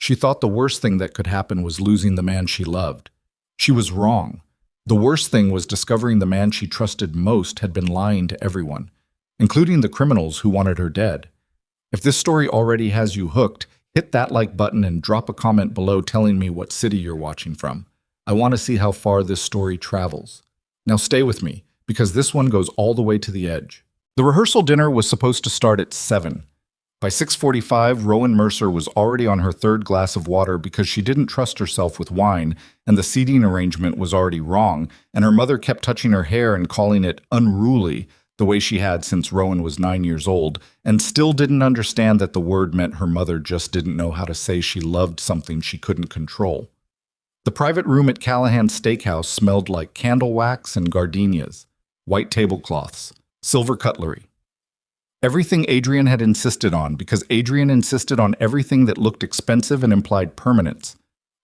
She thought the worst thing that could happen was losing the man she loved. She was wrong. The worst thing was discovering the man she trusted most had been lying to everyone, including the criminals who wanted her dead. If this story already has you hooked, hit that like button and drop a comment below telling me what city you're watching from. I want to see how far this story travels. Now stay with me, because this one goes all the way to the edge. The rehearsal dinner was supposed to start at 7. By 6:45, Rowan Mercer was already on her third glass of water because she didn't trust herself with wine, and the seating arrangement was already wrong, and her mother kept touching her hair and calling it unruly, the way she had since Rowan was 9 years old, and still didn't understand that the word meant her mother just didn't know how to say she loved something she couldn't control. The private room at Callahan's Steakhouse smelled like candle wax and gardenias, white tablecloths, silver cutlery. Everything Adrian had insisted on, because Adrian insisted on everything that looked expensive and implied permanence.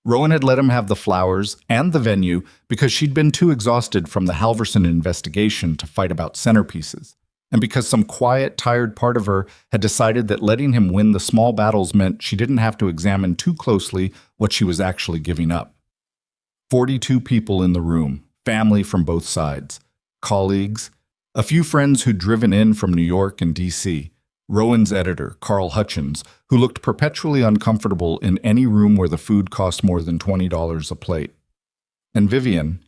Rowan had let him have the flowers and the venue because she'd been too exhausted from the Halverson investigation to fight about centerpieces, and because some quiet, tired part of her had decided that letting him win the small battles meant she didn't have to examine too closely what she was actually giving up. 42 people in the room, family from both sides, colleagues, a few friends who'd driven in from New York and D.C., Rowan's editor, Carl Hutchins, who looked perpetually uncomfortable in any room where the food cost more than $20 a plate. And Vivian,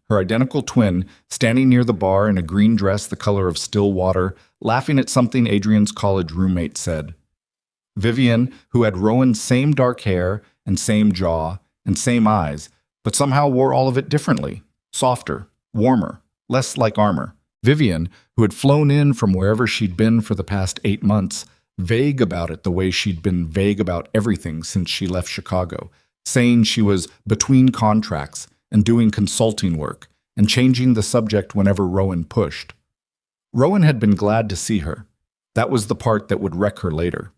her identical twin, standing near the bar in a green dress the color of still water, laughing at something Adrian's college roommate said. Vivian, who had Rowan's same dark hair and same jaw and same eyes, but somehow wore all of it differently, softer, warmer, less like armor. Vivian, who had flown in from wherever she'd been for the past 8 months, vague about it the way she'd been vague about everything since she left Chicago, saying she was between contracts and doing consulting work and changing the subject whenever Rowan pushed. Rowan had been glad to see her. That was the part that would wreck her later.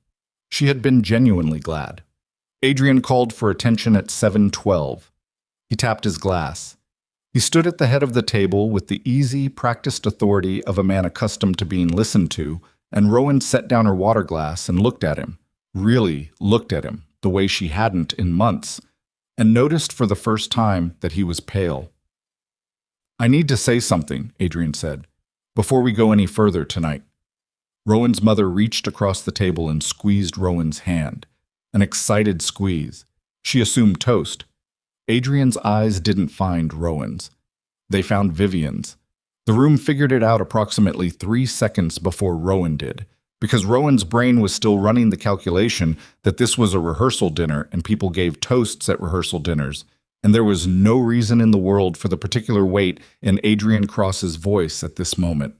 She had been genuinely glad. Adrian called for attention at 7:12. He tapped his glass. He stood at the head of the table with the easy, practiced authority of a man accustomed to being listened to, and Rowan set down her water glass and looked at him, really looked at him, the way she hadn't in months, and noticed for the first time that he was pale. "I need to say something," Adrian said, "before we go any further tonight." Rowan's mother reached across the table and squeezed Rowan's hand. An excited squeeze. She assumed toast. Adrian's eyes didn't find Rowan's. They found Vivian's. The room figured it out approximately 3 seconds before Rowan did, because Rowan's brain was still running the calculation that this was a rehearsal dinner and people gave toasts at rehearsal dinners, and there was no reason in the world for the particular weight in Adrian Cross's voice at this moment.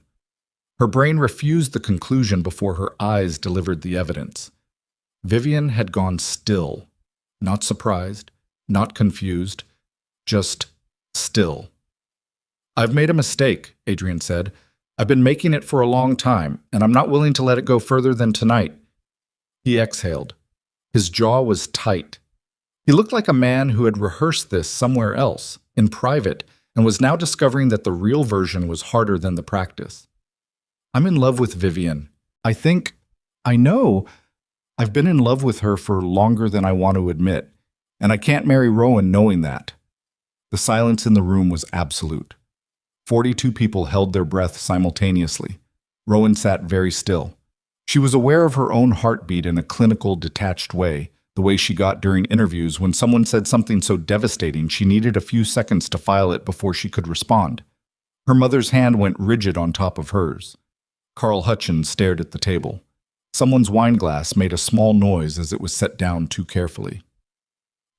Her brain refused the conclusion before her eyes delivered the evidence. Vivian had gone still, not surprised, not confused, just still. "I've made a mistake," Adrian said. "I've been making it for a long time, and I'm not willing to let it go further than tonight." He exhaled. His jaw was tight. He looked like a man who had rehearsed this somewhere else, in private, and was now discovering that the real version was harder than the practice. "I'm in love with Vivian. I know. I've been in love with her for longer than I want to admit. And I can't marry Rowan knowing that." The silence in the room was absolute. 42 people held their breath simultaneously. Rowan sat very still. She was aware of her own heartbeat in a clinical, detached way, the way she got during interviews when someone said something so devastating she needed a few seconds to file it before she could respond. Her mother's hand went rigid on top of hers. Carl Hutchins stared at the table. Someone's wine glass made a small noise as it was set down too carefully.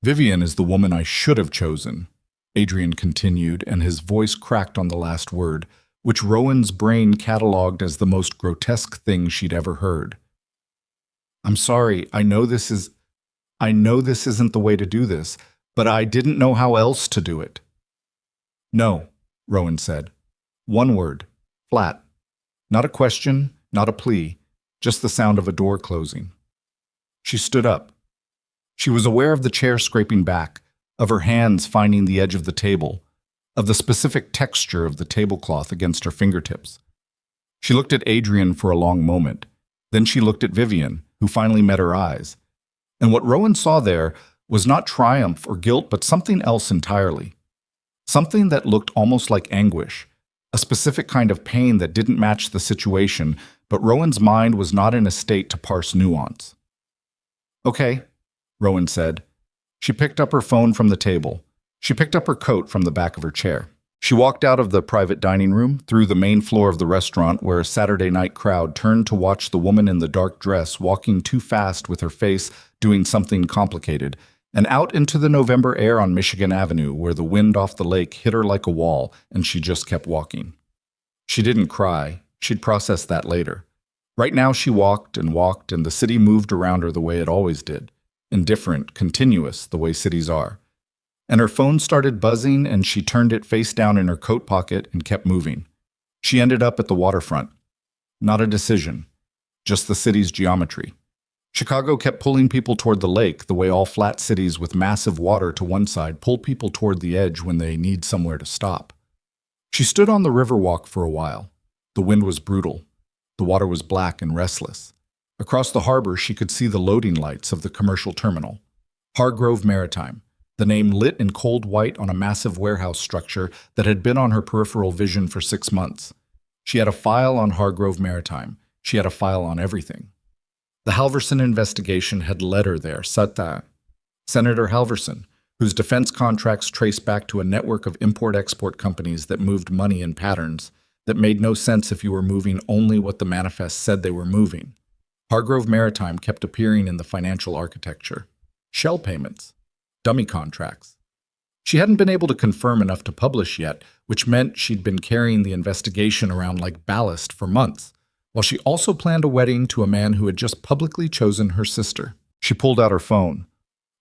"Vivian is the woman I should have chosen," Adrian continued, and his voice cracked on the last word, which Rowan's brain cataloged as the most grotesque thing she'd ever heard. "I'm sorry, I know this isn't the way to do this, but I didn't know how else to do it." "No," Rowan said. One word, flat. Not a question, not a plea, just the sound of a door closing. She stood up. She was aware of the chair scraping back, of her hands finding the edge of the table, of the specific texture of the tablecloth against her fingertips. She looked at Adrian for a long moment. Then she looked at Vivian, who finally met her eyes. And what Rowan saw there was not triumph or guilt, but something else entirely. Something that looked almost like anguish, a specific kind of pain that didn't match the situation, but Rowan's mind was not in a state to parse nuance. "Okay," Rowan said. She picked up her phone from the table. She picked up her coat from the back of her chair. She walked out of the private dining room, through the main floor of the restaurant where a Saturday night crowd turned to watch the woman in the dark dress walking too fast with her face doing something complicated, and out into the November air on Michigan Avenue where the wind off the lake hit her like a wall and she just kept walking. She didn't cry. She'd process that later. Right now she walked, and the city moved around her the way it always did. Indifferent, continuous, the way cities are. And her phone started buzzing, and she turned it face down in her coat pocket and kept moving. She ended up at the waterfront. Not a decision, just the city's geometry. Chicago kept pulling people toward the lake the way all flat cities with massive water to one side pull people toward the edge when they need somewhere to stop. She stood on the riverwalk for a while. The wind was brutal. The water was black and restless. Across the harbor, she could see the loading lights of the commercial terminal. Hargrove Maritime, the name lit in cold white on a massive warehouse structure that had been on her peripheral vision for 6 months. She had a file on Hargrove Maritime. She had a file on everything. The Halverson investigation had led her there, Senator Halverson, whose defense contracts traced back to a network of import-export companies that moved money in patterns that made no sense if you were moving only what the manifest said they were moving. Hargrove Maritime kept appearing in the financial architecture. Shell payments. Dummy contracts. She hadn't been able to confirm enough to publish yet, which meant she'd been carrying the investigation around like ballast for months, while she also planned a wedding to a man who had just publicly chosen her sister. She pulled out her phone.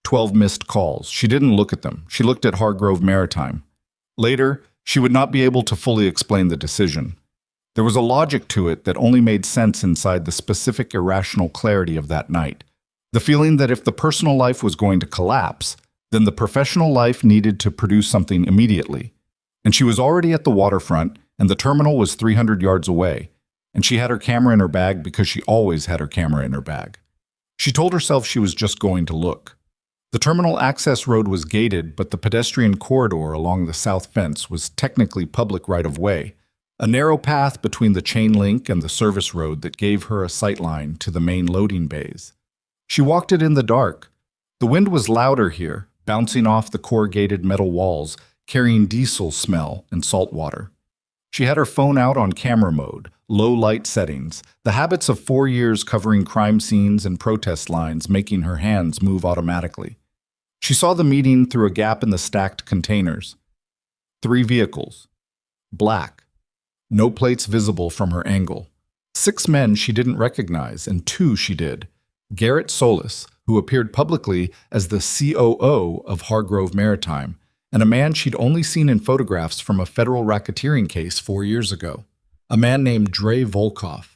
12 missed calls. She didn't look at them. She looked at Hargrove Maritime. Later, she would not be able to fully explain the decision. There was a logic to it that only made sense inside the specific irrational clarity of that night. The feeling that if the personal life was going to collapse, then the professional life needed to produce something immediately. And she was already at the waterfront, and the terminal was 300 yards away, and she had her camera in her bag because she always had her camera in her bag. She told herself she was just going to look. The terminal access road was gated, but the pedestrian corridor along the south fence was technically public right-of-way, a narrow path between the chain link and the service road that gave her a sightline to the main loading bays. She walked it in the dark. The wind was louder here, bouncing off the corrugated metal walls, carrying diesel smell and salt water. She had her phone out on camera mode, low light settings, the habits of 4 years covering crime scenes and protest lines making her hands move automatically. She saw the meeting through a gap in the stacked containers. 3 vehicles. Black. No plates visible from her angle. 6 men she didn't recognize, and 2 she did. Garrett Solis, who appeared publicly as the COO of Hargrove Maritime, and a man she'd only seen in photographs from a federal racketeering case 4 years ago. A man named Dre Volkov,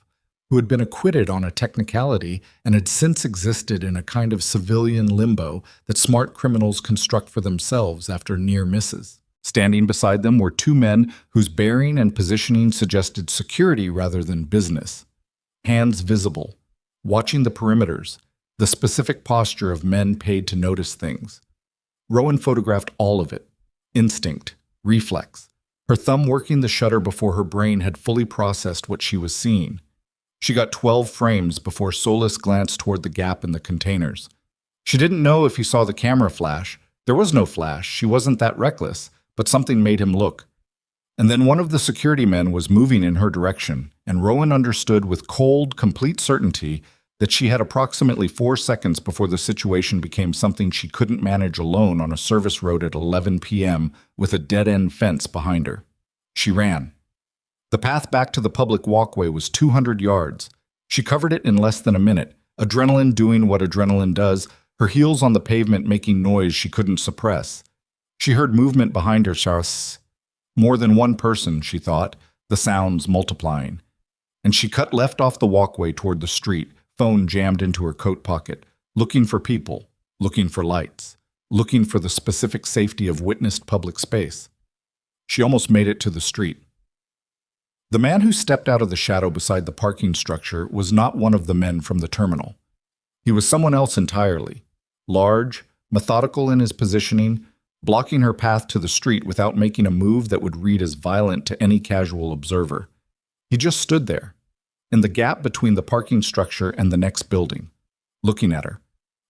who had been acquitted on a technicality and had since existed in a kind of civilian limbo that smart criminals construct for themselves after near misses. Standing beside them were 2 men whose bearing and positioning suggested security rather than business. Hands visible, watching the perimeters, the specific posture of men paid to notice things. Rowan photographed all of it. Instinct, reflex, her thumb working the shutter before her brain had fully processed what she was seeing. She got 12 frames before Solis glanced toward the gap in the containers. She didn't know if he saw the camera flash. There was no flash. She wasn't that reckless, but something made him look. And then one of the security men was moving in her direction, and Rowan understood with cold, complete certainty that she had approximately 4 seconds before the situation became something she couldn't manage alone on a service road at 11 p.m. with a dead-end fence behind her. She ran. The path back to the public walkway was 200 yards. She covered it in less than a minute, adrenaline doing what adrenaline does, her heels on the pavement making noise she couldn't suppress. She heard movement behind her. More than one person, she thought, the sounds multiplying. And she cut left off the walkway toward the street, phone jammed into her coat pocket, looking for people, looking for lights, looking for the specific safety of witnessed public space. She almost made it to the street. The man who stepped out of the shadow beside the parking structure was not one of the men from the terminal. He was someone else entirely, large, methodical in his positioning, blocking her path to the street without making a move that would read as violent to any casual observer. He just stood there, in the gap between the parking structure and the next building, looking at her.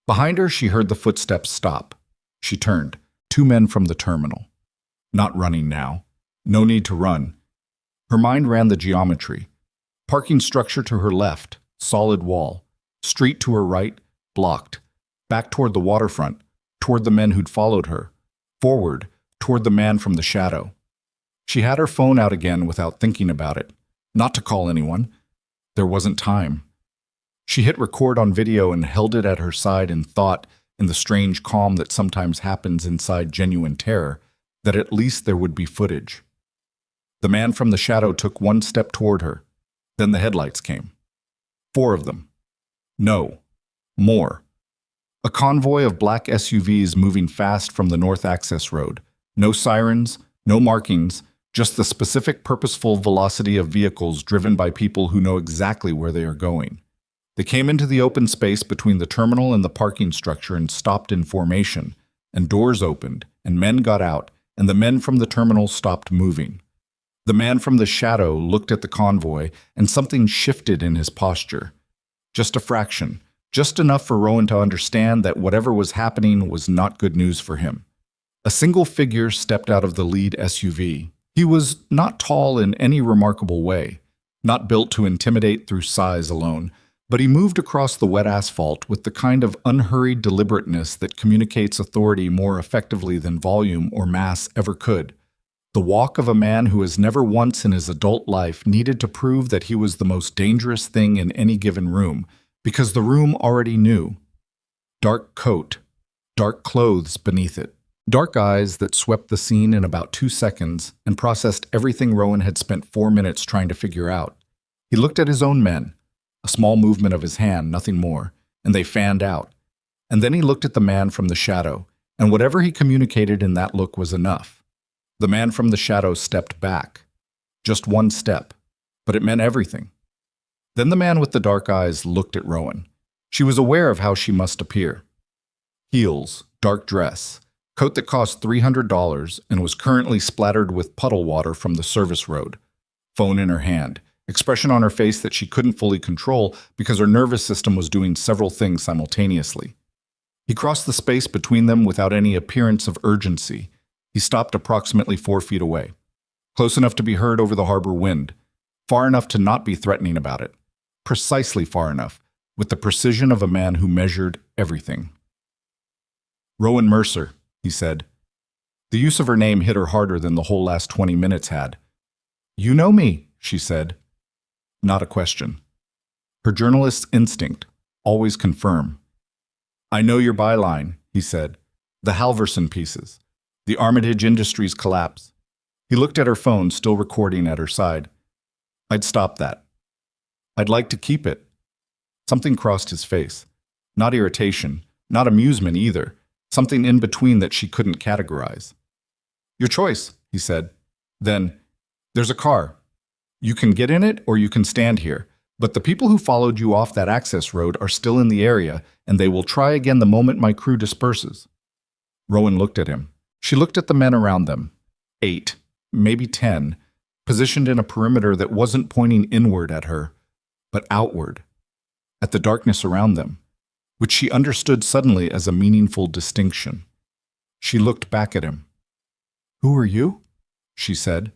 Behind her, she heard the footsteps stop. She turned. 2 men from the terminal. Not running now. No need to run. Her mind ran the geometry. Parking structure to her left, solid wall. Street to her right, blocked. Back toward the waterfront, toward the men who'd followed her. Forward, toward the man from the shadow. She had her phone out again without thinking about it. Not to call anyone. There wasn't time. She hit record on video and held it at her side and thought, in the strange calm that sometimes happens inside genuine terror, that at least there would be footage. The man from the shadow took 1 step toward her. Then the headlights came. 4 of them. No. More. A convoy of black SUVs moving fast from the North Access Road. No sirens, no markings, just the specific purposeful velocity of vehicles driven by people who know exactly where they are going. They came into the open space between the terminal and the parking structure and stopped in formation, and doors opened, and men got out, and the men from the terminal stopped moving. The man from the shadow looked at the convoy, and something shifted in his posture. Just a fraction, just enough for Rowan to understand that whatever was happening was not good news for him. A single figure stepped out of the lead SUV. He was not tall in any remarkable way, not built to intimidate through size alone, but he moved across the wet asphalt with the kind of unhurried deliberateness that communicates authority more effectively than volume or mass ever could. The walk of a man who has never once in his adult life needed to prove that he was the most dangerous thing in any given room, because the room already knew. Dark coat, dark clothes beneath it, dark eyes that swept the scene in about 2 seconds and processed everything Rowan had spent 4 minutes trying to figure out. He looked at his own men. A small movement of his hand, nothing more, and they fanned out. And then he looked at the man from the shadow, and whatever he communicated in that look was enough. The man from the shadow stepped back. Just 1 step, but it meant everything. Then the man with the dark eyes looked at Rowan. She was aware of how she must appear. Heels, dark dress, coat that cost $300 and was currently splattered with puddle water from the service road. Phone in her hand. Expression on her face that she couldn't fully control because her nervous system was doing several things simultaneously. He crossed the space between them without any appearance of urgency. He stopped approximately 4 feet away, close enough to be heard over the harbor wind, far enough to not be threatening about it, precisely far enough, with the precision of a man who measured everything. "Rowan Mercer," he said. The use of her name hit her harder than the whole last 20 minutes had. "You know me," she said. Not a question. Her journalist's instinct, always confirm. "I know your byline," he said. "The Halverson pieces. The Armitage Industries collapse." He looked at her phone, still recording at her side. "I'd stop that. I'd like to keep it." Something crossed his face. Not irritation, not amusement either. Something in between that she couldn't categorize. "Your choice," he said. Then, "There's a car. You can get in it or you can stand here, but the people who followed you off that access road are still in the area, and they will try again the moment my crew disperses." Rowan looked at him. She looked at the men around them. 8, maybe 10, positioned in a perimeter that wasn't pointing inward at her, but outward, at the darkness around them, which she understood suddenly as a meaningful distinction. She looked back at him. "Who are you?" she said.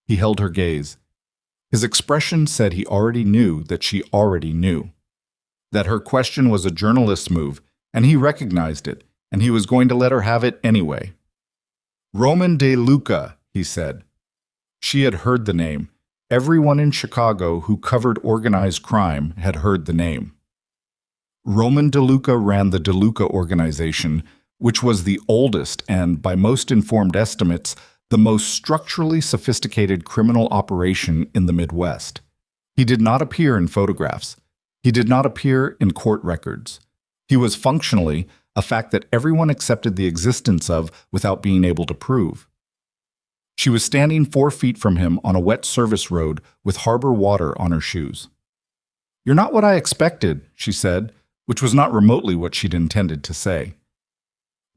He held her gaze. His expression said he already knew that she already knew. That her question was a journalist's move, and he recognized it, and he was going to let her have it anyway. "Roman Deluca," he said. She had heard the name. Everyone in Chicago who covered organized crime had heard the name. Roman Deluca ran the Deluca organization, which was the oldest and, by most informed estimates, the most structurally sophisticated criminal operation in the Midwest. He did not appear in photographs. He did not appear in court records. He was functionally a fact that everyone accepted the existence of without being able to prove. She was standing 4 feet from him on a wet service road with harbor water on her shoes. "You're not what I expected," she said, which was not remotely what she'd intended to say.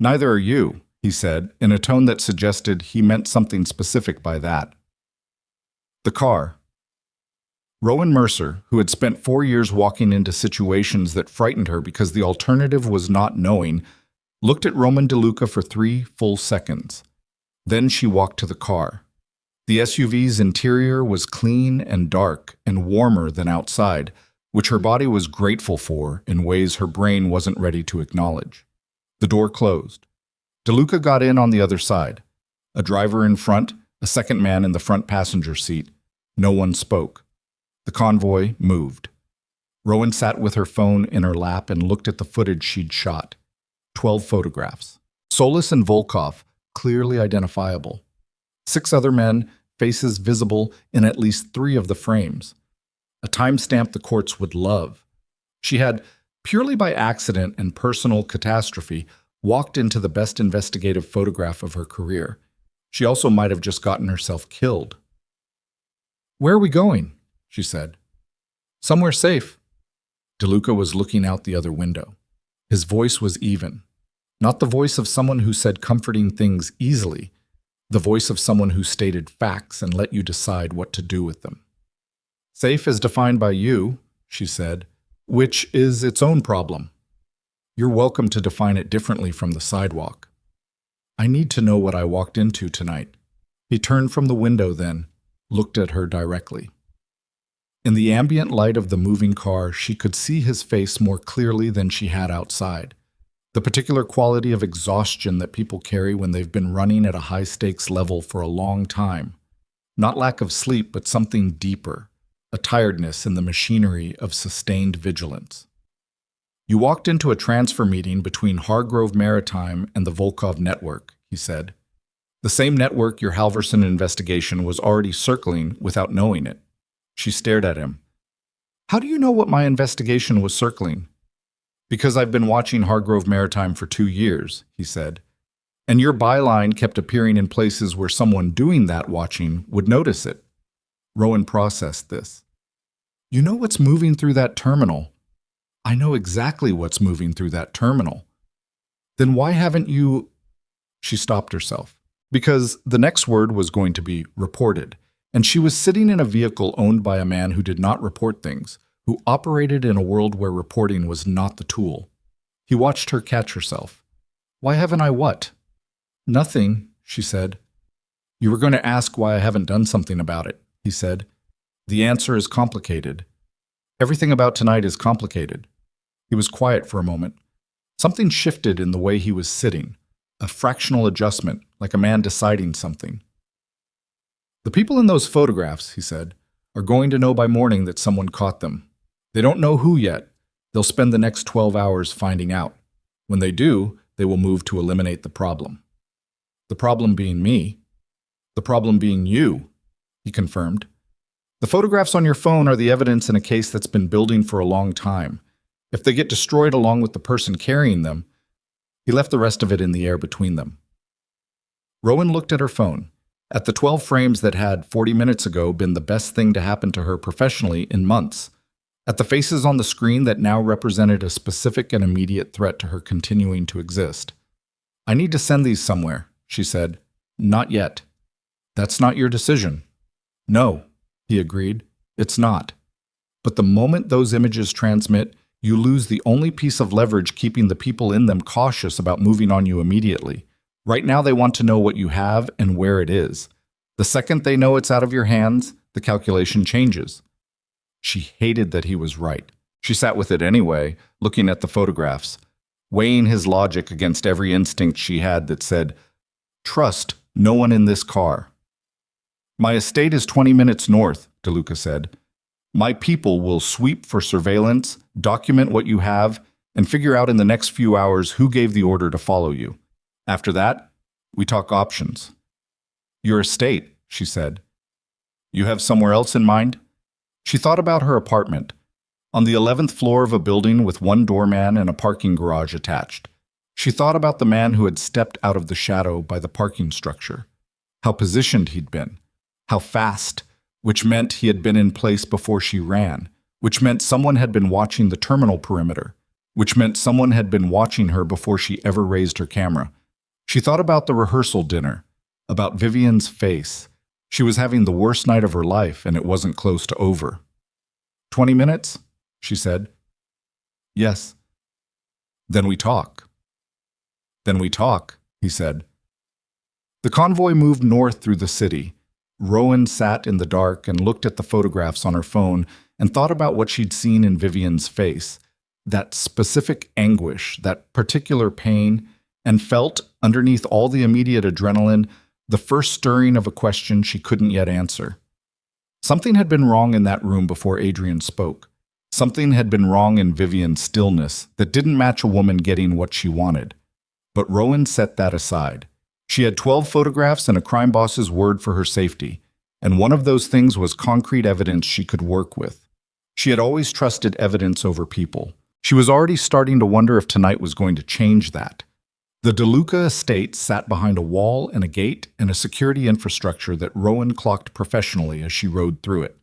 "Neither are you," he said, in a tone that suggested he meant something specific by that. The car. Rowan Mercer, who had spent 4 years walking into situations that frightened her because the alternative was not knowing, looked at Roman Deluca for 3 full seconds. Then she walked to the car. The SUV's interior was clean and dark and warmer than outside, which her body was grateful for in ways her brain wasn't ready to acknowledge. The door closed. Deluca got in on the other side. A driver in front, a second man in the front passenger seat. No one spoke. The convoy moved. Rowan sat with her phone in her lap and looked at the footage she'd shot. 12 photographs. Solis and Volkov, clearly identifiable. 6 other men, faces visible in at least 3 of the frames. A timestamp the courts would love. She had, purely by accident and personal catastrophe, walked into the best investigative photograph of her career. She also might have just gotten herself killed. "Where are we going?" she said. "Somewhere safe." Deluca was looking out the other window. His voice was even. Not the voice of someone who said comforting things easily, the voice of someone who stated facts and let you decide what to do with them. "Safe is defined by you," she said, "which is its own problem. You're welcome to define it differently from the sidewalk. I need to know what I walked into tonight." He turned from the window then, looked at her directly. In the ambient light of the moving car, she could see his face more clearly than she had outside. The particular quality of exhaustion that people carry when they've been running at a high-stakes level for a long time. Not lack of sleep, but something deeper, a tiredness in the machinery of sustained vigilance. "You walked into a transfer meeting between Hargrove Maritime and the Volkov network," he said. "The same network your Halverson investigation was already circling without knowing it." She stared at him. "How do you know what my investigation was circling?" "Because I've been watching Hargrove Maritime for 2 years," he said. "And your byline kept appearing in places where someone doing that watching would notice it." Rowan processed this. "You know what's moving through that terminal?" "I know exactly what's moving through that terminal." "Then why haven't you—" She stopped herself. Because the next word was going to be reported, and she was sitting in a vehicle owned by a man who did not report things, who operated in a world where reporting was not the tool. He watched her catch herself. "Why haven't I what?" "Nothing," she said. "You were going to ask why I haven't done something about it," he said. "The answer is complicated. Everything about tonight is complicated." He was quiet for a moment. Something shifted in the way he was sitting, a fractional adjustment, like a man deciding something. "The people in those photographs," he said, "are going to know by morning that someone caught them. They don't know who yet. They'll spend the next 12 hours finding out. When they do, they will move to eliminate the problem." "The problem being me." "The problem being you," he confirmed. "The photographs on your phone are the evidence in a case that's been building for a long time. If they get destroyed along with the person carrying them—" He left the rest of it in the air between them. Rowan looked at her phone, at the 12 frames that had, 40 minutes ago, been the best thing to happen to her professionally in months, at the faces on the screen that now represented a specific and immediate threat to her continuing to exist. "I need to send these somewhere," she said. "Not yet." "That's not your decision." "No," he agreed, "it's not. But the moment those images transmit, you lose the only piece of leverage keeping the people in them cautious about moving on you immediately. Right now they want to know what you have and where it is. The second they know it's out of your hands, the calculation changes." She hated that he was right. She sat with it anyway, looking at the photographs, weighing his logic against every instinct she had that said, "Trust no one in this car." "My estate is 20 minutes north," Deluca said. "My people will sweep for surveillance, document what you have, and figure out in the next few hours who gave the order to follow you. After that, we talk options." "Your estate," she said. "You have somewhere else in mind?" She thought about her apartment, on the 11th floor of a building with one doorman and a parking garage attached. She thought about the man who had stepped out of the shadow by the parking structure, how positioned he'd been, how fast, which meant he had been in place before she ran, which meant someone had been watching the terminal perimeter, which meant someone had been watching her before she ever raised her camera. She thought about the rehearsal dinner, about Vivian's face. She was having the worst night of her life, and it wasn't close to over. 20 minutes? She said. Yes. Then we talk. Then we talk, he said. The convoy moved north through the city. Rowan sat in the dark and looked at the photographs on her phone and thought about what she'd seen in Vivian's face, that specific anguish, that particular pain, and felt, underneath all the immediate adrenaline, the first stirring of a question she couldn't yet answer. Something had been wrong in that room before Adrian spoke. Something had been wrong in Vivian's stillness that didn't match a woman getting what she wanted. But Rowan set that aside. She had 12 photographs and a crime boss's word for her safety, and one of those things was concrete evidence she could work with. She had always trusted evidence over people. She was already starting to wonder if tonight was going to change that. The Deluca estate sat behind a wall and a gate and a security infrastructure that Rowan clocked professionally as she rode through it.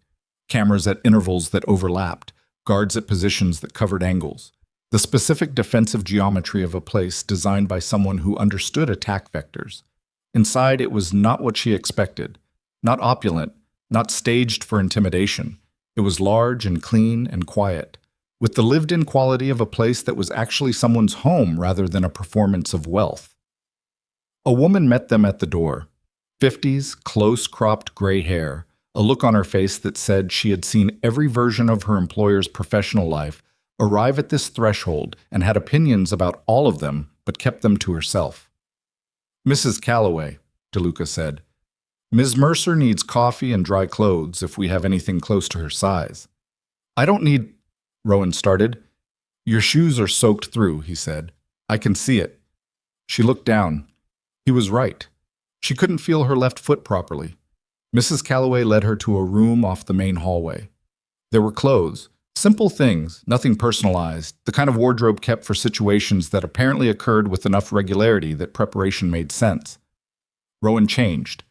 Cameras at intervals that overlapped, guards at positions that covered angles. The specific defensive geometry of a place designed by someone who understood attack vectors. Inside, it was not what she expected. Not opulent, not staged for intimidation. It was large and clean and quiet, with the lived-in quality of a place that was actually someone's home rather than a performance of wealth. A woman met them at the door. 50s, close-cropped gray hair, a look on her face that said she had seen every version of her employer's professional life arrive at this threshold and had opinions about all of them, but kept them to herself. Mrs. Calloway, Deluca said. Ms. Mercer needs coffee and dry clothes if we have anything close to her size. I don't need... Rowan started. Your shoes are soaked through, he said. I can see it. She looked down. He was right. She couldn't feel her left foot properly. Mrs. Calloway led her to a room off the main hallway. There were clothes. Simple things, nothing personalized, the kind of wardrobe kept for situations that apparently occurred with enough regularity that preparation made sense. Rowan changed.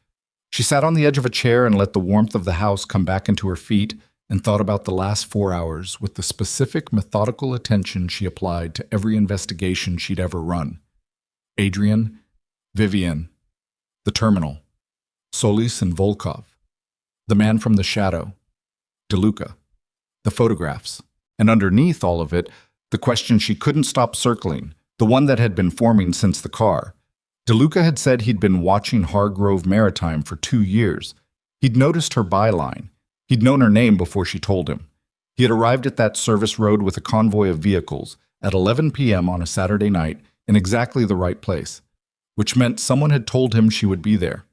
She sat on the edge of a chair and let the warmth of the house come back into her feet and thought about the last 4 hours with the specific, methodical attention she applied to every investigation she'd ever run. Adrian, Vivian, the terminal, Solis and Volkov, the man from the shadow, Deluca. The photographs, and underneath all of it, the question she couldn't stop circling, the one that had been forming since the car. Deluca had said he'd been watching Hargrove Maritime for 2 years. He'd noticed her byline. He'd known her name before she told him. He had arrived at that service road with a convoy of vehicles at 11 p.m. on a Saturday night in exactly the right place, which meant someone had told him she would be there,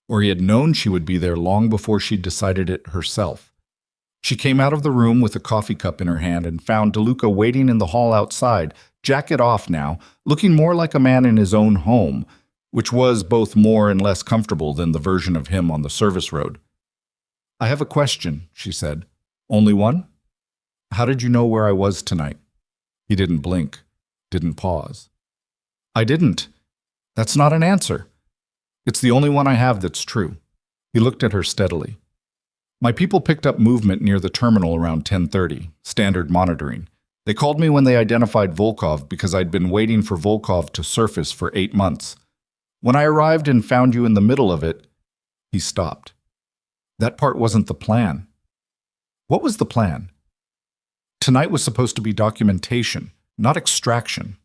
or he had known she would be there long before she'd decided it herself. She came out of the room with a coffee cup in her hand and found Deluca waiting in the hall outside, jacket off now, looking more like a man in his own home, which was both more and less comfortable than the version of him on the service road. I have a question, she said. Only one? How did you know where I was tonight? He didn't blink, didn't pause. I didn't. That's not an answer. It's the only one I have that's true. He looked at her steadily. My people picked up movement near the terminal around 10:30, standard monitoring. They called me when they identified Volkov because I'd been waiting for Volkov to surface for 8 months. When I arrived and found you in the middle of it, he stopped. That part wasn't the plan. What was the plan? Tonight was supposed to be documentation, not extraction.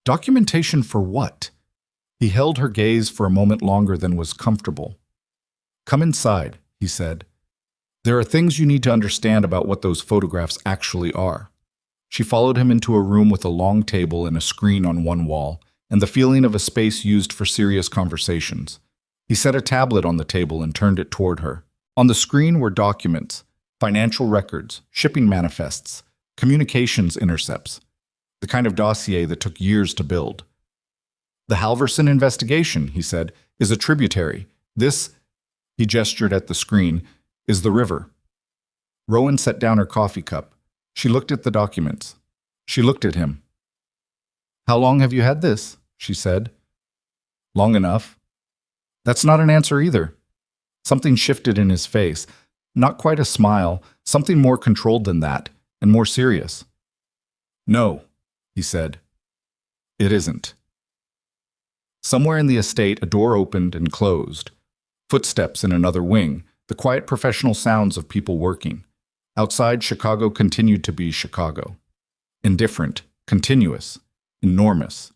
Documentation for what? He held her gaze for a moment longer than was comfortable. Come inside, he said. There are things you need to understand about what those photographs actually are. She followed him into a room with a long table and a screen on one wall, and the feeling of a space used for serious conversations. He set a tablet on the table and turned it toward her. On the screen were documents, financial records, shipping manifests, communications intercepts, the kind of dossier that took years to build. The Halverson investigation, he said, is a tributary. This, he gestured at the screen, is the river. Rowan set down her coffee cup. She looked at the documents. She looked at him. How long have you had this? She said. Long enough. That's not an answer either. Something shifted in his face. Not quite a smile, something more controlled than that, and more serious. No, he said. It isn't. Somewhere in the estate, a door opened and closed. Footsteps in another wing, the quiet professional sounds of people working. Outside, Chicago continued to be Chicago. Indifferent, continuous, enormous.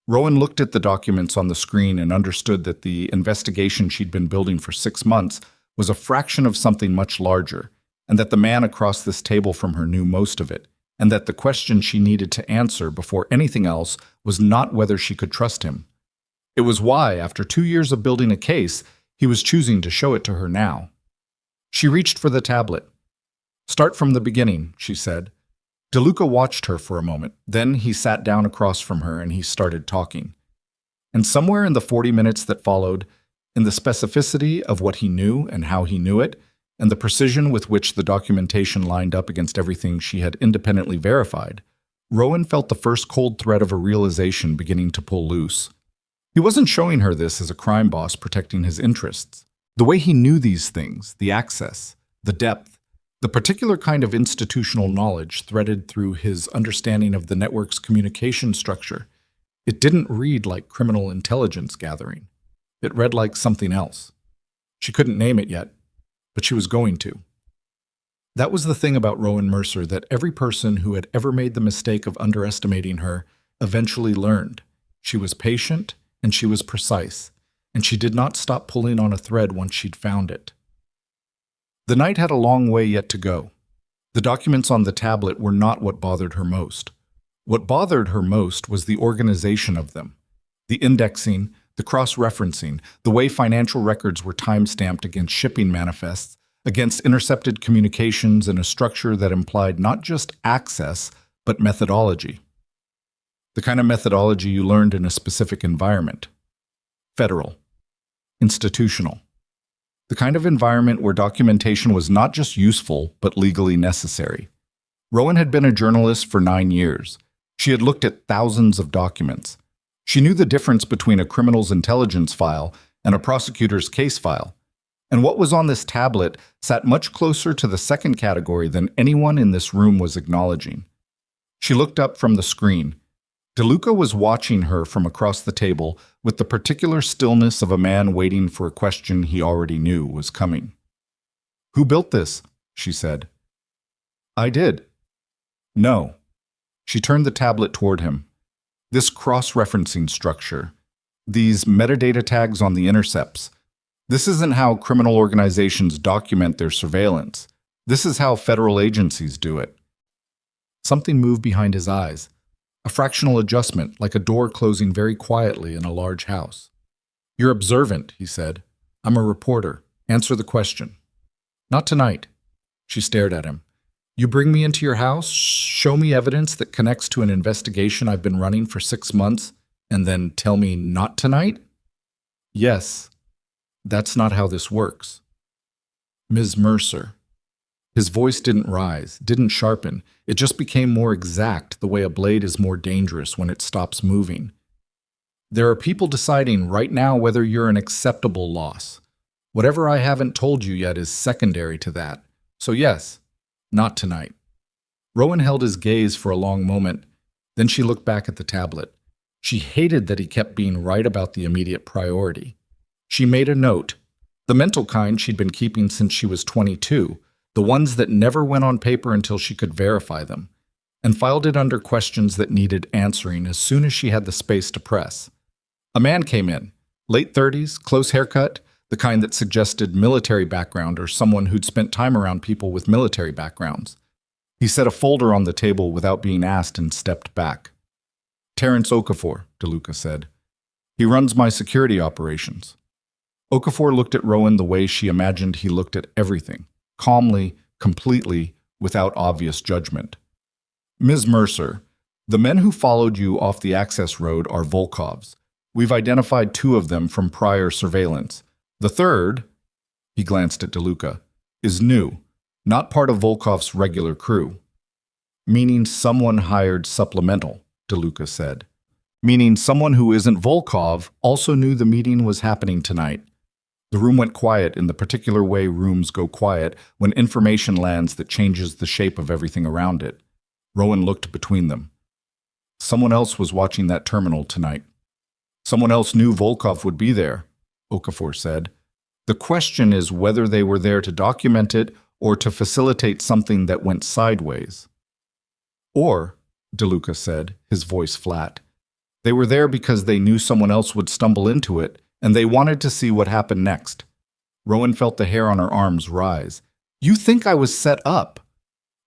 Rowan looked at the documents on the screen and understood that the investigation she'd been building for 6 months was a fraction of something much larger, and that the man across this table from her knew most of it, and that the question she needed to answer before anything else was not whether she could trust him. It was why, after 2 years of building a case, he was choosing to show it to her now. She reached for the tablet. Start from the beginning, she said. Deluca watched her for a moment. Then he sat down across from her and he started talking. And somewhere in the 40 minutes that followed, in the specificity of what he knew and how he knew it, and the precision with which the documentation lined up against everything she had independently verified, Rowan felt the first cold thread of a realization beginning to pull loose. He wasn't showing her this as a crime boss protecting his interests. The way he knew these things, the access, the depth, the particular kind of institutional knowledge threaded through his understanding of the network's communication structure, it didn't read like criminal intelligence gathering. It read like something else. She couldn't name it yet, but she was going to. That was the thing about Rowan Mercer that every person who had ever made the mistake of underestimating her eventually learned. She was patient and she was precise, and she did not stop pulling on a thread once she'd found it. The night had a long way yet to go. The documents on the tablet were not what bothered her most. What bothered her most was the organization of them, the indexing, the cross-referencing, the way financial records were time-stamped against shipping manifests, against intercepted communications in a structure that implied not just access, but methodology. The kind of methodology you learned in a specific environment. Federal. Institutional. The kind of environment where documentation was not just useful, but legally necessary. Rowan had been a journalist for 9 years. She had looked at thousands of documents. She knew the difference between a criminal's intelligence file and a prosecutor's case file. And what was on this tablet sat much closer to the second category than anyone in this room was acknowledging. She looked up from the screen. Deluca was watching her from across the table with the particular stillness of a man waiting for a question he already knew was coming. "Who built this?" she said. "I did." "No." She turned the tablet toward him. "This cross-referencing structure, these metadata tags on the intercepts, this isn't how criminal organizations document their surveillance. This is how federal agencies do it." Something moved behind his eyes. A fractional adjustment, like a door closing very quietly in a large house. "You're observant," he said. "I'm a reporter. Answer the question." "Not tonight." She stared at him. "You bring me into your house, show me evidence that connects to an investigation I've been running for 6 months, and then tell me not tonight?" "Yes. That's not how this works." "Ms. Mercer." His voice didn't rise, didn't sharpen. It just became more exact, the way a blade is more dangerous when it stops moving. "There are people deciding right now whether you're an acceptable loss. Whatever I haven't told you yet is secondary to that. So yes, not tonight." Rowan held his gaze for a long moment. Then she looked back at the tablet. She hated that he kept being right about the immediate priority. She made a note, the mental kind she'd been keeping since she was 22, the ones that never went on paper until she could verify them, and filed it under questions that needed answering as soon as she had the space to press. A man came in, late 30s, close haircut, the kind that suggested military background or someone who'd spent time around people with military backgrounds. He set a folder on the table without being asked and stepped back. "Terrence Okafor," Deluca said. "He runs my security operations." Okafor looked at Rowan the way she imagined he looked at everything. Calmly, completely, without obvious judgment. "Ms. Mercer, the men who followed you off the access road are Volkovs. We've identified 2 of them from prior surveillance. The third," he glanced at Deluca, "is new, not part of Volkov's regular crew." "Meaning someone hired supplemental," Deluca said. "Meaning someone who isn't Volkov also knew the meeting was happening tonight." The room went quiet in the particular way rooms go quiet when information lands that changes the shape of everything around it. Rowan looked between them. Someone else was watching that terminal tonight. Someone else knew Volkov would be there, Okafor said. The question is whether they were there to document it or to facilitate something that went sideways. Or, Deluca said, his voice flat, they were there because they knew someone else would stumble into it, and they wanted to see what happened next. Rowan felt the hair on her arms rise. You think I was set up?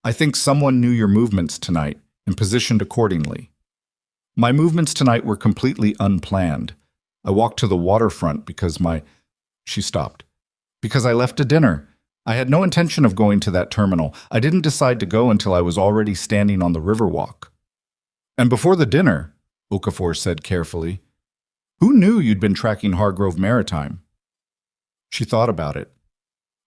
I think someone knew your movements tonight and positioned accordingly. My movements tonight were completely unplanned. I walked to the waterfront because She stopped. Because I left a dinner. I had no intention of going to that terminal. I didn't decide to go until I was already standing on the Riverwalk. And before the dinner, Okafor said carefully, who knew you'd been tracking Hargrove Maritime? She thought about it.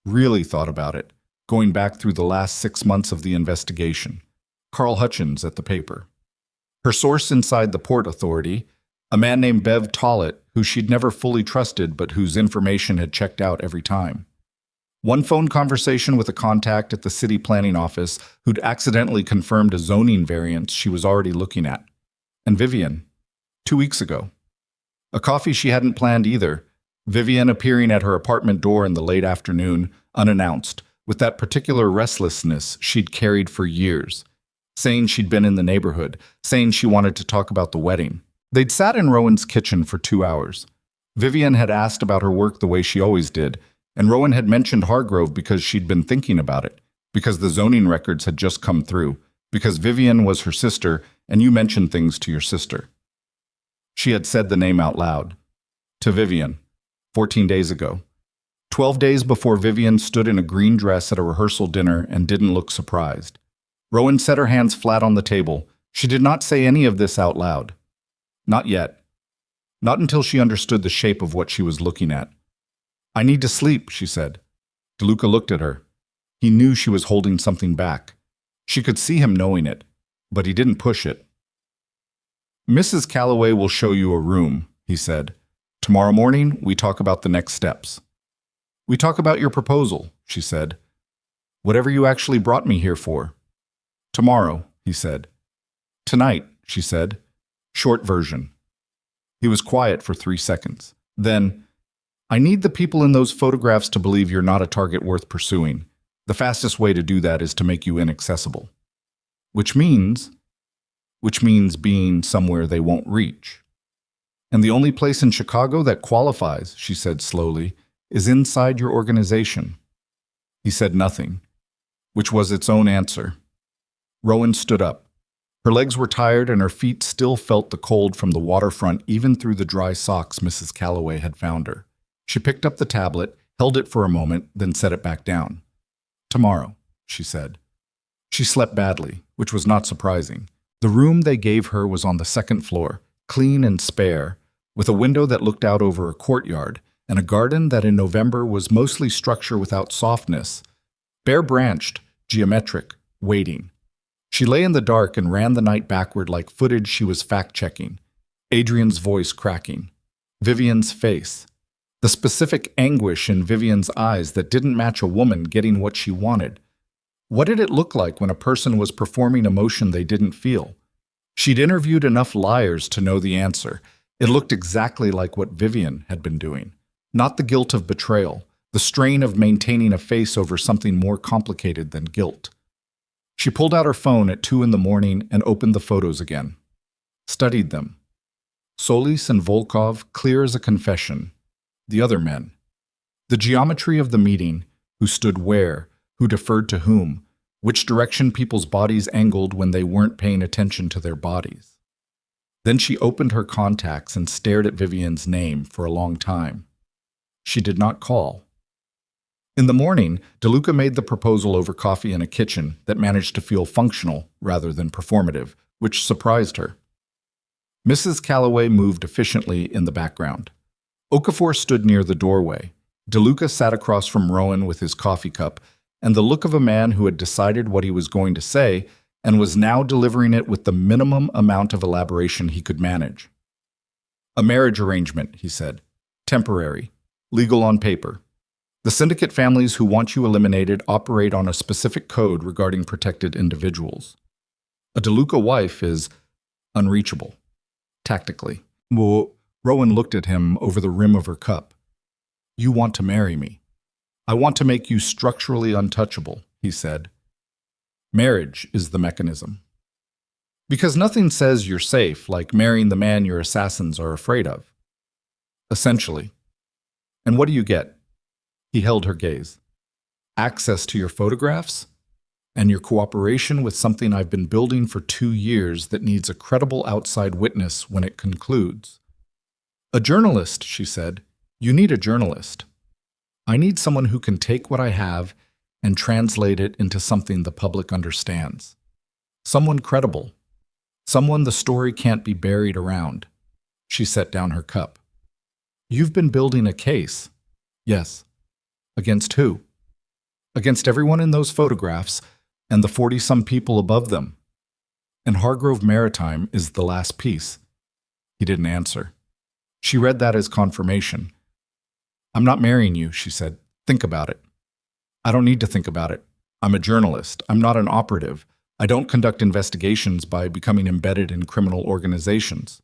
Really thought about it, going back through the last 6 months of the investigation. Carl Hutchins at the paper. Her source inside the Port Authority, a man named Bev Tollett, who she'd never fully trusted but whose information had checked out every time. One phone conversation with a contact at the city planning office who'd accidentally confirmed a zoning variance she was already looking at. And Vivian, 2 weeks ago. A coffee she hadn't planned either, Vivian appearing at her apartment door in the late afternoon, unannounced, with that particular restlessness she'd carried for years, saying she'd been in the neighborhood, saying she wanted to talk about the wedding. They'd sat in Rowan's kitchen for 2 hours. Vivian had asked about her work the way she always did, and Rowan had mentioned Hargrove because she'd been thinking about it, because the zoning records had just come through, because Vivian was her sister and you mentioned things to your sister. She had said the name out loud. To Vivian, 14 days ago. 12 days before Vivian stood in a green dress at a rehearsal dinner and didn't look surprised. Rowan set her hands flat on the table. She did not say any of this out loud. Not yet. Not until she understood the shape of what she was looking at. I need to sleep, she said. Deluca looked at her. He knew she was holding something back. She could see him knowing it, but he didn't push it. Mrs. Calloway will show you a room, he said. Tomorrow morning, we talk about the next steps. We talk about your proposal, she said. Whatever you actually brought me here for. Tomorrow, he said. Tonight, she said. Short version. He was quiet for 3 seconds. Then, I need the people in those photographs to believe you're not a target worth pursuing. The fastest way to do that is to make you inaccessible. Which means being somewhere they won't reach. And the only place in Chicago that qualifies, she said slowly, is inside your organization. He said nothing, which was its own answer. Rowan stood up. Her legs were tired and her feet still felt the cold from the waterfront even through the dry socks Mrs. Calloway had found her. She picked up the tablet, held it for a moment, then set it back down. Tomorrow, she said. She slept badly, which was not surprising. The room they gave her was on the second floor, clean and spare, with a window that looked out over a courtyard and a garden that in November was mostly structure without softness, bare-branched, geometric, waiting. She lay in the dark and ran the night backward like footage she was fact-checking. Adrian's voice cracking. Vivian's face. The specific anguish in Vivian's eyes that didn't match a woman getting what she wanted. What did it look like when a person was performing emotion they didn't feel? She'd interviewed enough liars to know the answer. It looked exactly like what Vivian had been doing. Not the guilt of betrayal, the strain of maintaining a face over something more complicated than guilt. She pulled out her phone at 2 a.m. and opened the photos again. Studied them. Solis and Volkov, clear as a confession. The other men. The geometry of the meeting, who stood where, who deferred to whom, which direction people's bodies angled when they weren't paying attention to their bodies. Then she opened her contacts and stared at Vivian's name for a long time. She did not call. In the morning, Deluca made the proposal over coffee in a kitchen that managed to feel functional rather than performative, which surprised her. Mrs. Calloway moved efficiently in the background. Okafor stood near the doorway. Deluca sat across from Rowan with his coffee cup, and the look of a man who had decided what he was going to say and was now delivering it with the minimum amount of elaboration he could manage. A marriage arrangement, he said. Temporary. Legal on paper. The syndicate families who want you eliminated operate on a specific code regarding protected individuals. A Deluca wife is unreachable, tactically. Well, Rowan looked at him over the rim of her cup. You want to marry me. I want to make you structurally untouchable, he said. Marriage is the mechanism. Because nothing says you're safe like marrying the man your assassins are afraid of. Essentially. And what do you get? He held her gaze. Access to your photographs and your cooperation with something I've been building for 2 years that needs a credible outside witness when it concludes. A journalist, she said. You need a journalist. I need someone who can take what I have and translate it into something the public understands. Someone credible. Someone the story can't be buried around. She set down her cup. You've been building a case. Yes. Against who? Against everyone in those photographs and the 40-some people above them. And Hargrove Maritime is the last piece. He didn't answer. She read that as confirmation. I'm not marrying you, she said. Think about it. I don't need to think about it. I'm a journalist. I'm not an operative. I don't conduct investigations by becoming embedded in criminal organizations.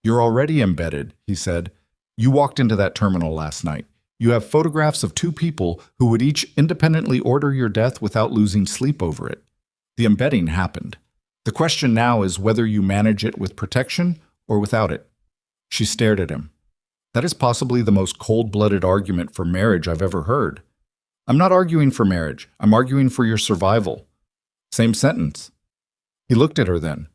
You're already embedded, he said. You walked into that terminal last night. You have photographs of 2 people who would each independently order your death without losing sleep over it. The embedding happened. The question now is whether you manage it with protection or without it. She stared at him. That is possibly the most cold-blooded argument for marriage I've ever heard. I'm not arguing for marriage. I'm arguing for your survival. Same sentence. He looked at her then.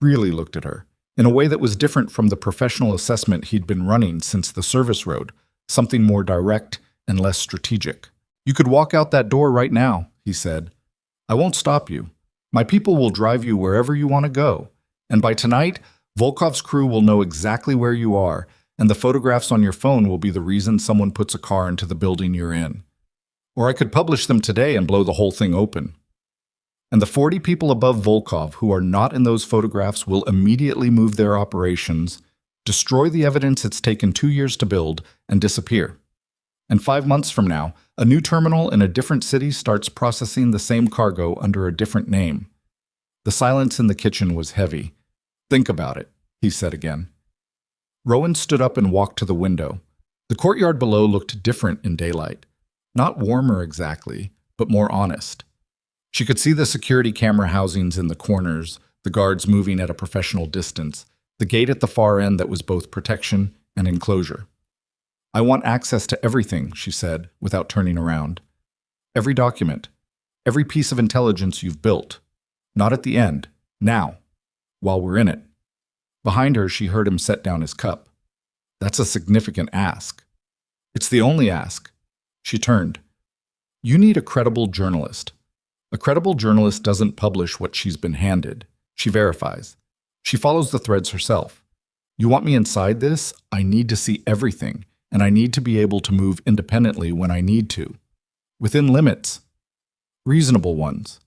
Really looked at her. In a way that was different from the professional assessment he'd been running since the service road. Something more direct and less strategic. You could walk out that door right now, he said. I won't stop you. My people will drive you wherever you want to go. And by tonight, Volkov's crew will know exactly where you are, and the photographs on your phone will be the reason someone puts a car into the building you're in. Or I could publish them today and blow the whole thing open. And the 40 people above Volkov who are not in those photographs will immediately move their operations, destroy the evidence it's taken 2 years to build, and disappear. And 5 months from now, a new terminal in a different city starts processing the same cargo under a different name. The silence in the kitchen was heavy. Think about it, he said again. Rowan stood up and walked to the window. The courtyard below looked different in daylight. Not warmer exactly, but more honest. She could see the security camera housings in the corners, the guards moving at a professional distance, the gate at the far end that was both protection and enclosure. I want access to everything, she said, without turning around. Every document, every piece of intelligence you've built. Not at the end, now, while we're in it. Behind her, she heard him set down his cup. That's a significant ask. It's the only ask. She turned. You need a credible journalist. A credible journalist doesn't publish what she's been handed. She verifies. She follows the threads herself. You want me inside this? I need to see everything, and I need to be able to move independently when I need to. Within limits. Reasonable ones.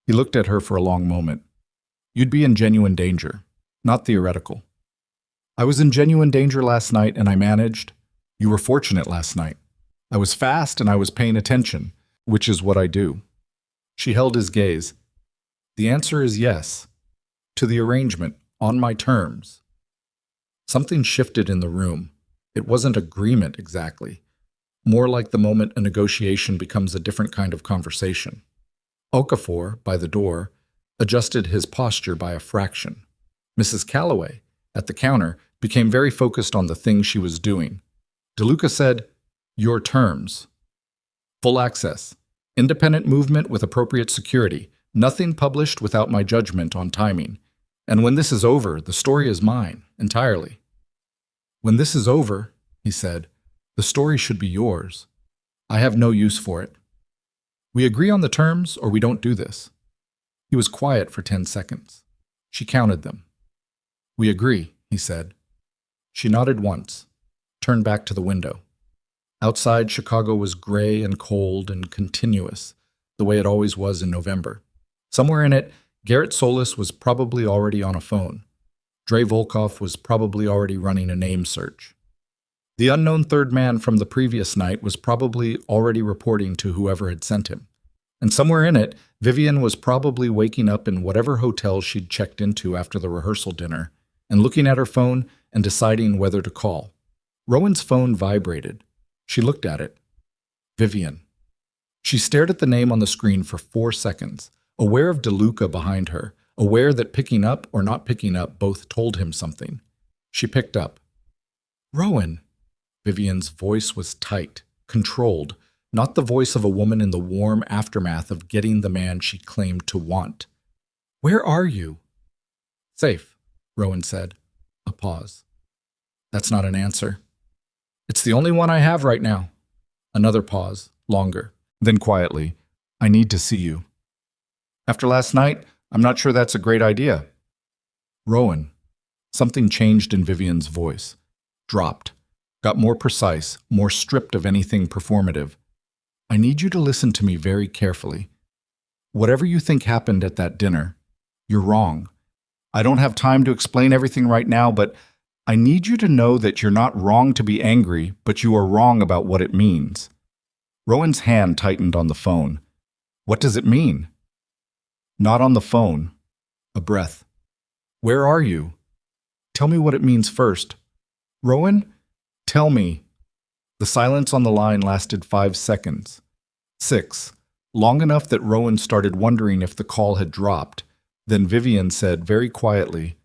He looked at her for a long moment. You'd be in genuine danger, not theoretical. I was in genuine danger last night and I managed. You were fortunate last night. I was fast and I was paying attention, which is what I do. She held his gaze. The answer is yes. To the arrangement, on my terms. Something shifted in the room. It wasn't agreement exactly. More like the moment a negotiation becomes a different kind of conversation. Okafor, by the door, adjusted his posture by a fraction. Mrs. Calloway, at the counter, became very focused on the thing she was doing. Deluca said, Your terms. Full access. Independent movement with appropriate security. Nothing published without my judgment on timing. And when this is over, the story is mine, entirely. When this is over, he said, the story should be yours. I have no use for it. We agree on the terms or we don't do this. He was quiet for 10 seconds. She counted them. We agree, he said. She nodded once, turned back to the window. Outside, Chicago was gray and cold and continuous, the way it always was in November. Somewhere in it, Garrett Solis was probably already on a phone. Dre Volkov was probably already running a name search. The unknown third man from the previous night was probably already reporting to whoever had sent him. And somewhere in it, Vivian was probably waking up in whatever hotel she'd checked into after the rehearsal dinner and looking at her phone and deciding whether to call. Rowan's phone vibrated. She looked at it. Vivian. She stared at the name on the screen for 4 seconds, aware of Deluca behind her, aware that picking up or not picking up both told him something. She picked up. Rowan. Vivian's voice was tight, controlled, not the voice of a woman in the warm aftermath of getting the man she claimed to want. Where are you? Safe, Rowan said. A pause. That's not an answer. It's the only one I have right now. Another pause, longer. Then quietly, I need to see you. After last night, I'm not sure that's a great idea. Rowan. Something changed in Vivian's voice. Dropped. Got more precise, more stripped of anything performative. I need you to listen to me very carefully. Whatever you think happened at that dinner, you're wrong. I don't have time to explain everything right now, but I need you to know that you're not wrong to be angry, but you are wrong about what it means. Rowan's hand tightened on the phone. What does it mean? Not on the phone. A breath. Where are you? Tell me what it means first. Rowan, tell me. The silence on the line lasted 5 seconds. 6. Long enough that Rowan started wondering if the call had dropped. Then Vivian said very quietly,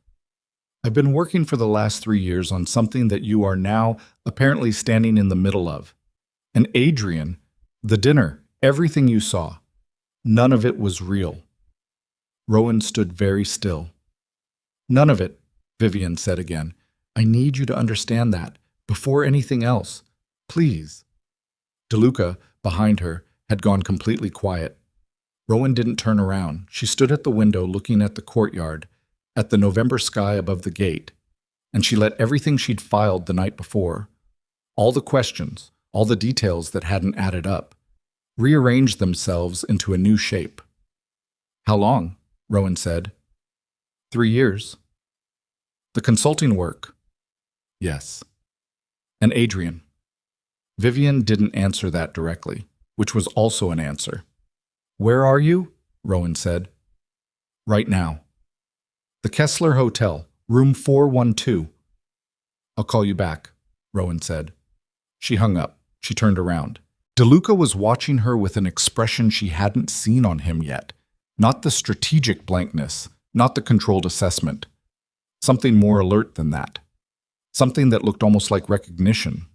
I've been working for the last 3 years on something that you are now apparently standing in the middle of. And Adrian, the dinner, everything you saw, none of it was real. Rowan stood very still. None of it, Vivian said again. I need you to understand that, before anything else. Please. Deluca, behind her, had gone completely quiet. Rowan didn't turn around. She stood at the window looking at the courtyard, at the November sky above the gate, and she let everything she'd filed the night before, all the questions, all the details that hadn't added up, rearrange themselves into a new shape. How long? Rowan said. 3 years. The consulting work? Yes. And Adrian? Vivian didn't answer that directly, which was also an answer. Where are you? Rowan said. Right now. The Kessler Hotel, room 412. I'll call you back, Rowan said. She hung up. She turned around. Deluca was watching her with an expression she hadn't seen on him yet. Not the strategic blankness, not the controlled assessment. Something more alert than that. Something that looked almost like recognition.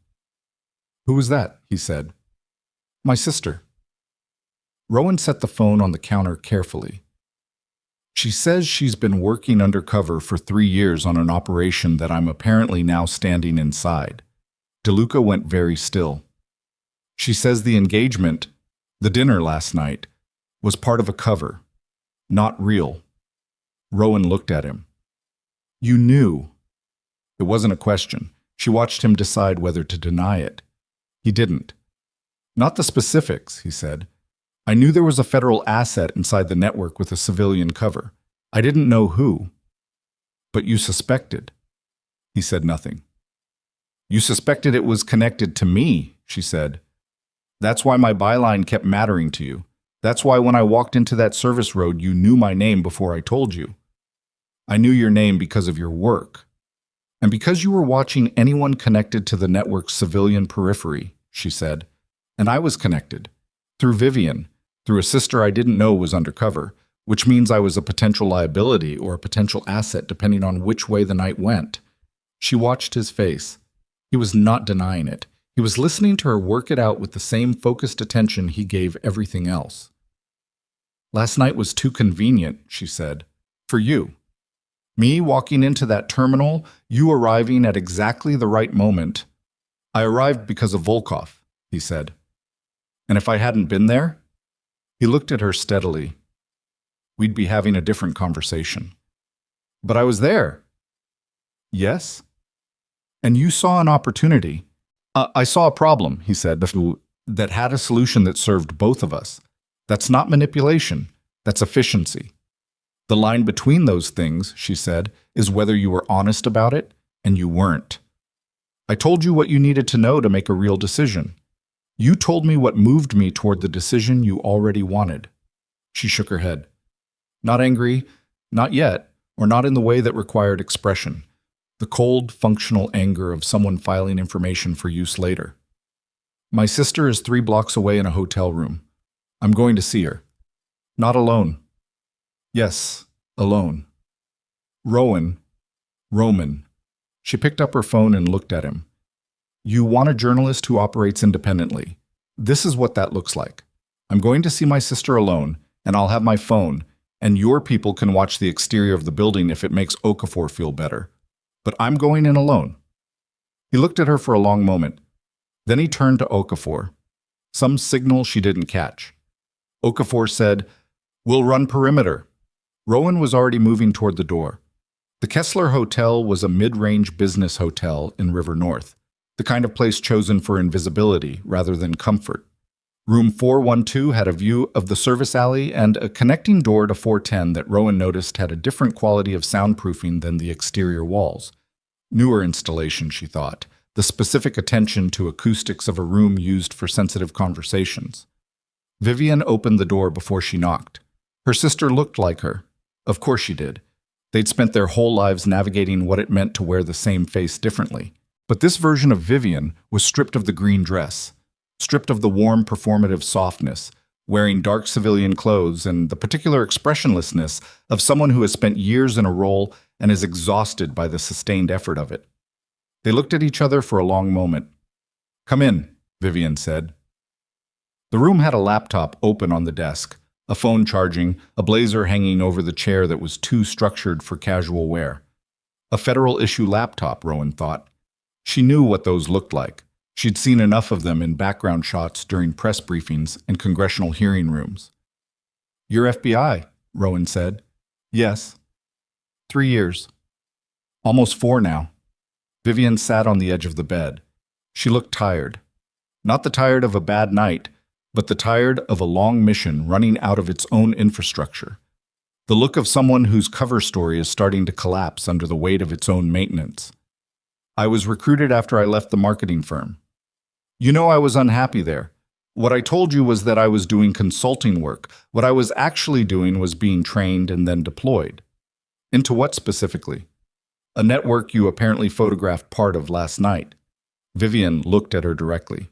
Who was that? He said. My sister. Rowan set the phone on the counter carefully. She says she's been working undercover for 3 years on an operation that I'm apparently now standing inside. Deluca went very still. She says the engagement, the dinner last night, was part of a cover, not real. Rowan looked at him. You knew. It wasn't a question. She watched him decide whether to deny it. He didn't. Not the specifics, he said. I knew there was a federal asset inside the network with a civilian cover. I didn't know who. But you suspected. He said nothing. You suspected it was connected to me, she said. That's why my byline kept mattering to you. That's why when I walked into that service road, you knew my name before I told you. I knew your name because of your work. And because you were watching anyone connected to the network's civilian periphery, she said. And I was connected. Through Vivian. Through a sister I didn't know was undercover, which means I was a potential liability or a potential asset depending on which way the night went. She watched his face. He was not denying it. He was listening to her work it out with the same focused attention he gave everything else. Last night was too convenient, she said. For you. Me walking into that terminal, you arriving at exactly the right moment. I arrived because of Volkov, he said. And if I hadn't been there? He looked at her steadily. We'd be having a different conversation. But I was there. Yes? And you saw an opportunity. I saw a problem, he said, that had a solution that served both of us. That's not manipulation. That's efficiency. The line between those things, she said, is whether you were honest about it and you weren't. I told you what you needed to know to make a real decision. You told me what moved me toward the decision you already wanted. She shook her head. Not angry, not yet, or not in the way that required expression. The cold, functional anger of someone filing information for use later. My sister is 3 blocks away in a hotel room. I'm going to see her. Not alone. Yes, alone. Rowan. Roman. She picked up her phone and looked at him. You want a journalist who operates independently. This is what that looks like. I'm going to see my sister alone, and I'll have my phone, and your people can watch the exterior of the building if it makes Okafor feel better. But I'm going in alone. He looked at her for a long moment. Then he turned to Okafor. Some signal she didn't catch. Okafor said, We'll run perimeter. Rowan was already moving toward the door. The Kessler Hotel was a mid-range business hotel in River North, the kind of place chosen for invisibility rather than comfort. Room 412 had a view of the service alley and a connecting door to 410 that Rowan noticed had a different quality of soundproofing than the exterior walls. Newer installation, she thought, the specific attention to acoustics of a room used for sensitive conversations. Vivian opened the door before she knocked. Her sister looked like her. Of course she did. They'd spent their whole lives navigating what it meant to wear the same face differently. But this version of Vivian was stripped of the green dress, stripped of the warm performative softness, wearing dark civilian clothes and the particular expressionlessness of someone who has spent years in a role and is exhausted by the sustained effort of it. They looked at each other for a long moment. Come in, Vivian said. The room had a laptop open on the desk, a phone charging, a blazer hanging over the chair that was too structured for casual wear. A federal-issue laptop, Rowan thought. She knew what those looked like. She'd seen enough of them in background shots during press briefings and congressional hearing rooms. You're FBI, Rowan said. Yes. 3 years. Almost 4 now. Vivian sat on the edge of the bed. She looked tired. Not the tired of a bad night, but the tired of a long mission running out of its own infrastructure. The look of someone whose cover story is starting to collapse under the weight of its own maintenance. I was recruited after I left the marketing firm. You know I was unhappy there. What I told you was that I was doing consulting work. What I was actually doing was being trained and then deployed. Into what specifically? A network you apparently photographed part of last night. Vivian looked at her directly.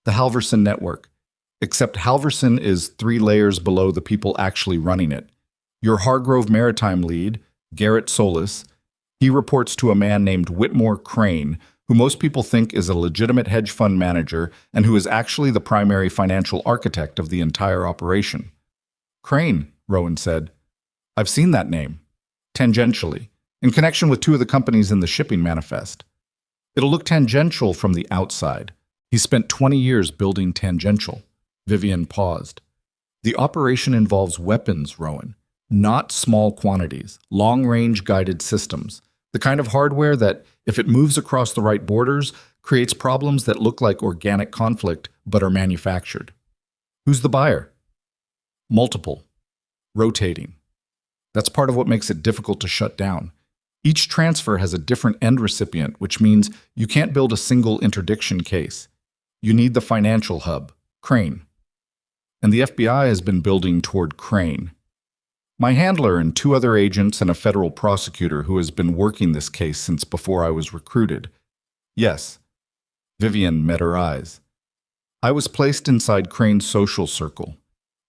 The Halverson Network. Except Halverson is 3 layers below the people actually running it. Your Hargrove Maritime lead, Garrett Solis, he reports to a man named Whitmore Crane, who most people think is a legitimate hedge fund manager and who is actually the primary financial architect of the entire operation. Crane, Rowan said. I've seen that name. Tangentially, in connection with 2 of the companies in the shipping manifest. It'll look tangential from the outside. He spent 20 years building Tangential. Vivian paused. The operation involves weapons, Rowan. Not small quantities, long-range guided systems. The kind of hardware that, if it moves across the right borders, creates problems that look like organic conflict but are manufactured. Who's the buyer? Multiple. Rotating. That's part of what makes it difficult to shut down. Each transfer has a different end recipient, which means you can't build a single interdiction case. You need the financial hub, Crane. And the FBI has been building toward Crane. My handler and 2 other agents and a federal prosecutor who has been working this case since before I was recruited. Yes. Vivian met her eyes. I was placed inside Crane's social circle.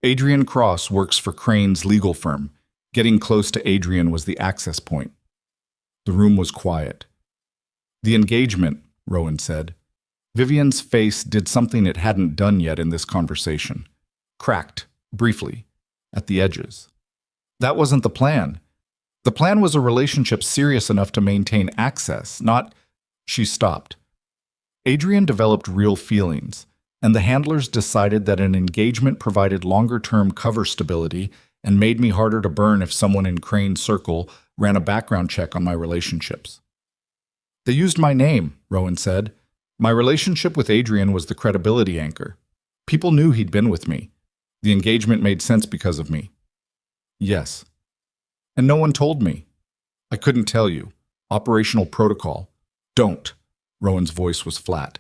Adrian Cross works for Crane's legal firm. Getting close to Adrian was the access point. The room was quiet. The engagement, Rowan said. Vivian's face did something it hadn't done yet in this conversation. Cracked, briefly, at the edges. That wasn't the plan. The plan was a relationship serious enough to maintain access, not... She stopped. Adrian developed real feelings, and the handlers decided that an engagement provided longer-term cover stability and made me harder to burn if someone in Crane's circle ran a background check on my relationships. They used my name, Rowan said. My relationship with Adrian was the credibility anchor. People knew he'd been with me. The engagement made sense because of me. Yes. And no one told me. I couldn't tell you. Operational protocol. Don't. Rowan's voice was flat.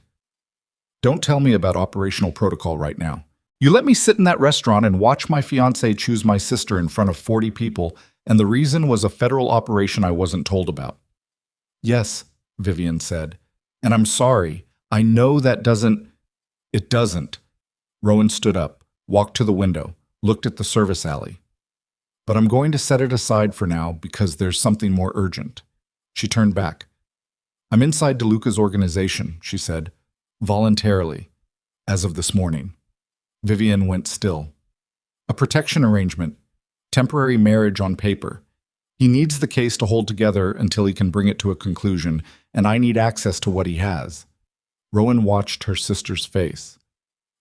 Don't tell me about operational protocol right now. You let me sit in that restaurant and watch my fiancé choose my sister in front of 40 people, and the reason was a federal operation I wasn't told about. Yes, Vivian said. And I'm sorry. I know that doesn't... It doesn't. Rowan stood up, walked to the window, looked at the service alley. But I'm going to set it aside for now because there's something more urgent. She turned back. I'm inside Deluca's organization, she said, voluntarily, as of this morning. Vivian went still. A protection arrangement, temporary marriage on paper. He needs the case to hold together until he can bring it to a conclusion, and I need access to what he has. Rowan watched her sister's face.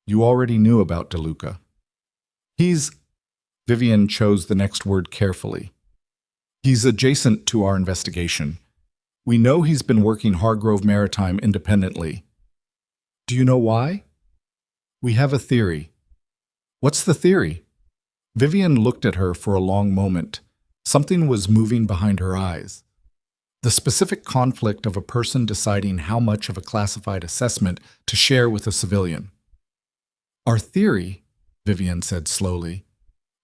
You already knew about Deluca. He's... Vivian chose the next word carefully. He's adjacent to our investigation. We know he's been working Hargrove Maritime independently. Do you know why? We have a theory. What's the theory? Vivian looked at her for a long moment. Something was moving behind her eyes. The specific conflict of a person deciding how much of a classified assessment to share with a civilian. Our theory, Vivian said slowly,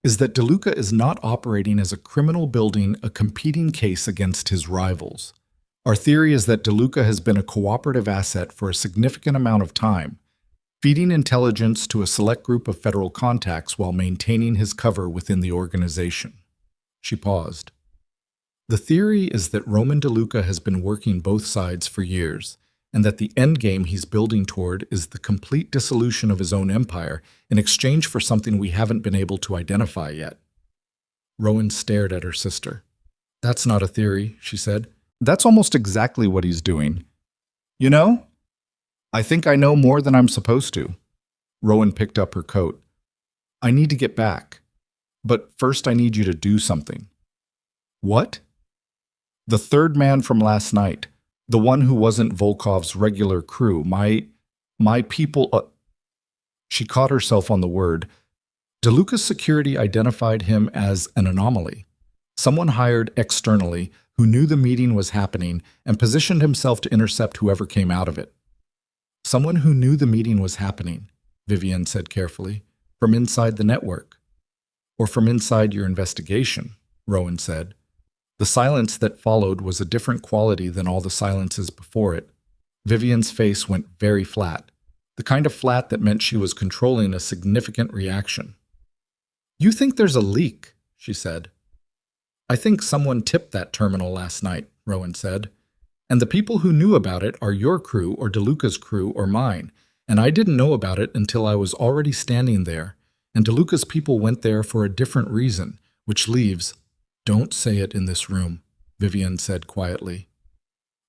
is that Deluca is not operating as a criminal building a competing case against his rivals. Our theory is that Deluca has been a cooperative asset for a significant amount of time, feeding intelligence to a select group of federal contacts while maintaining his cover within the organization. She paused. The theory is that Roman Deluca has been working both sides for years, and that the endgame he's building toward is the complete dissolution of his own empire in exchange for something we haven't been able to identify yet. Rowan stared at her sister. That's not a theory, she said. That's almost exactly what he's doing. You know? I think I know more than I'm supposed to. Rowan picked up her coat. I need to get back. But first I need you to do something. What? The third man from last night. The one who wasn't Volkov's regular crew. My people... She caught herself on the word. Deluca's security identified him as an anomaly. Someone hired externally who knew the meeting was happening and positioned himself to intercept whoever came out of it. Someone who knew the meeting was happening, Vivian said carefully, from inside the network. Or from inside your investigation, Rowan said. The silence that followed was a different quality than all the silences before it. Vivian's face went very flat, the kind of flat that meant she was controlling a significant reaction. You think there's a leak, she said. I think someone tipped that terminal last night, Rowan said. And the people who knew about it are your crew or Deluca's crew or mine, and I didn't know about it until I was already standing there, and Deluca's people went there for a different reason, which leaves... Don't say it in this room, Vivian said quietly.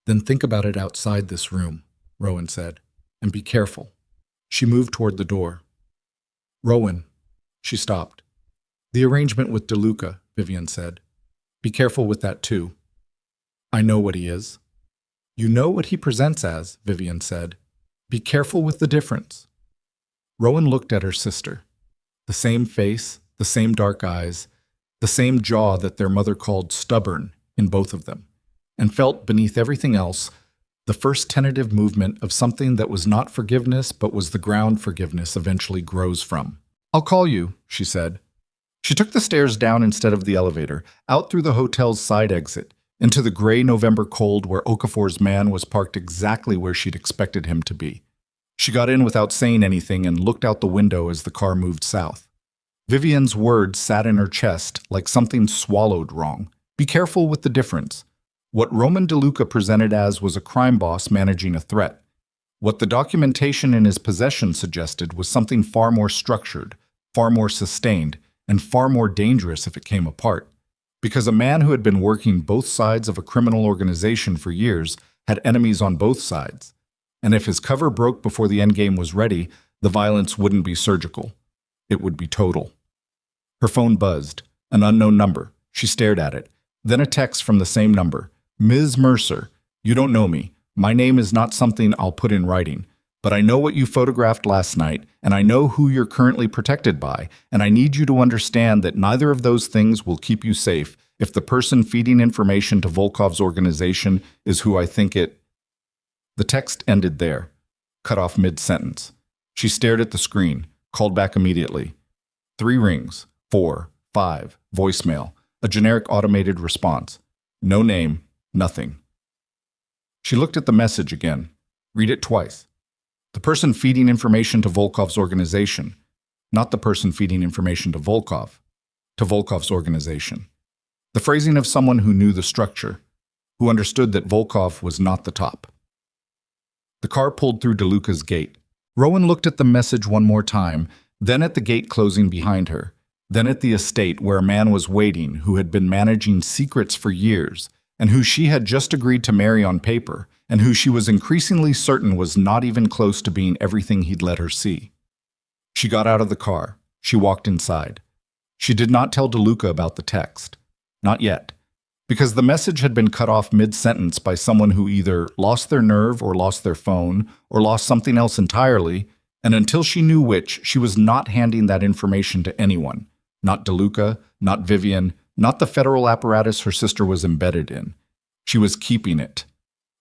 Then think about it outside this room, Rowan said, and be careful. She moved toward the door. Rowan, she stopped. The arrangement with Deluca, Vivian said. Be careful with that too. I know what he is. You know what he presents as, Vivian said. Be careful with the difference. Rowan looked at her sister. The same face, the same dark eyes, the same jaw that their mother called stubborn in both of them, and felt beneath everything else the first tentative movement of something that was not forgiveness but was the ground forgiveness eventually grows from. I'll call you, she said. She took the stairs down instead of the elevator, out through the hotel's side exit, into the gray November cold where Okafor's man was parked exactly where she'd expected him to be. She got in without saying anything and looked out the window as the car moved south. Vivian's words sat in her chest like something swallowed wrong. Be careful with the difference. What Roman Deluca presented as was a crime boss managing a threat. What the documentation in his possession suggested was something far more structured, far more sustained, and far more dangerous if it came apart. Because a man who had been working both sides of a criminal organization for years had enemies on both sides. And if his cover broke before the endgame was ready, the violence wouldn't be surgical. It would be total. Her phone buzzed. An unknown number. She stared at it. Then a text from the same number. Ms. Mercer, you don't know me. My name is not something I'll put in writing. But I know what you photographed last night, and I know who you're currently protected by, and I need you to understand that neither of those things will keep you safe if the person feeding information to Volkov's organization is who I think it... The text ended there. cut off mid-sentence. She stared at the screen, called back immediately. 3 rings, 4, 5, voicemail, a generic automated response. No name, nothing. She looked at the message again. Read it twice. The person feeding information to Volkov's organization, not the person feeding information to Volkov, to Volkov's organization. The phrasing of someone who knew the structure, who understood that Volkov was not the top. The car pulled through Deluca's gate. Rowan looked at the message one more time, then at the gate closing behind her, then at the estate where a man was waiting who had been managing secrets for years, and who she had just agreed to marry on paper, and who she was increasingly certain was not even close to being everything he'd let her see. She got out of the car. She walked inside. She did not tell Deluca about the text. Not yet. Because the message had been cut off mid-sentence by someone who either lost their nerve or lost their phone or lost something else entirely, and until she knew which, she was not handing that information to anyone. Not Deluca, not Vivian, not the federal apparatus her sister was embedded in. She was keeping it.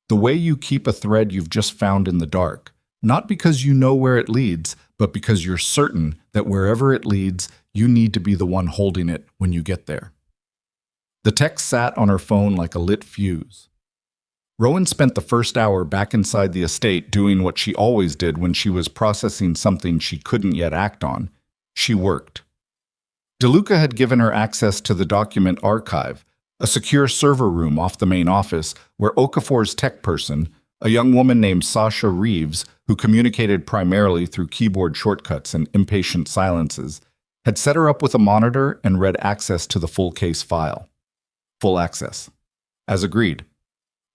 The way you keep a thread you've just found in the dark, not because you know where it leads, but because you're certain that wherever it leads, you need to be the one holding it when you get there. The text sat on her phone like a lit fuse. Rowan spent the first hour back inside the estate doing what she always did when she was processing something she couldn't yet act on. She worked. Deluca had given her access to the document archive, a secure server room off the main office where Okafor's tech person, a young woman named Sasha Reeves, who communicated primarily through keyboard shortcuts and impatient silences, had set her up with a monitor and read access to the full case file. Full access. As agreed.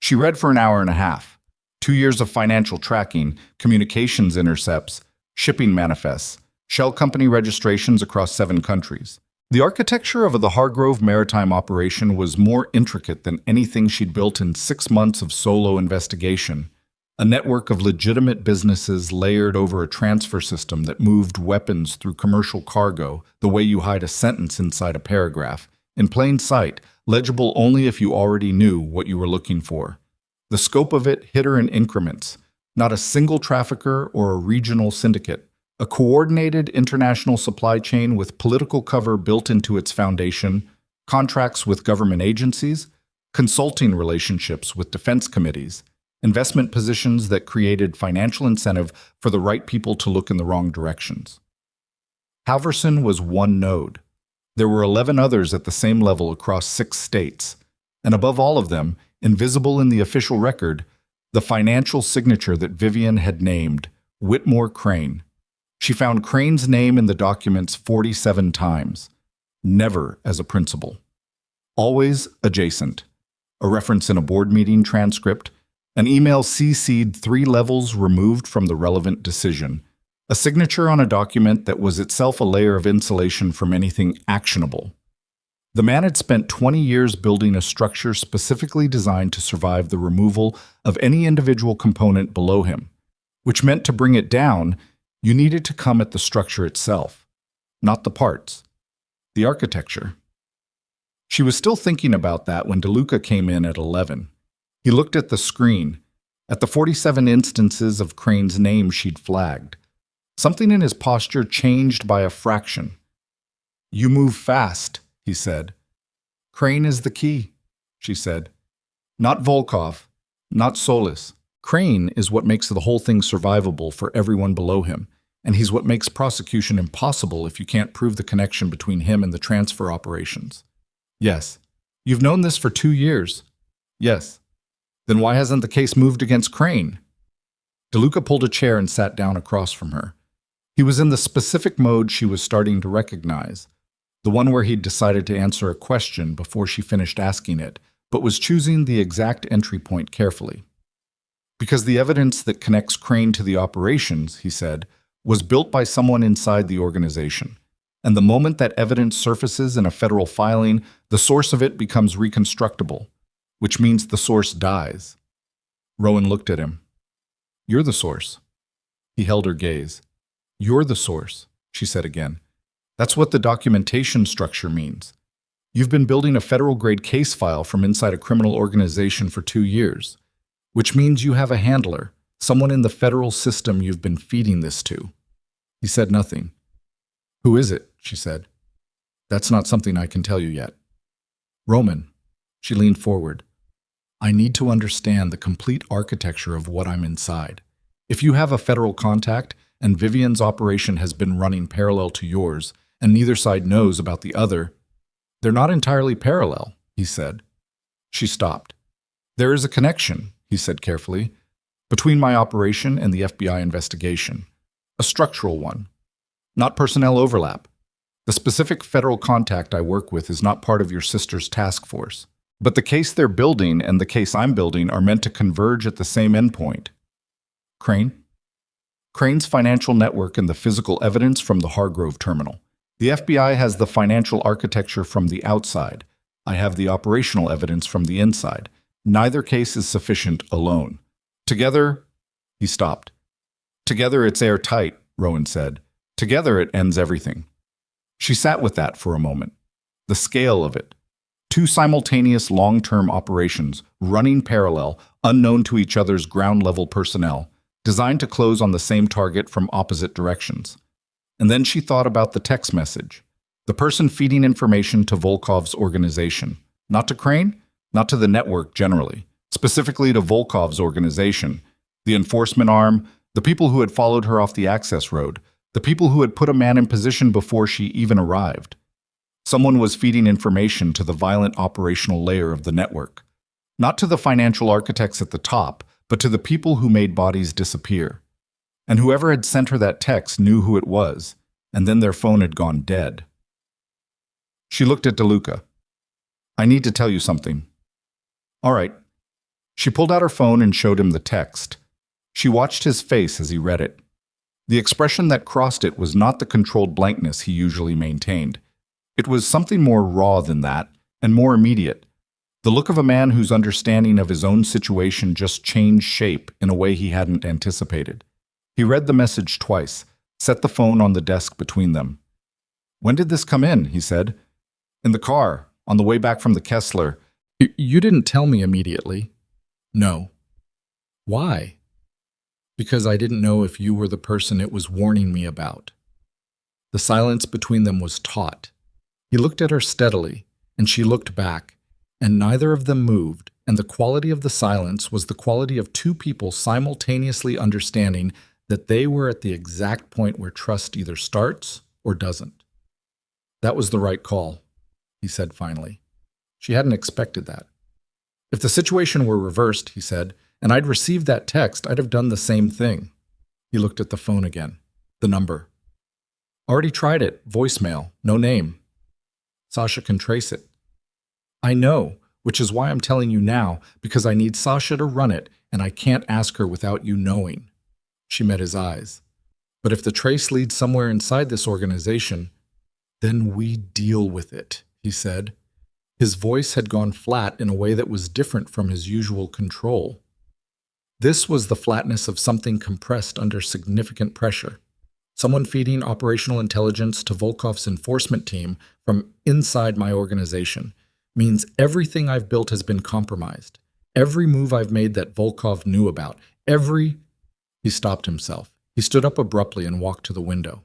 She read for an hour and a half. 2 years of financial tracking, communications intercepts, shipping manifests, shell company registrations across 7 countries. The architecture of the Hargrove maritime operation was more intricate than anything she'd built in 6 months of solo investigation. A network of legitimate businesses layered over a transfer system that moved weapons through commercial cargo the way you hide a sentence inside a paragraph, in plain sight, legible only if you already knew what you were looking for. The scope of it hit her in increments, not a single trafficker or a regional syndicate, a coordinated international supply chain with political cover built into its foundation, contracts with government agencies, consulting relationships with defense committees, investment positions that created financial incentive for the right people to look in the wrong directions. Halverson was one node. There were 11 others at the same level across 6 states, and above all of them, invisible in the official record, the financial signature that Vivian had named, Whitmore Crane. She found Crane's name in the documents 47 times, never as a principal. Always adjacent. A reference in a board meeting transcript, an email CC'd 3 levels removed from the relevant decision, a signature on a document that was itself a layer of insulation from anything actionable. The man had spent 20 years building a structure specifically designed to survive the removal of any individual component below him, which meant to bring it down, you needed to come at the structure itself, not the parts, the architecture. She was still thinking about that when Deluca came in at 11. He looked at the screen, at the 47 instances of Crane's name she'd flagged. Something in his posture changed by a fraction. "You move fast," he said. "Crane is the key," she said. "Not Volkov, not Solis. Crane is what makes the whole thing survivable for everyone below him, and he's what makes prosecution impossible if you can't prove the connection between him and the transfer operations." "Yes. You've known this for 2 years." "Yes. Then why hasn't the case moved against Crane?" Deluca pulled a chair and sat down across from her. He was in the specific mode she was starting to recognize, the one where he'd decided to answer a question before she finished asking it, but was choosing the exact entry point carefully. "Because the evidence that connects Crane to the operations," he said, "was built by someone inside the organization. And the moment that evidence surfaces in a federal filing, the source of it becomes reconstructible, which means the source dies." Rowan looked at him. "You're the source." He held her gaze. "You're the source," she said again. "That's what the documentation structure means. You've been building a federal-grade case file from inside a criminal organization for 2 years, which means you have a handler, Someone in the federal system you've been feeding this to. He said nothing. Who is it? She said. That's not something I can tell you yet. Roman. She leaned forward. I need to understand the complete architecture of what I'm inside. If you have a federal contact and Vivian's operation has been running parallel to yours and neither side knows about the other, they're not entirely parallel, he said. She stopped. There is a connection, he said carefully, between my operation and the FBI investigation. A structural one. Not personnel overlap. The specific federal contact I work with is not part of your sister's task force. But the case they're building and the case I'm building are meant to converge at the same endpoint. Crane? Crane's financial network and the physical evidence from the Hargrove terminal. The FBI has the financial architecture from the outside. I have the operational evidence from the inside. Neither case is sufficient alone. Together, he stopped. Together it's airtight, Rowan said. Together it ends everything. She sat with that for a moment. The scale of it. 2 simultaneous long-term operations, running parallel, unknown to each other's ground-level personnel, designed to close on the same target from opposite directions. And then she thought about the text message. The person feeding information to Volkov's organization. Not to Crane, not to the network generally. Specifically to Volkov's organization. The enforcement arm, the people who had followed her off the access road, the people who had put a man in position before she even arrived. Someone was feeding information to the violent operational layer of the network. Not to the financial architects at the top, but to the people who made bodies disappear. And whoever had sent her that text knew who it was, and then their phone had gone dead. She looked at Deluca. I need to tell you something. All right. She pulled out her phone and showed him the text. She watched his face as he read it. The expression that crossed it was not the controlled blankness he usually maintained. It was something more raw than that, and more immediate. The look of a man whose understanding of his own situation just changed shape in a way he hadn't anticipated. He read the message twice, set the phone on the desk between them. When did this come in? He said. In the car, on the way back from the Kessler. You didn't tell me immediately. No. Why? Because I didn't know if you were the person it was warning me about. The silence between them was taut. He looked at her steadily, and she looked back, and neither of them moved, and the quality of the silence was the quality of 2 people simultaneously understanding that they were at the exact point where trust either starts or doesn't. That was the right call, he said finally. She hadn't expected that. If the situation were reversed, he said, and I'd received that text, I'd have done the same thing. He looked at the phone again. The number. Already tried it. Voicemail. No name. Sasha can trace it. I know, which is why I'm telling you now, because I need Sasha to run it, and I can't ask her without you knowing. She met his eyes. But if the trace leads somewhere inside this organization, then we deal with it, he said. His voice had gone flat in a way that was different from his usual control. This was the flatness of something compressed under significant pressure. Someone feeding operational intelligence to Volkov's enforcement team from inside my organization means everything I've built has been compromised. Every move I've made that Volkov knew about. He stopped himself. He stood up abruptly and walked to the window.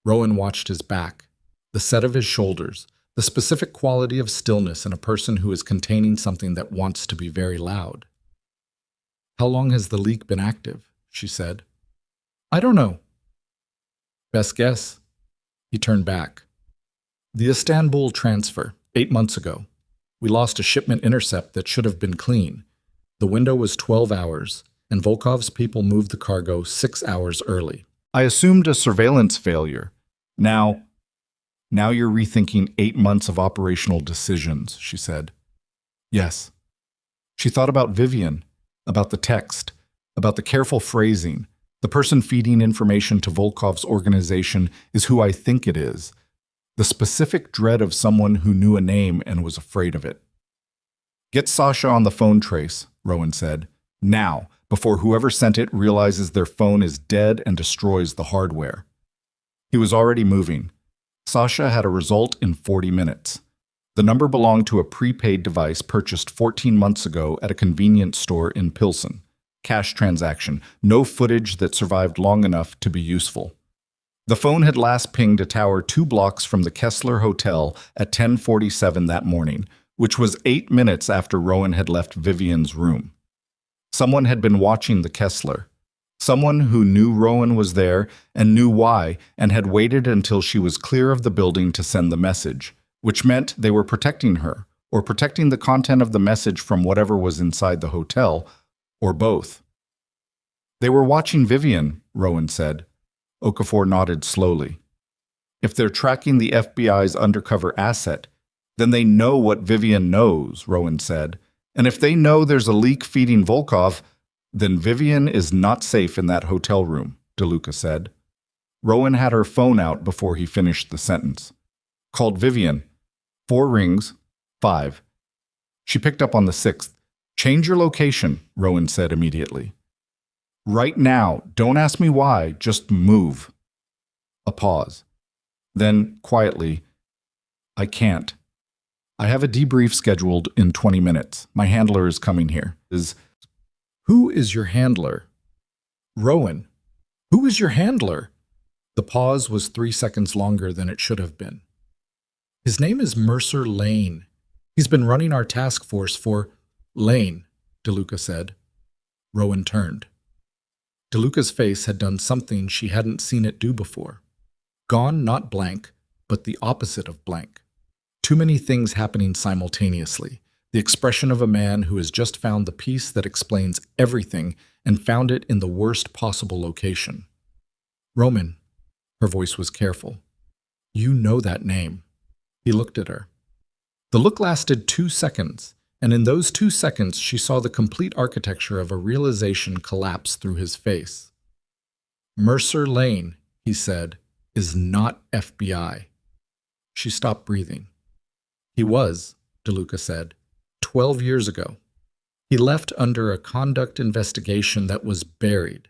Rowan watched his back, the set of his shoulders, the specific quality of stillness in a person who is containing something that wants to be very loud. How long has the leak been active? She said. I don't know. Best guess? He turned back. The Istanbul transfer, 8 months ago. We lost a shipment intercept that should have been clean. The window was 12 hours, and Volkov's people moved the cargo 6 hours early. I assumed a surveillance failure. Now you're rethinking 8 months of operational decisions, she said. Yes. She thought about Vivian, about the text, about the careful phrasing. The person feeding information to Volkov's organization is who I think it is. The specific dread of someone who knew a name and was afraid of it. Get Sasha on the phone trace, Rowan said. Now, before whoever sent it realizes their phone is dead and destroys the hardware. He was already moving. Sasha had a result in 40 minutes. The number belonged to a prepaid device purchased 14 months ago at a convenience store in Pilsen. Cash transaction. No footage that survived long enough to be useful. The phone had last pinged a tower 2 blocks from the Kessler Hotel at 10:47 that morning, which was 8 minutes after Rowan had left Vivian's room. Someone had been watching the Kessler. Someone who knew Rowan was there and knew why, and had waited until she was clear of the building to send the message, which meant they were protecting her, or protecting the content of the message from whatever was inside the hotel, or both. They were watching Vivian, Rowan said. Okafor nodded slowly. If they're tracking the FBI's undercover asset, then they know what Vivian knows, Rowan said. And if they know there's a leak feeding Volkov, then Vivian is not safe in that hotel room, Deluca said. Rowan had her phone out before he finished the sentence. Called Vivian. 4 rings. 5. She picked up on the 6th. Change your location, Rowan said immediately. Right now. Don't ask me why. Just move. A pause. Then, quietly, I can't. I have a debrief scheduled in 20 minutes. My handler is coming here. Who is your handler? Rowan. Who is your handler? The pause was 3 seconds longer than it should have been. His name is Mercer Lane. He's been running our task force for Lane, Deluca said. Rowan turned. Deluca's face had done something she hadn't seen it do before. Gone not blank, but the opposite of blank. Too many things happening simultaneously. The expression of a man who has just found the piece that explains everything and found it in the worst possible location. Roman, her voice was careful. You know that name. He looked at her. The look lasted 2 seconds, and in those 2 seconds she saw the complete architecture of a realization collapse through his face. Mercer Lane, he said, is not FBI. She stopped breathing. He was, Deluca said, 12 years ago. He left under a conduct investigation that was buried.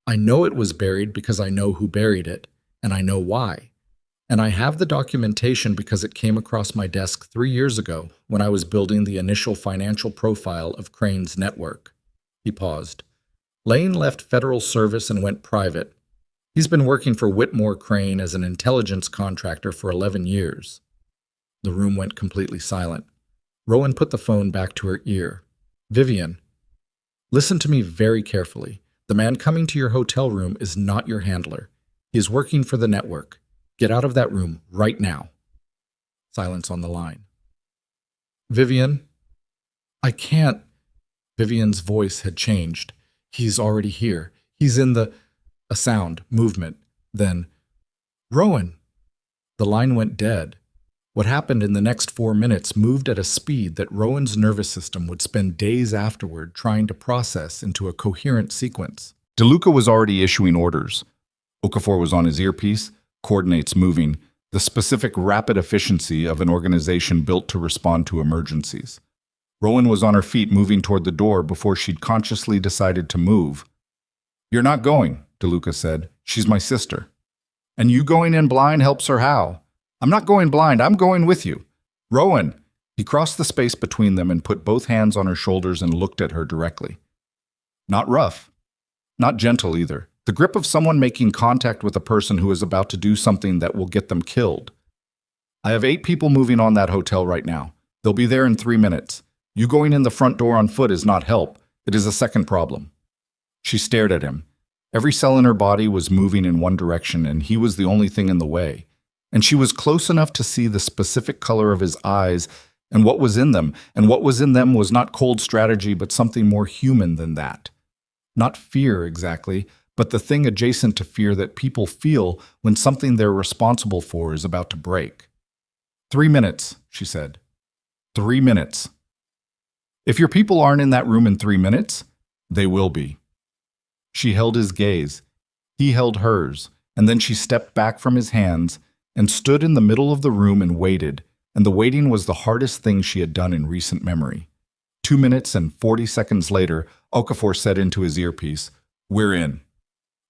I know it was buried because I know who buried it, and I know why. And I have the documentation because it came across my desk 3 years ago when I was building the initial financial profile of Crane's network. He paused. Lane left federal service and went private. He's been working for Whitmore Crane as an intelligence contractor for 11 years. The room went completely silent. Rowan put the phone back to her ear. Vivian, listen to me very carefully. The man coming to your hotel room is not your handler. He is working for the network. Get out of that room right now. Silence on the line. Vivian, I can't. Vivian's voice had changed. He's already here. He's in the... A sound, movement. Then, Rowan. The line went dead. What happened in the next 4 minutes moved at a speed that Rowan's nervous system would spend days afterward trying to process into a coherent sequence. Deluca was already issuing orders. Okafor was on his earpiece, coordinates moving, the specific rapid efficiency of an organization built to respond to emergencies. Rowan was on her feet moving toward the door before she'd consciously decided to move. You're not going, Deluca said. She's my sister. And you going in blind helps her how? I'm not going blind, I'm going with you. Rowan! He crossed the space between them and put both hands on her shoulders and looked at her directly. Not rough. Not gentle either. The grip of someone making contact with a person who is about to do something that will get them killed. I have 8 people moving on that hotel right now. They'll be there in 3 minutes. You going in the front door on foot is not help. It is a second problem. She stared at him. Every cell in her body was moving in one direction, and he was the only thing in the way. And she was close enough to see the specific color of his eyes and what was in them. And what was in them was not cold strategy, but something more human than that. Not fear, exactly, but the thing adjacent to fear that people feel when something they're responsible for is about to break. 3 minutes, she said. 3 minutes. If your people aren't in that room in 3 minutes, they will be. She held his gaze. He held hers, and then she stepped back from his hands and stood in the middle of the room and waited, and the waiting was the hardest thing she had done in recent memory. 2 minutes and 40 seconds later, Okafor said into his earpiece, "We're in."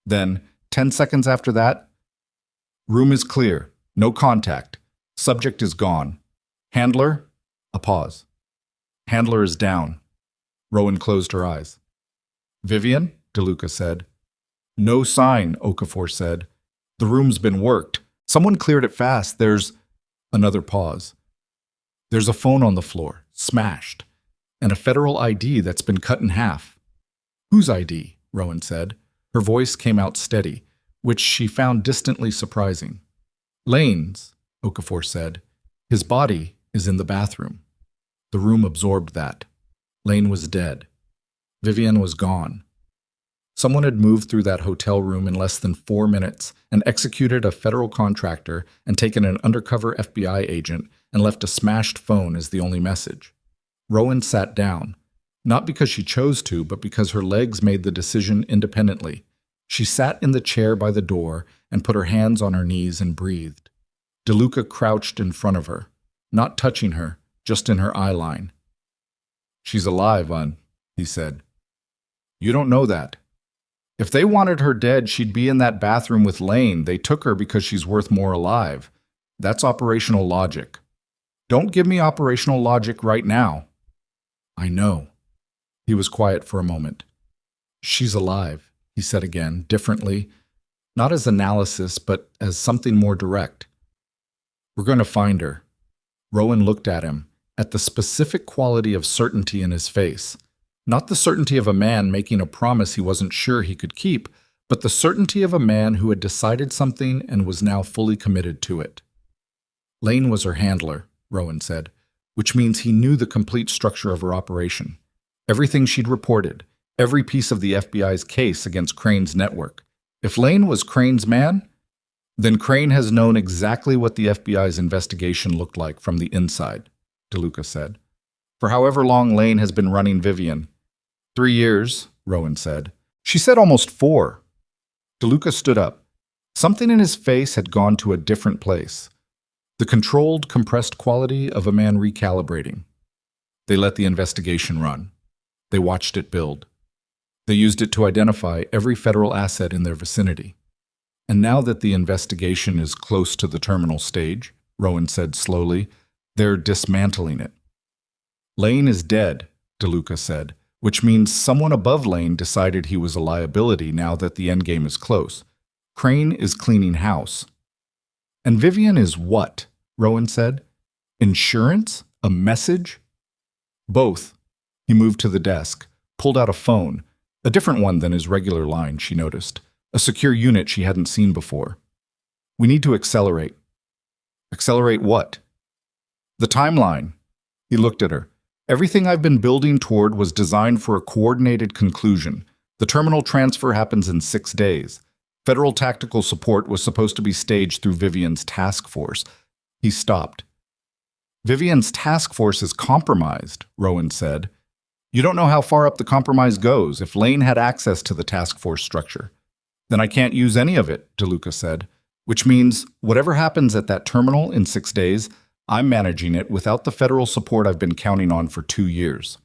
Then, 10 seconds after that, "Room is clear. No contact. Subject is gone. Handler?" A pause. "Handler is down." Rowan closed her eyes. Vivian? Deluca said. No sign, Okafor said. The room's been worked. Someone cleared it fast. There's another pause. There's a phone on the floor, smashed, and a federal ID that's been cut in half. Whose ID? Rowan said. Her voice came out steady, which she found distantly surprising. Lane's, Okafor said. His body is in the bathroom. The room absorbed that. Lane was dead. Vivian was gone. Someone had moved through that hotel room in less than 4 minutes and executed a federal contractor and taken an undercover FBI agent and left a smashed phone as the only message. Rowan sat down, not because she chose to, but because her legs made the decision independently. She sat in the chair by the door and put her hands on her knees and breathed. Deluca crouched in front of her, not touching her, just in her eye line. She's alive, he said. You don't know that. If they wanted her dead, she'd be in that bathroom with Lane. They took her because she's worth more alive. That's operational logic. Don't give me operational logic right now. I know. He was quiet for a moment. She's alive, he said again, differently, not as analysis, but as something more direct. We're going to find her. Rowan looked at him, at the specific quality of certainty in his face. Not the certainty of a man making a promise he wasn't sure he could keep, but the certainty of a man who had decided something and was now fully committed to it. Lane was her handler, Rowan said, which means he knew the complete structure of her operation. Everything she'd reported, every piece of the FBI's case against Crane's network. If Lane was Crane's man, then Crane has known exactly what the FBI's investigation looked like from the inside, Deluca said. For however long Lane has been running Vivian. 3 years, Rowan said. She said almost 4. Deluca stood up. Something in his face had gone to a different place. The controlled, compressed quality of a man recalibrating. They let the investigation run. They watched it build. They used it to identify every federal asset in their vicinity. And now that the investigation is close to the terminal stage, Rowan said slowly, they're dismantling it. Lane is dead, Deluca said, which means someone above Lane decided he was a liability now that the endgame is close. Crane is cleaning house. And Vivian is what? Rowan said. Insurance? A message? Both. He moved to the desk, pulled out a phone, a different one than his regular line, she noticed, a secure unit she hadn't seen before. We need to accelerate. Accelerate what? The timeline. He looked at her. Everything I've been building toward was designed for a coordinated conclusion. The terminal transfer happens in 6 days. Federal tactical support was supposed to be staged through Vivian's task force. He stopped. Vivian's task force is compromised, Rowan said. You don't know how far up the compromise goes. If Lane had access to the task force structure, then I can't use any of it, Deluca said, which means whatever happens at that terminal in 6 days, I'm managing it without the federal support I've been counting on for 2 years.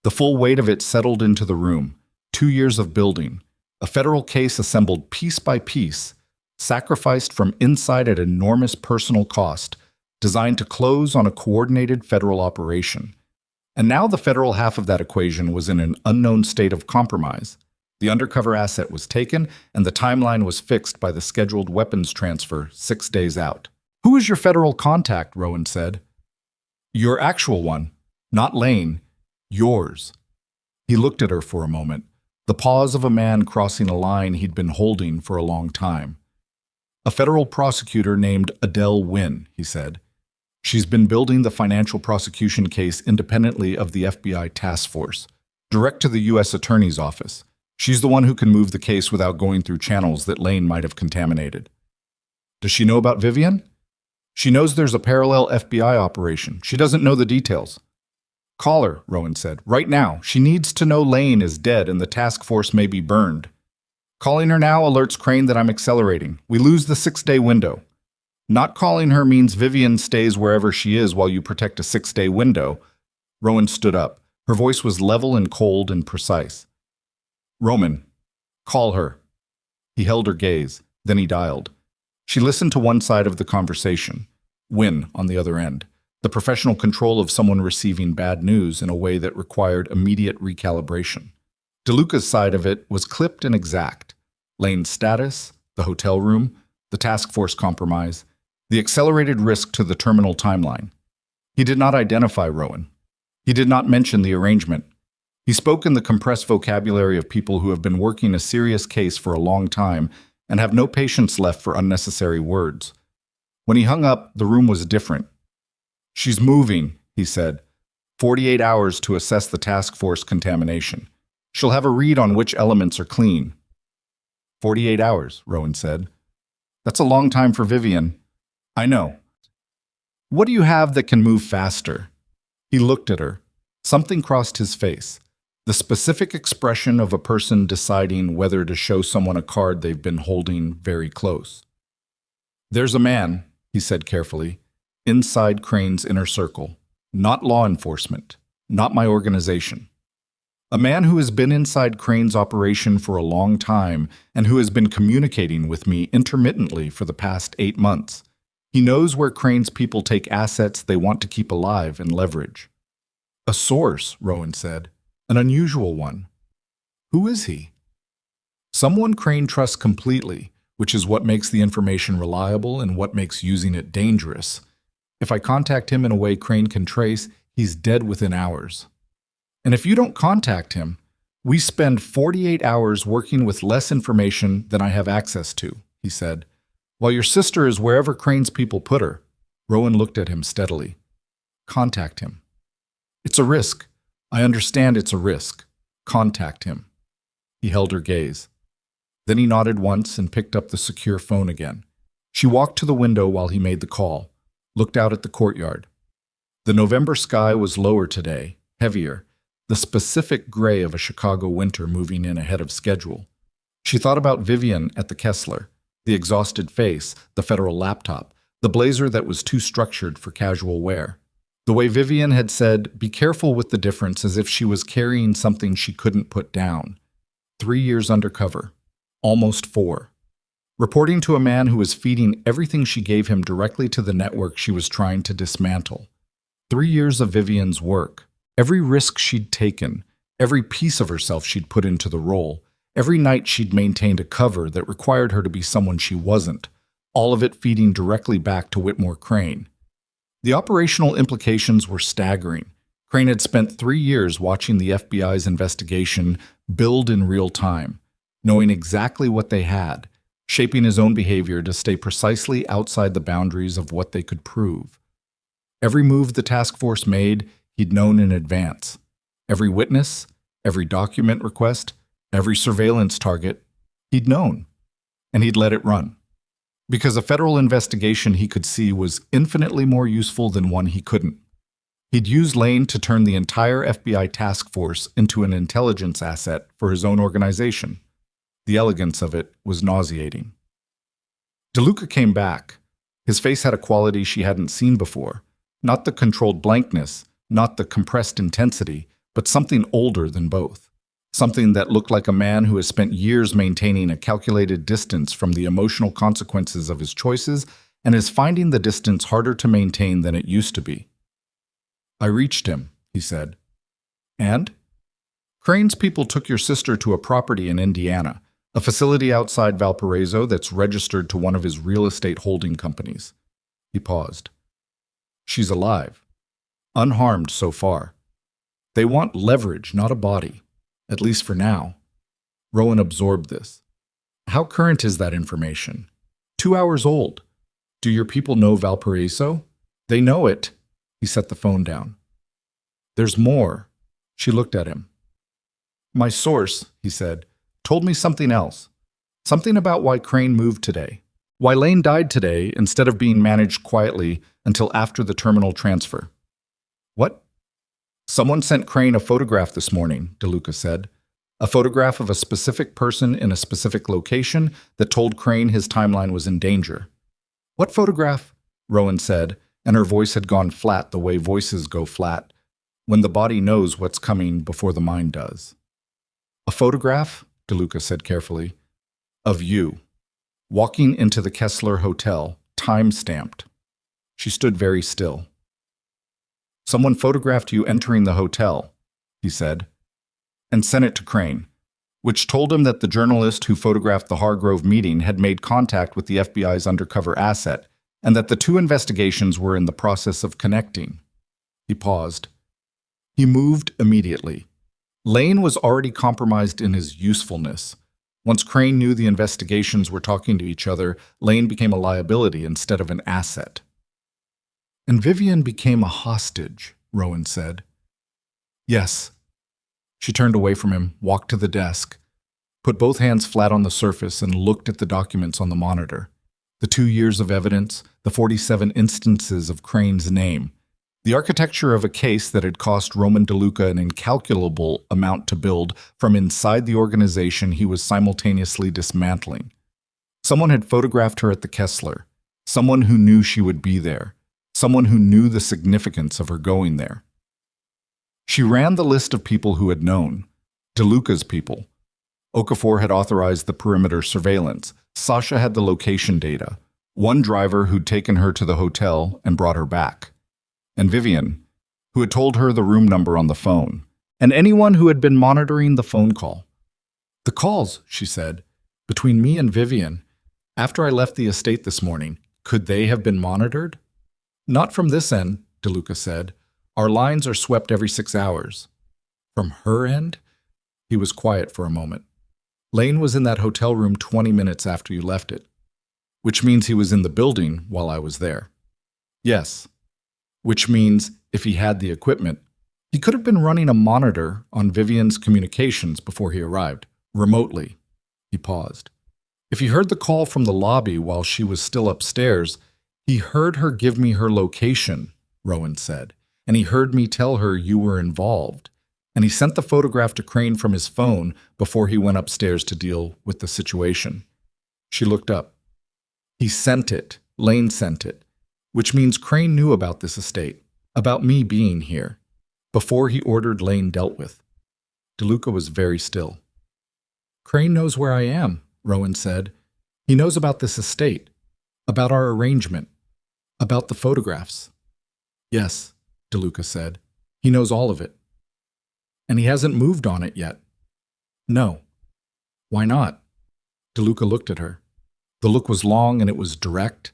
The full weight of it settled into the room. 2 years of building. A federal case assembled piece by piece, sacrificed from inside at enormous personal cost, designed to close on a coordinated federal operation. And now the federal half of that equation was in an unknown state of compromise. The undercover asset was taken, and the timeline was fixed by the scheduled weapons transfer 6 days out. Who is your federal contact? Rowan said. Your actual one, not Lane. Yours. He looked at her for a moment, the pause of a man crossing a line he'd been holding for a long time. A federal prosecutor named Adele Wynn, he said. She's been building the financial prosecution case independently of the FBI task force, direct to the U.S. Attorney's Office. She's the one who can move the case without going through channels that Lane might have contaminated. Does she know about Vivian? She knows there's a parallel FBI operation. She doesn't know the details. Call her, Rowan said, right now. She needs to know Lane is dead and the task force may be burned. Calling her now alerts Crane that I'm accelerating. We lose the 6-day window. Not calling her means Vivian stays wherever she is while you protect a 6-day window. Rowan stood up. Her voice was level and cold and precise. Roman, call her. He held her gaze. Then he dialed. She listened to one side of the conversation. Wynn on the other end. The professional control of someone receiving bad news in a way that required immediate recalibration. Deluca's side of it was clipped and exact. Lane's status, the hotel room, the task force compromise, the accelerated risk to the terminal timeline. He did not identify Rowan. He did not mention the arrangement. He spoke in the compressed vocabulary of people who have been working a serious case for a long time and have no patience left for unnecessary words. When he hung up, the room was different. "She's moving," he said. 48 hours to assess the task force contamination. She'll have a read on which elements are clean. 48 hours, Rowan said. That's a long time for Vivian. I know. What do you have that can move faster? He looked at her. Something crossed his face. The specific expression of a person deciding whether to show someone a card they've been holding very close. There's a man, he said carefully, inside Crane's inner circle. Not law enforcement. Not my organization. A man who has been inside Crane's operation for a long time and who has been communicating with me intermittently for the past 8 months. He knows where Crane's people take assets they want to keep alive and leverage. A source, Rowan said. An unusual one. Who is he? Someone Crane trusts completely, which is what makes the information reliable and what makes using it dangerous. If I contact him in a way Crane can trace, he's dead within hours. And if you don't contact him, we spend 48 hours working with less information than I have access to, he said. While your sister is wherever Crane's people put her. Rowan looked at him steadily. Contact him. It's a risk. I understand it's a risk. Contact him. He held her gaze. Then he nodded once and picked up the secure phone again. She walked to the window while he made the call, looked out at the courtyard. The November sky was lower today, heavier, the specific gray of a Chicago winter moving in ahead of schedule. She thought about Vivian at the Kessler, the exhausted face, the federal laptop, the blazer that was too structured for casual wear. The way Vivian had said, be careful with the difference, as if she was carrying something she couldn't put down. 3 years undercover. Almost 4. Reporting to a man who was feeding everything she gave him directly to the network she was trying to dismantle. 3 years of Vivian's work. Every risk she'd taken, every piece of herself she'd put into the role, every night she'd maintained a cover that required her to be someone she wasn't, all of it feeding directly back to Whitmore Crane. The operational implications were staggering. Crane had spent 3 years watching the FBI's investigation build in real time, knowing exactly what they had, shaping his own behavior to stay precisely outside the boundaries of what they could prove. Every move the task force made, he'd known in advance. Every witness, every document request, every surveillance target, he'd known. And he'd let it run. Because a federal investigation he could see was infinitely more useful than one he couldn't. He'd used Lane to turn the entire FBI task force into an intelligence asset for his own organization. The elegance of it was nauseating. Deluca came back. His face had a quality she hadn't seen before. Not the controlled blankness, not the compressed intensity, but something older than both. Something that looked like a man who has spent years maintaining a calculated distance from the emotional consequences of his choices and is finding the distance harder to maintain than it used to be. I reached him, he said. And? Crane's people took your sister to a property in Indiana, a facility outside Valparaiso that's registered to one of his real estate holding companies. He paused. She's alive. Unharmed so far. They want leverage, not a body. At least for now. Rowan absorbed this. How current is that information? 2 hours old. Do your people know Valparaiso? They know it. He set the phone down. There's more. She looked at him. My source, he said, told me something else. Something about why Crane moved today. Why Lane died today instead of being managed quietly until after the terminal transfer. What? Someone sent Crane a photograph this morning, Deluca said. A photograph of a specific person in a specific location that told Crane his timeline was in danger. What photograph? Rowan said, and her voice had gone flat the way voices go flat, when the body knows what's coming before the mind does. A photograph, Deluca said carefully, of you, walking into the Kessler Hotel, time-stamped. She stood very still. Someone photographed you entering the hotel, he said, and sent it to Crane. which told him that the journalist who photographed the Hargrove meeting had made contact with the FBI's undercover asset, and that the two investigations were in the process of connecting. He paused. He moved immediately. Lane was already compromised in his usefulness. Once Crane knew the investigations were talking to each other, Lane became a liability instead of an asset. And Vivian became a hostage, Rowan said. Yes. She turned away from him, walked to the desk, put both hands flat on the surface and looked at the documents on the monitor. The 2 years of evidence, the 47 instances of Crane's name, the architecture of a case that had cost Roman Deluca an incalculable amount to build from inside the organization he was simultaneously dismantling. Someone had photographed her at the Kessler, someone who knew she would be there, someone who knew the significance of her going there. She ran the list of people who had known. Deluca's people. Okafor had authorized the perimeter surveillance. Sasha had the location data. One driver who'd taken her to the hotel and brought her back. And Vivian, who had told her the room number on the phone. And anyone who had been monitoring the phone call. The calls, she said, between me and Vivian, after I left the estate this morning, could they have been monitored? Not from this end, Deluca said. Our lines are swept every 6 hours. From her end? He was quiet for a moment. Lane was in that hotel room 20 minutes after you left it, which means he was in the building while I was there. Yes, which means if he had the equipment, he could have been running a monitor on Vivian's communications before he arrived, remotely. He paused. If he heard the call from the lobby while she was still upstairs, he heard her give me her location, Rowan said. And he heard me tell her you were involved, and he sent the photograph to Crane from his phone before he went upstairs to deal with the situation. She looked up. He sent it. Lane sent it, which means Crane knew about this estate, about me being here, before he ordered Lane dealt with. Deluca was very still. Crane knows where I am, Rowan said. He knows about this estate, about our arrangement, about the photographs. Yes. Deluca said. He knows all of it. And he hasn't moved on it yet. No. Why not? Deluca looked at her. The look was long and it was direct,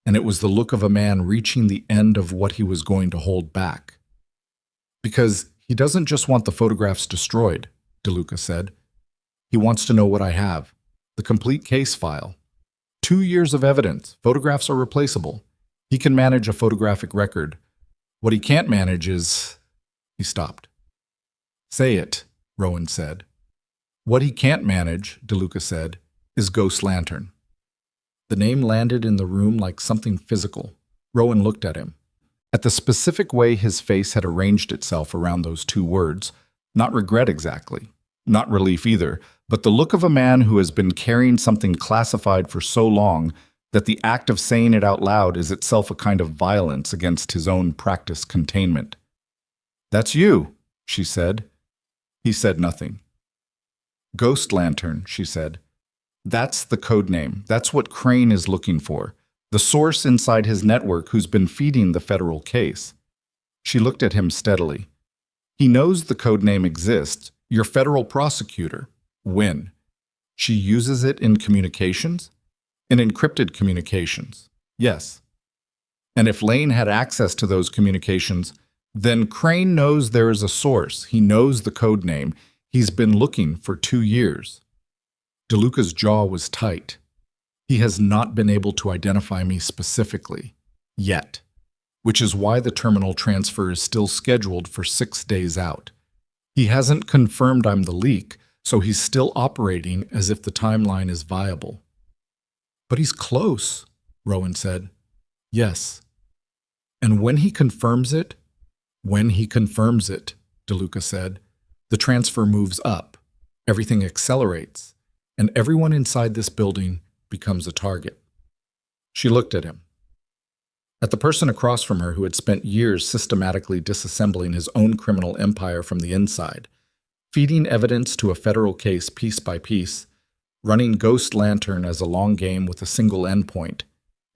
and it was the look of a man reaching the end of what he was going to hold back. Because he doesn't just want the photographs destroyed, Deluca said. He wants to know what I have, the complete case file. 2 years of evidence. Photographs are replaceable. He can manage a photographic record. What he can't manage is... He stopped. Say it, Rowan said. What he can't manage, Deluca said, is Ghost Lantern. The name landed in the room like something physical. Rowan looked at him. At the specific way his face had arranged itself around those 2 words, not regret exactly, not relief either, but the look of a man who has been carrying something classified for so long that the act of saying it out loud is itself a kind of violence against his own practiced containment. That's you, she said. He said nothing. Ghost Lantern, she said. That's the code name. That's what Crane is looking for. The source inside his network who's been feeding the federal case. She looked at him steadily. He knows the code name exists. Your federal prosecutor. When? She uses it in communications? In encrypted communications, yes. And if Lane had access to those communications, then Crane knows there is a source. He knows the code name. He's been looking for 2 years. Deluca's jaw was tight. He has not been able to identify me specifically, yet, which is why the terminal transfer is still scheduled for 6 days out. He hasn't confirmed I'm the leak, so he's still operating as if the timeline is viable. But he's close, Rowan said. Yes. And when he confirms it, Deluca said, the transfer moves up, everything accelerates, and everyone inside this building becomes a target. She looked at him. At the person across from her who had spent years systematically disassembling his own criminal empire from the inside, feeding evidence to a federal case piece by piece, running Ghost Lantern as a long game with a single endpoint,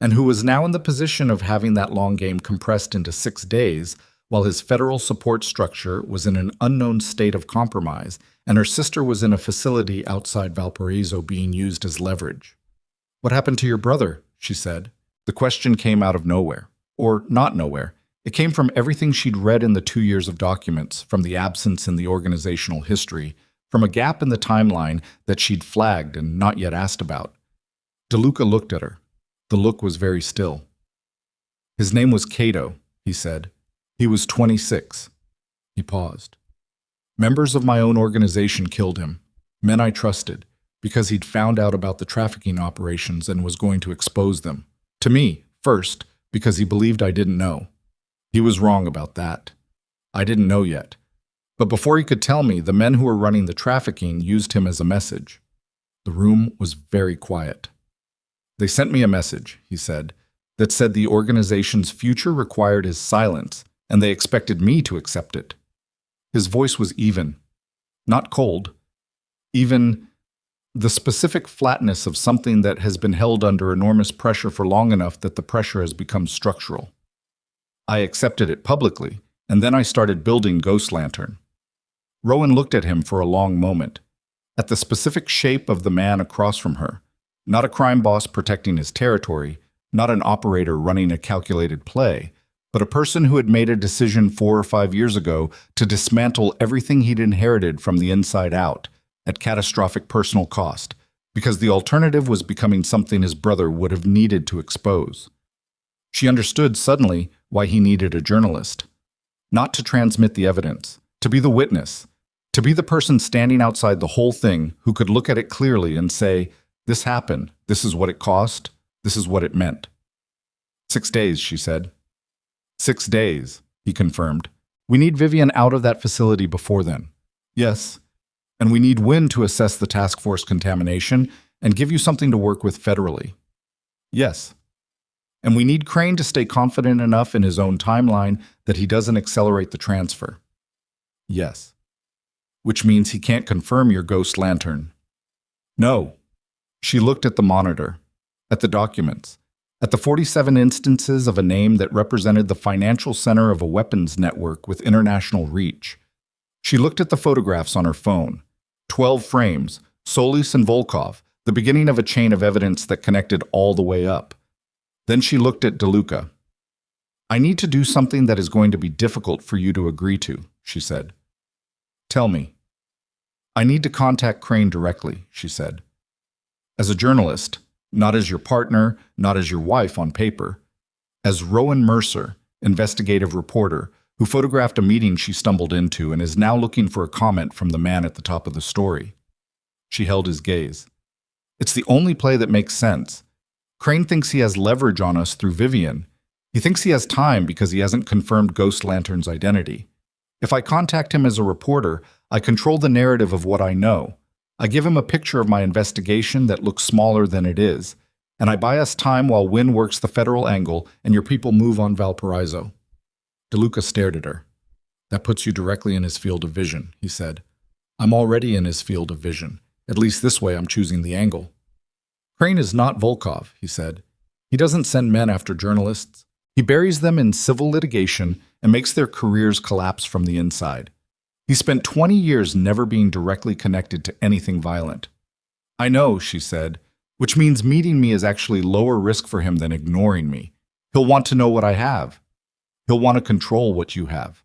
and who was now in the position of having that long game compressed into 6 days while his federal support structure was in an unknown state of compromise and her sister was in a facility outside Valparaiso being used as leverage. "What happened to your brother?" she said. The question came out of nowhere. Or not nowhere. It came from everything she'd read in the 2 years of documents, from the absence in the organizational history, from a gap in the timeline that she'd flagged and not yet asked about. Deluca looked at her. The look was very still. "His name was Cato," he said. "He was 26. He paused. "Members of my own organization killed him, men I trusted, because he'd found out about the trafficking operations and was going to expose them. To me, first, because he believed I didn't know. He was wrong about that. I didn't know yet. But before he could tell me, the men who were running the trafficking used him as a message." The room was very quiet. "They sent me a message," he said, "that said the organization's future required his silence, and they expected me to accept it." His voice was even, not cold, even the specific flatness of something that has been held under enormous pressure for long enough that the pressure has become structural. "I accepted it publicly, and then I started building Ghost Lantern." Rowan looked at him for a long moment, at the specific shape of the man across from her, not a crime boss protecting his territory, not an operator running a calculated play, but a person who had made a decision 4 or 5 years ago to dismantle everything he'd inherited from the inside out, at catastrophic personal cost, because the alternative was becoming something his brother would have needed to expose. She understood suddenly why he needed a journalist. Not to transmit the evidence, to be the witness, to be the person standing outside the whole thing who could look at it clearly and say, "This happened, this is what it cost, this is what it meant." 6 days, she said. 6 days, he confirmed. "We need Vivian out of that facility before then." "Yes. And we need Wynn to assess the task force contamination and give you something to work with federally." "Yes. And we need Crane to stay confident enough in his own timeline that he doesn't accelerate the transfer." "Yes. Which means he can't confirm your Ghost Lantern." "No." She looked at the monitor, at the documents, at the 47 instances of a name that represented the financial center of a weapons network with international reach. She looked at the photographs on her phone. 12 frames, Solis and Volkov, the beginning of a chain of evidence that connected all the way up. Then she looked at Deluca. "I need to do something that is going to be difficult for you to agree to," she said. "Tell me." "I need to contact Crane directly," she said. "As a journalist, not as your partner, not as your wife on paper. As Rowan Mercer, investigative reporter, who photographed a meeting she stumbled into and is now looking for a comment from the man at the top of the story." She held his gaze. "It's the only play that makes sense. Crane thinks he has leverage on us through Vivian. He thinks he has time because he hasn't confirmed Ghost Lantern's identity. If I contact him as a reporter, I control the narrative of what I know. I give him a picture of my investigation that looks smaller than it is, and I buy us time while Wynn works the federal angle and your people move on Valparaiso." Deluca stared at her. "That puts you directly in his field of vision," he said. "I'm already in his field of vision. At least this way I'm choosing the angle." "Crane is not Volkov," he said. "He doesn't send men after journalists. He buries them in civil litigation and makes their careers collapse from the inside. He spent 20 years never being directly connected to anything violent." "I know," she said, "which means meeting me is actually lower risk for him than ignoring me. He'll want to know what I have. He'll want to control what you have."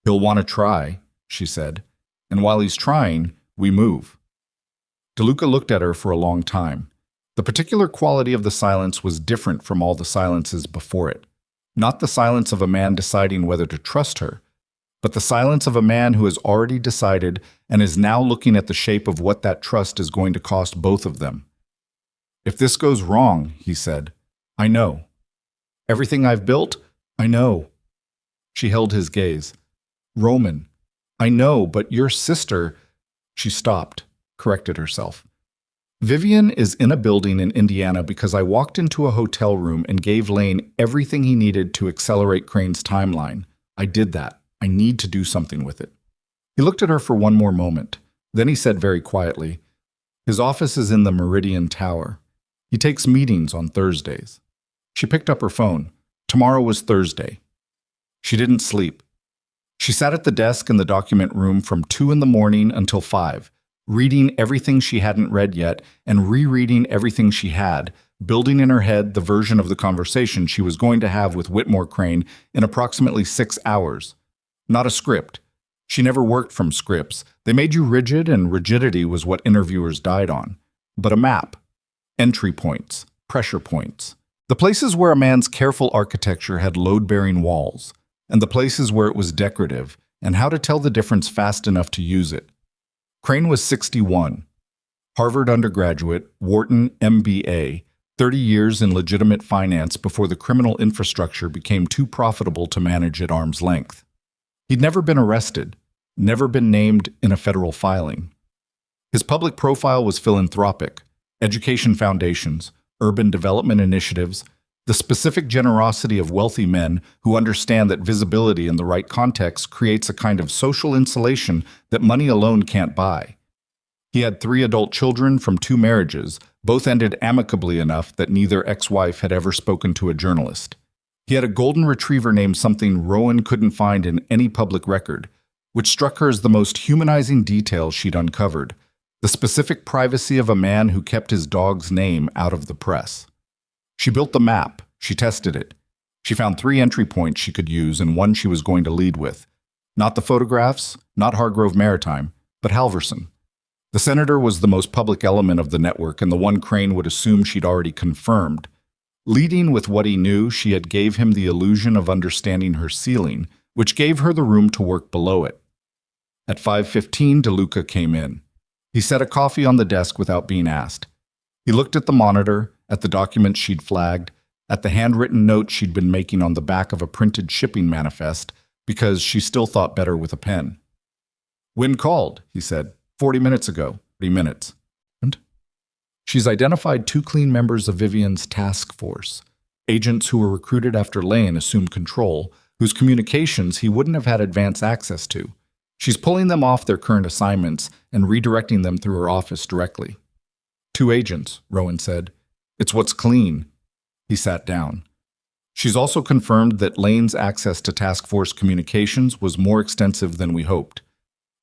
"He'll want to try," she said, "and while he's trying, we move." Deluca looked at her for a long time. The particular quality of the silence was different from all the silences before it. Not the silence of a man deciding whether to trust her, but the silence of a man who has already decided and is now looking at the shape of what that trust is going to cost both of them. "If this goes wrong," he said, "I know. Everything I've built, I know." She held his gaze. "Roman, I know, but your sister—" She stopped, corrected herself. "Vivian is in a building in Indiana because I walked into a hotel room and gave Lane everything he needed to accelerate Crane's timeline. I did that. I need to do something with it." He looked at her for one more moment. Then he said very quietly, "His office is in the Meridian Tower. He takes meetings on Thursdays." She picked up her phone. Tomorrow was Thursday. She didn't sleep. She sat at the desk in the document room from 2 in the morning until 5, reading everything she hadn't read yet and rereading everything she had, building in her head the version of the conversation she was going to have with Whitmore Crane in approximately 6 hours. Not a script. She never worked from scripts. They made you rigid, and rigidity was what interviewers died on. But a map. Entry points. Pressure points. The places where a man's careful architecture had load-bearing walls, and the places where it was decorative, and how to tell the difference fast enough to use it. Crane was 61. Harvard undergraduate, Wharton MBA, 30 years in legitimate finance before the criminal infrastructure became too profitable to manage at arm's length. He'd never been arrested, never been named in a federal filing. His public profile was philanthropic, education foundations, urban development initiatives, the specific generosity of wealthy men who understand that visibility in the right context creates a kind of social insulation that money alone can't buy. He had 3 adult children from 2 marriages, both ended amicably enough that neither ex-wife had ever spoken to a journalist. He had a golden retriever named something Rowan couldn't find in any public record, which struck her as the most humanizing detail she'd uncovered, the specific privacy of a man who kept his dog's name out of the press. She built the map. She tested it. She found 3 entry points she could use and one she was going to lead with. Not the photographs, not Hargrove Maritime, but Halverson. The senator was the most public element of the network and the one Crane would assume she'd already confirmed. Leading with what he knew, she had gave him the illusion of understanding her ceiling, which gave her the room to work below it. At 5:15, Deluca came in. He set a coffee on the desk without being asked. He looked at the monitor, at the documents she'd flagged, at the handwritten notes she'd been making on the back of a printed shipping manifest, because she still thought better with a pen. "Wynn called," he said, 40 minutes ago. 30 minutes. And? She's identified 2 clean members of Vivian's task force, agents who were recruited after Lane assumed control, whose communications he wouldn't have had advance access to. She's pulling them off their current assignments and redirecting them through her office directly. 2 agents, Rowan said. It's what's clean. He sat down. She's also confirmed that Lane's access to task force communications was more extensive than we hoped.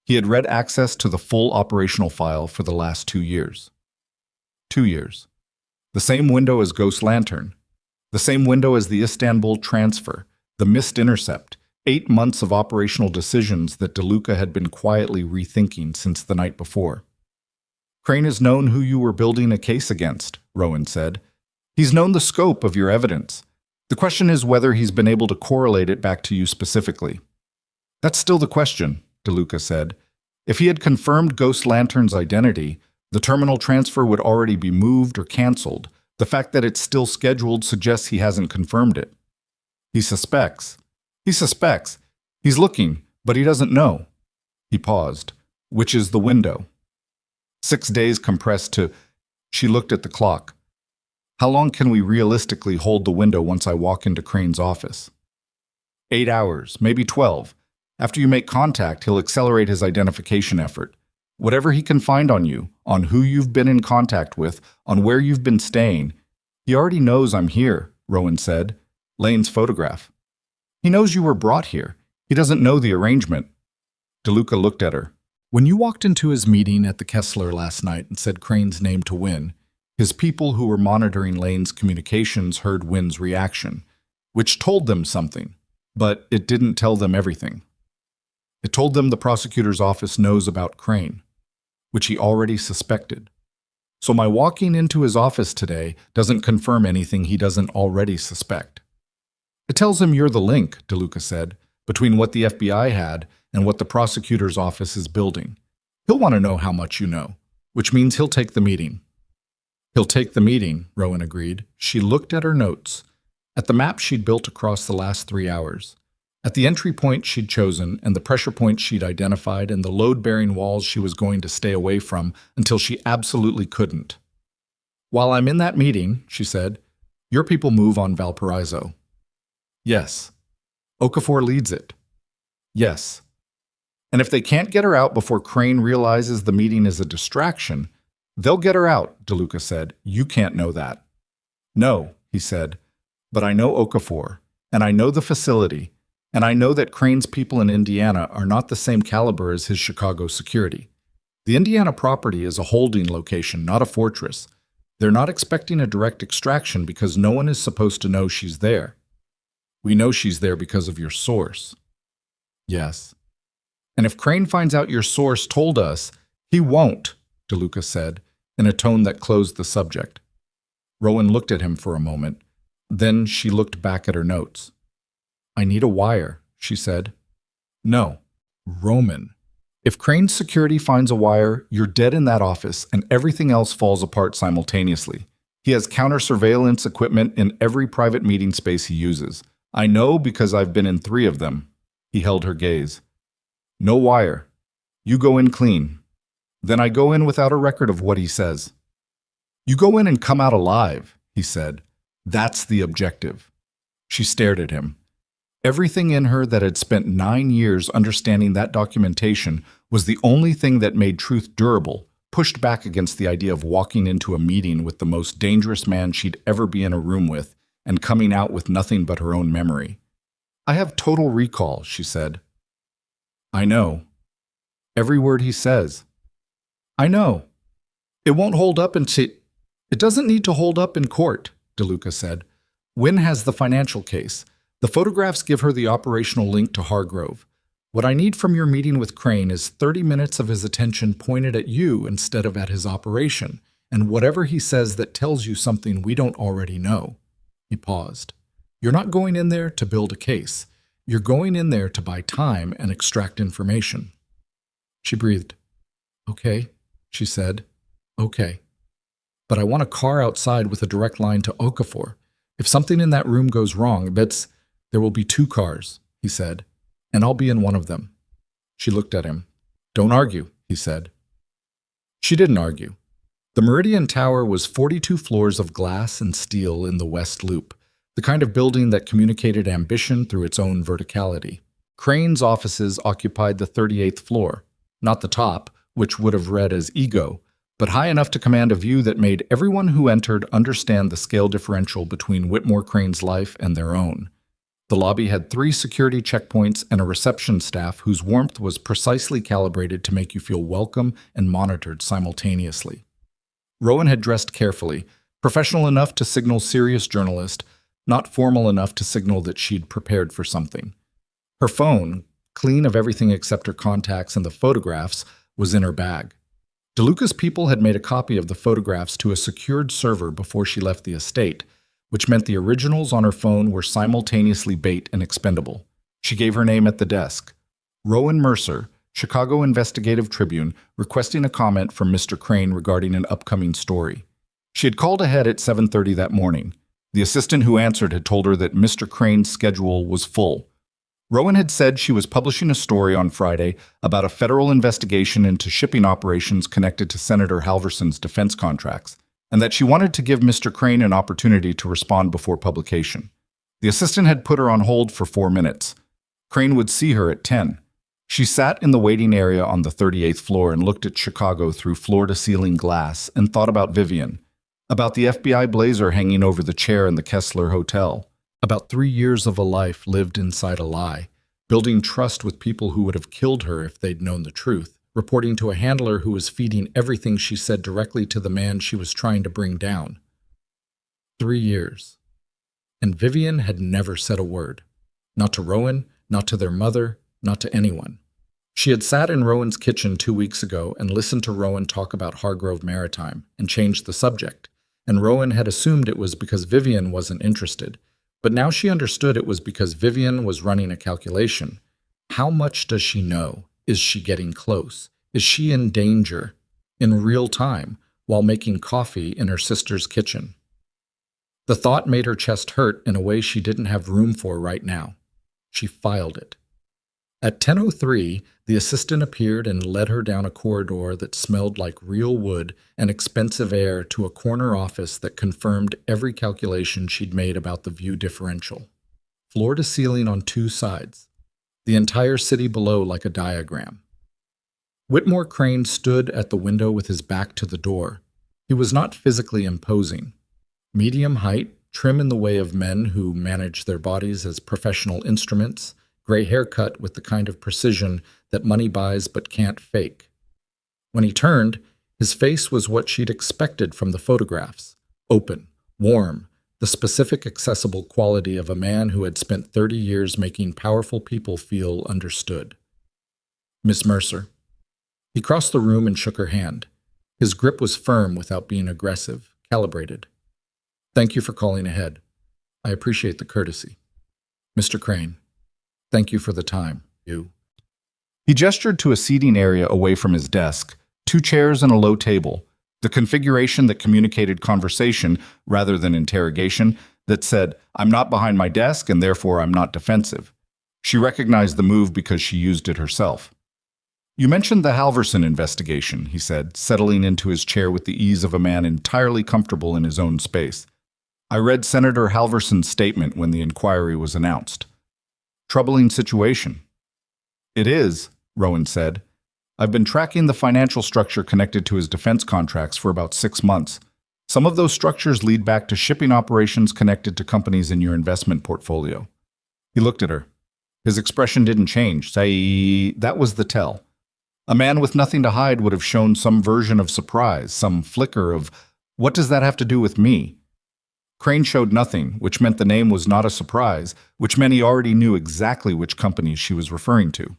He had read access to the full operational file for the last 2 years. 2 years. The same window as Ghost Lantern. The same window as the Istanbul transfer, the missed intercept, 8 months of operational decisions that Deluca had been quietly rethinking since the night before. Crane has known who you were building a case against, Rowan said. He's known the scope of your evidence. The question is whether he's been able to correlate it back to you specifically. That's still the question, Deluca said. If he had confirmed Ghost Lantern's identity, the terminal transfer would already be moved or canceled. The fact that it's still scheduled suggests he hasn't confirmed it. He suspects. He's looking, but he doesn't know. He paused. Which is the window? 6 days compressed to... She looked at the clock. How long can we realistically hold the window once I walk into Crane's office? 8 hours, maybe 12. After you make contact, he'll accelerate his identification effort. Whatever he can find on you, on who you've been in contact with, on where you've been staying. He already knows I'm here, Rowan said. Lane's photograph. He knows you were brought here. He doesn't know the arrangement. Deluca looked at her. When you walked into his meeting at the Kessler last night and said Crane's name to Wynn, his people who were monitoring Lane's communications heard Wynn's reaction, which told them something, but it didn't tell them everything. It told them the prosecutor's office knows about Crane, which he already suspected. So my walking into his office today doesn't confirm anything he doesn't already suspect. It tells him you're the link, Deluca said, between what the FBI had and what the prosecutor's office is building. He'll want to know how much you know, which means he'll take the meeting. He'll take the meeting, Rowan agreed. She looked at her notes, at the map she'd built across the last 3 hours, at the entry point she'd chosen and the pressure points she'd identified and the load-bearing walls she was going to stay away from until she absolutely couldn't. While I'm in that meeting, she said, your people move on Valparaiso. Yes. Okafor leads it. Yes. And if they can't get her out before Crane realizes the meeting is a distraction, they'll get her out, Deluca said. You can't know that. No, he said, but I know Okafor, and I know the facility, And I know that Crane's people in Indiana are not the same caliber as his Chicago security. The Indiana property is a holding location, not a fortress. They're not expecting a direct extraction because no one is supposed to know she's there. We know she's there because of your source. Yes. And if Crane finds out your source told us, he won't, Deluca said, in a tone that closed the subject. Rowan looked at him for a moment. Then she looked back at her notes. I need a wire, she said. No, Roman. If Crane's security finds a wire, you're dead in that office and everything else falls apart simultaneously. He has counter-surveillance equipment in every private meeting space he uses. I know because I've been in 3 of them. He held her gaze. No wire. You go in clean. Then I go in without a record of what he says. You go in and come out alive, he said. That's the objective. She stared at him. Everything in her that had spent 9 years understanding that documentation was the only thing that made truth durable, pushed back against the idea of walking into a meeting with the most dangerous man she'd ever be in a room with and coming out with nothing but her own memory. I have total recall, she said. I know. Every word he says. I know. It won't hold up It doesn't need to hold up in court, Deluca said. Wynn has the financial case. The photographs give her the operational link to Hargrove. What I need from your meeting with Crane is 30 minutes of his attention pointed at you instead of at his operation, and whatever he says that tells you something we don't already know. He paused. You're not going in there to build a case. You're going in there to buy time and extract information. She breathed. Okay, she said. Okay. But I want a car outside with a direct line to Okafor. If something in that room goes wrong, there will be 2 cars, he said, and I'll be in one of them. She looked at him. Don't argue, he said. She didn't argue. The Meridian Tower was 42 floors of glass and steel in the West Loop, the kind of building that communicated ambition through its own verticality. Crane's offices occupied the 38th floor, not the top, which would have read as ego, but high enough to command a view that made everyone who entered understand the scale differential between Whitmore Crane's life and their own. The lobby had 3 security checkpoints and a reception staff whose warmth was precisely calibrated to make you feel welcome and monitored simultaneously. Rowan had dressed carefully, professional enough to signal serious journalist, not formal enough to signal that she'd prepared for something. Her phone, clean of everything except her contacts and the photographs, was in her bag. Deluca's people had made a copy of the photographs to a secured server before she left the estate, which meant the originals on her phone were simultaneously bait and expendable. She gave her name at the desk. Rowan Mercer, Chicago Investigative Tribune, requesting a comment from Mr. Crane regarding an upcoming story. She had called ahead at 7:30 that morning. The assistant who answered had told her that Mr. Crane's schedule was full. Rowan had said she was publishing a story on Friday about a federal investigation into shipping operations connected to Senator Halverson's defense contracts, and that she wanted to give Mr. Crane an opportunity to respond before publication. The assistant had put her on hold for 4 minutes. Crane would see her at 10. She sat in the waiting area on the 38th floor and looked at Chicago through floor-to-ceiling glass and thought about Vivian, about the FBI blazer hanging over the chair in the Kessler Hotel, about 3 years of a life lived inside a lie, building trust with people who would have killed her if they'd known the truth, reporting to a handler who was feeding everything she said directly to the man she was trying to bring down. 3 years. And Vivian had never said a word. Not to Rowan, not to their mother, not to anyone. She had sat in Rowan's kitchen 2 weeks ago and listened to Rowan talk about Hargrove Maritime and changed the subject, and Rowan had assumed it was because Vivian wasn't interested. But now she understood it was because Vivian was running a calculation. How much does she know? Is she getting close? Is she in danger? In real time, while making coffee in her sister's kitchen. The thought made her chest hurt in a way she didn't have room for right now. She filed it. At 10:03, the assistant appeared and led her down a corridor that smelled like real wood and expensive air to a corner office that confirmed every calculation she'd made about the view differential. Floor to ceiling on 2 sides. The entire city below like a diagram. Whitmore Crane stood at the window with his back to the door. He was not physically imposing. Medium height, trim in the way of men who manage their bodies as professional instruments, gray haircut with the kind of precision that money buys but can't fake. When he turned, his face was what she'd expected from the photographs: open, warm, the specific accessible quality of a man who had spent 30 years making powerful people feel understood. Miss Mercer. He crossed the room and shook her hand. His grip was firm without being aggressive, calibrated. Thank you for calling ahead. I appreciate the courtesy. Mr. Crane, thank you for the time. You. He gestured to a seating area away from his desk, 2 chairs and a low table, the configuration that communicated conversation rather than interrogation, that said, I'm not behind my desk and therefore I'm not defensive. She recognized the move because she used it herself. You mentioned the Halverson investigation, he said, settling into his chair with the ease of a man entirely comfortable in his own space. I read Senator Halverson's statement when the inquiry was announced. Troubling situation. It is, Rowan said. I've been tracking the financial structure connected to his defense contracts for about 6 months. Some of those structures lead back to shipping operations connected to companies in your investment portfolio. He looked at her. His expression didn't change. That was the tell. A man with nothing to hide would have shown some version of surprise, some flicker of, what does that have to do with me? Crane showed nothing, which meant the name was not a surprise, which meant he already knew exactly which companies she was referring to.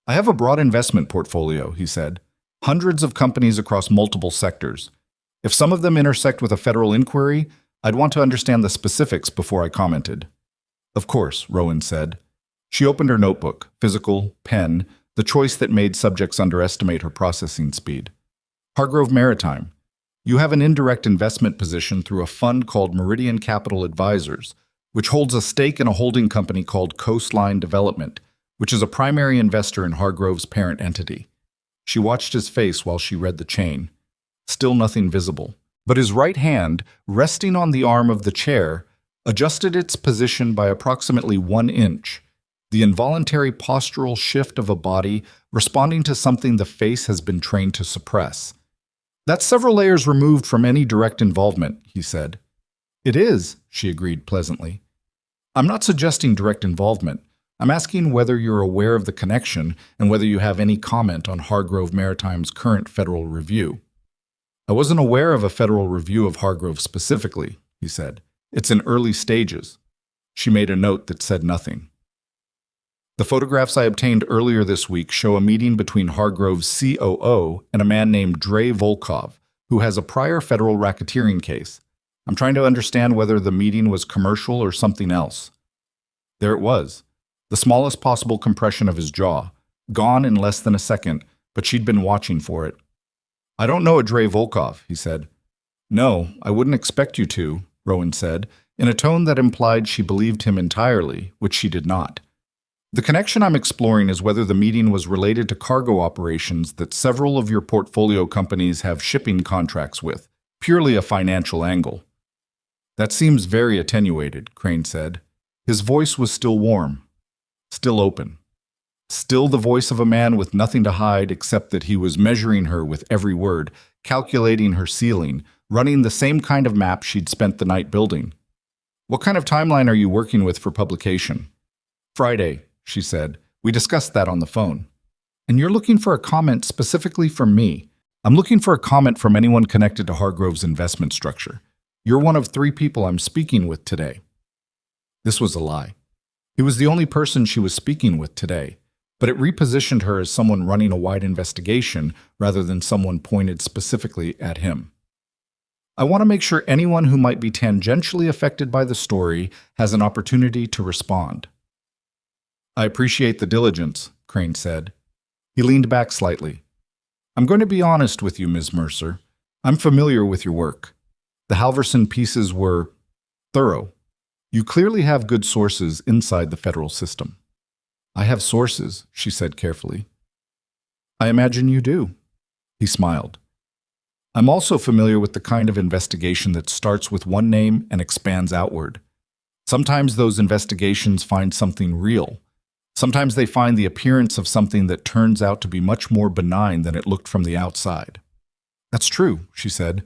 I have a broad investment portfolio, he said. Hundreds of companies across multiple sectors. If some of them intersect with a federal inquiry, I'd want to understand the specifics before I commented. Of course, Rowan said. She opened her notebook, physical, pen, the choice that made subjects underestimate her processing speed. Hargrove Maritime. You have an indirect investment position through a fund called Meridian Capital Advisors, which holds a stake in a holding company called Coastline Development, which is a primary investor in Hargrove's parent entity. She watched his face while she read the chain. Still nothing visible, but his right hand, resting on the arm of the chair, adjusted its position by approximately 1 inch, the involuntary postural shift of a body responding to something the face has been trained to suppress. That's several layers removed from any direct involvement, he said. It is, she agreed pleasantly. I'm not suggesting direct involvement. I'm asking whether you're aware of the connection and whether you have any comment on Hargrove Maritime's current federal review. I wasn't aware of a federal review of Hargrove specifically, he said. It's in early stages. She made a note that said nothing. The photographs I obtained earlier this week show a meeting between Hargrove's COO and a man named Dre Volkov, who has a prior federal racketeering case. I'm trying to understand whether the meeting was commercial or something else. There it was, the smallest possible compression of his jaw, gone in less than a second, but she'd been watching for it. I don't know a Dre Volkov, he said. No, I wouldn't expect you to, Rowan said, in a tone that implied she believed him entirely, which she did not. The connection I'm exploring is whether the meeting was related to cargo operations that several of your portfolio companies have shipping contracts with, purely a financial angle. That seems very attenuated, Crane said. His voice was still warm, still open. Still the voice of a man with nothing to hide except that he was measuring her with every word, calculating her ceiling, running the same kind of map she'd spent the night building. What kind of timeline are you working with for publication? Friday, she said. We discussed that on the phone. And you're looking for a comment specifically from me. I'm looking for a comment from anyone connected to Hargrove's investment structure. You're one of 3 people I'm speaking with today. This was a lie. He was the only person she was speaking with today, but it repositioned her as someone running a wide investigation rather than someone pointed specifically at him. I want to make sure anyone who might be tangentially affected by the story has an opportunity to respond. I appreciate the diligence, Crane said. He leaned back slightly. I'm going to be honest with you, Ms. Mercer. I'm familiar with your work. The Halverson pieces were thorough. You clearly have good sources inside the federal system. I have sources, she said carefully. I imagine you do. He smiled. I'm also familiar with the kind of investigation that starts with one name and expands outward. Sometimes those investigations find something real. Sometimes they find the appearance of something that turns out to be much more benign than it looked from the outside. That's true, she said.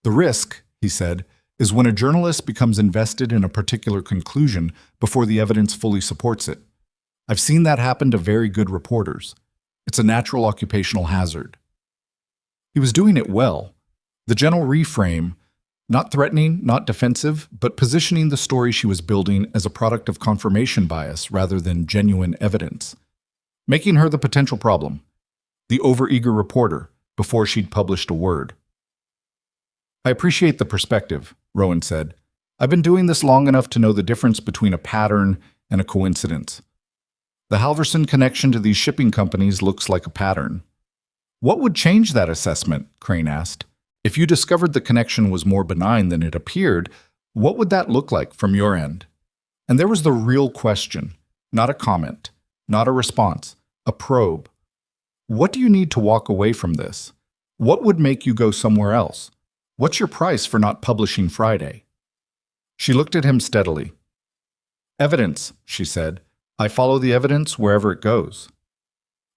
The risk, he said, is when a journalist becomes invested in a particular conclusion before the evidence fully supports it. I've seen that happen to very good reporters. It's a natural occupational hazard. He was doing it well. The gentle reframe, not threatening, not defensive, but positioning the story she was building as a product of confirmation bias rather than genuine evidence. Making her the potential problem, the overeager reporter, before she'd published a word. I appreciate the perspective, Rowan said. I've been doing this long enough to know the difference between a pattern and a coincidence. The Halverson connection to these shipping companies looks like a pattern. What would change that assessment? Crane asked. If you discovered the connection was more benign than it appeared, what would that look like from your end? And there was the real question, not a comment, not a response, a probe. What do you need to walk away from this? What would make you go somewhere else? What's your price for not publishing Friday? She looked at him steadily. Evidence, she said. I follow the evidence wherever it goes.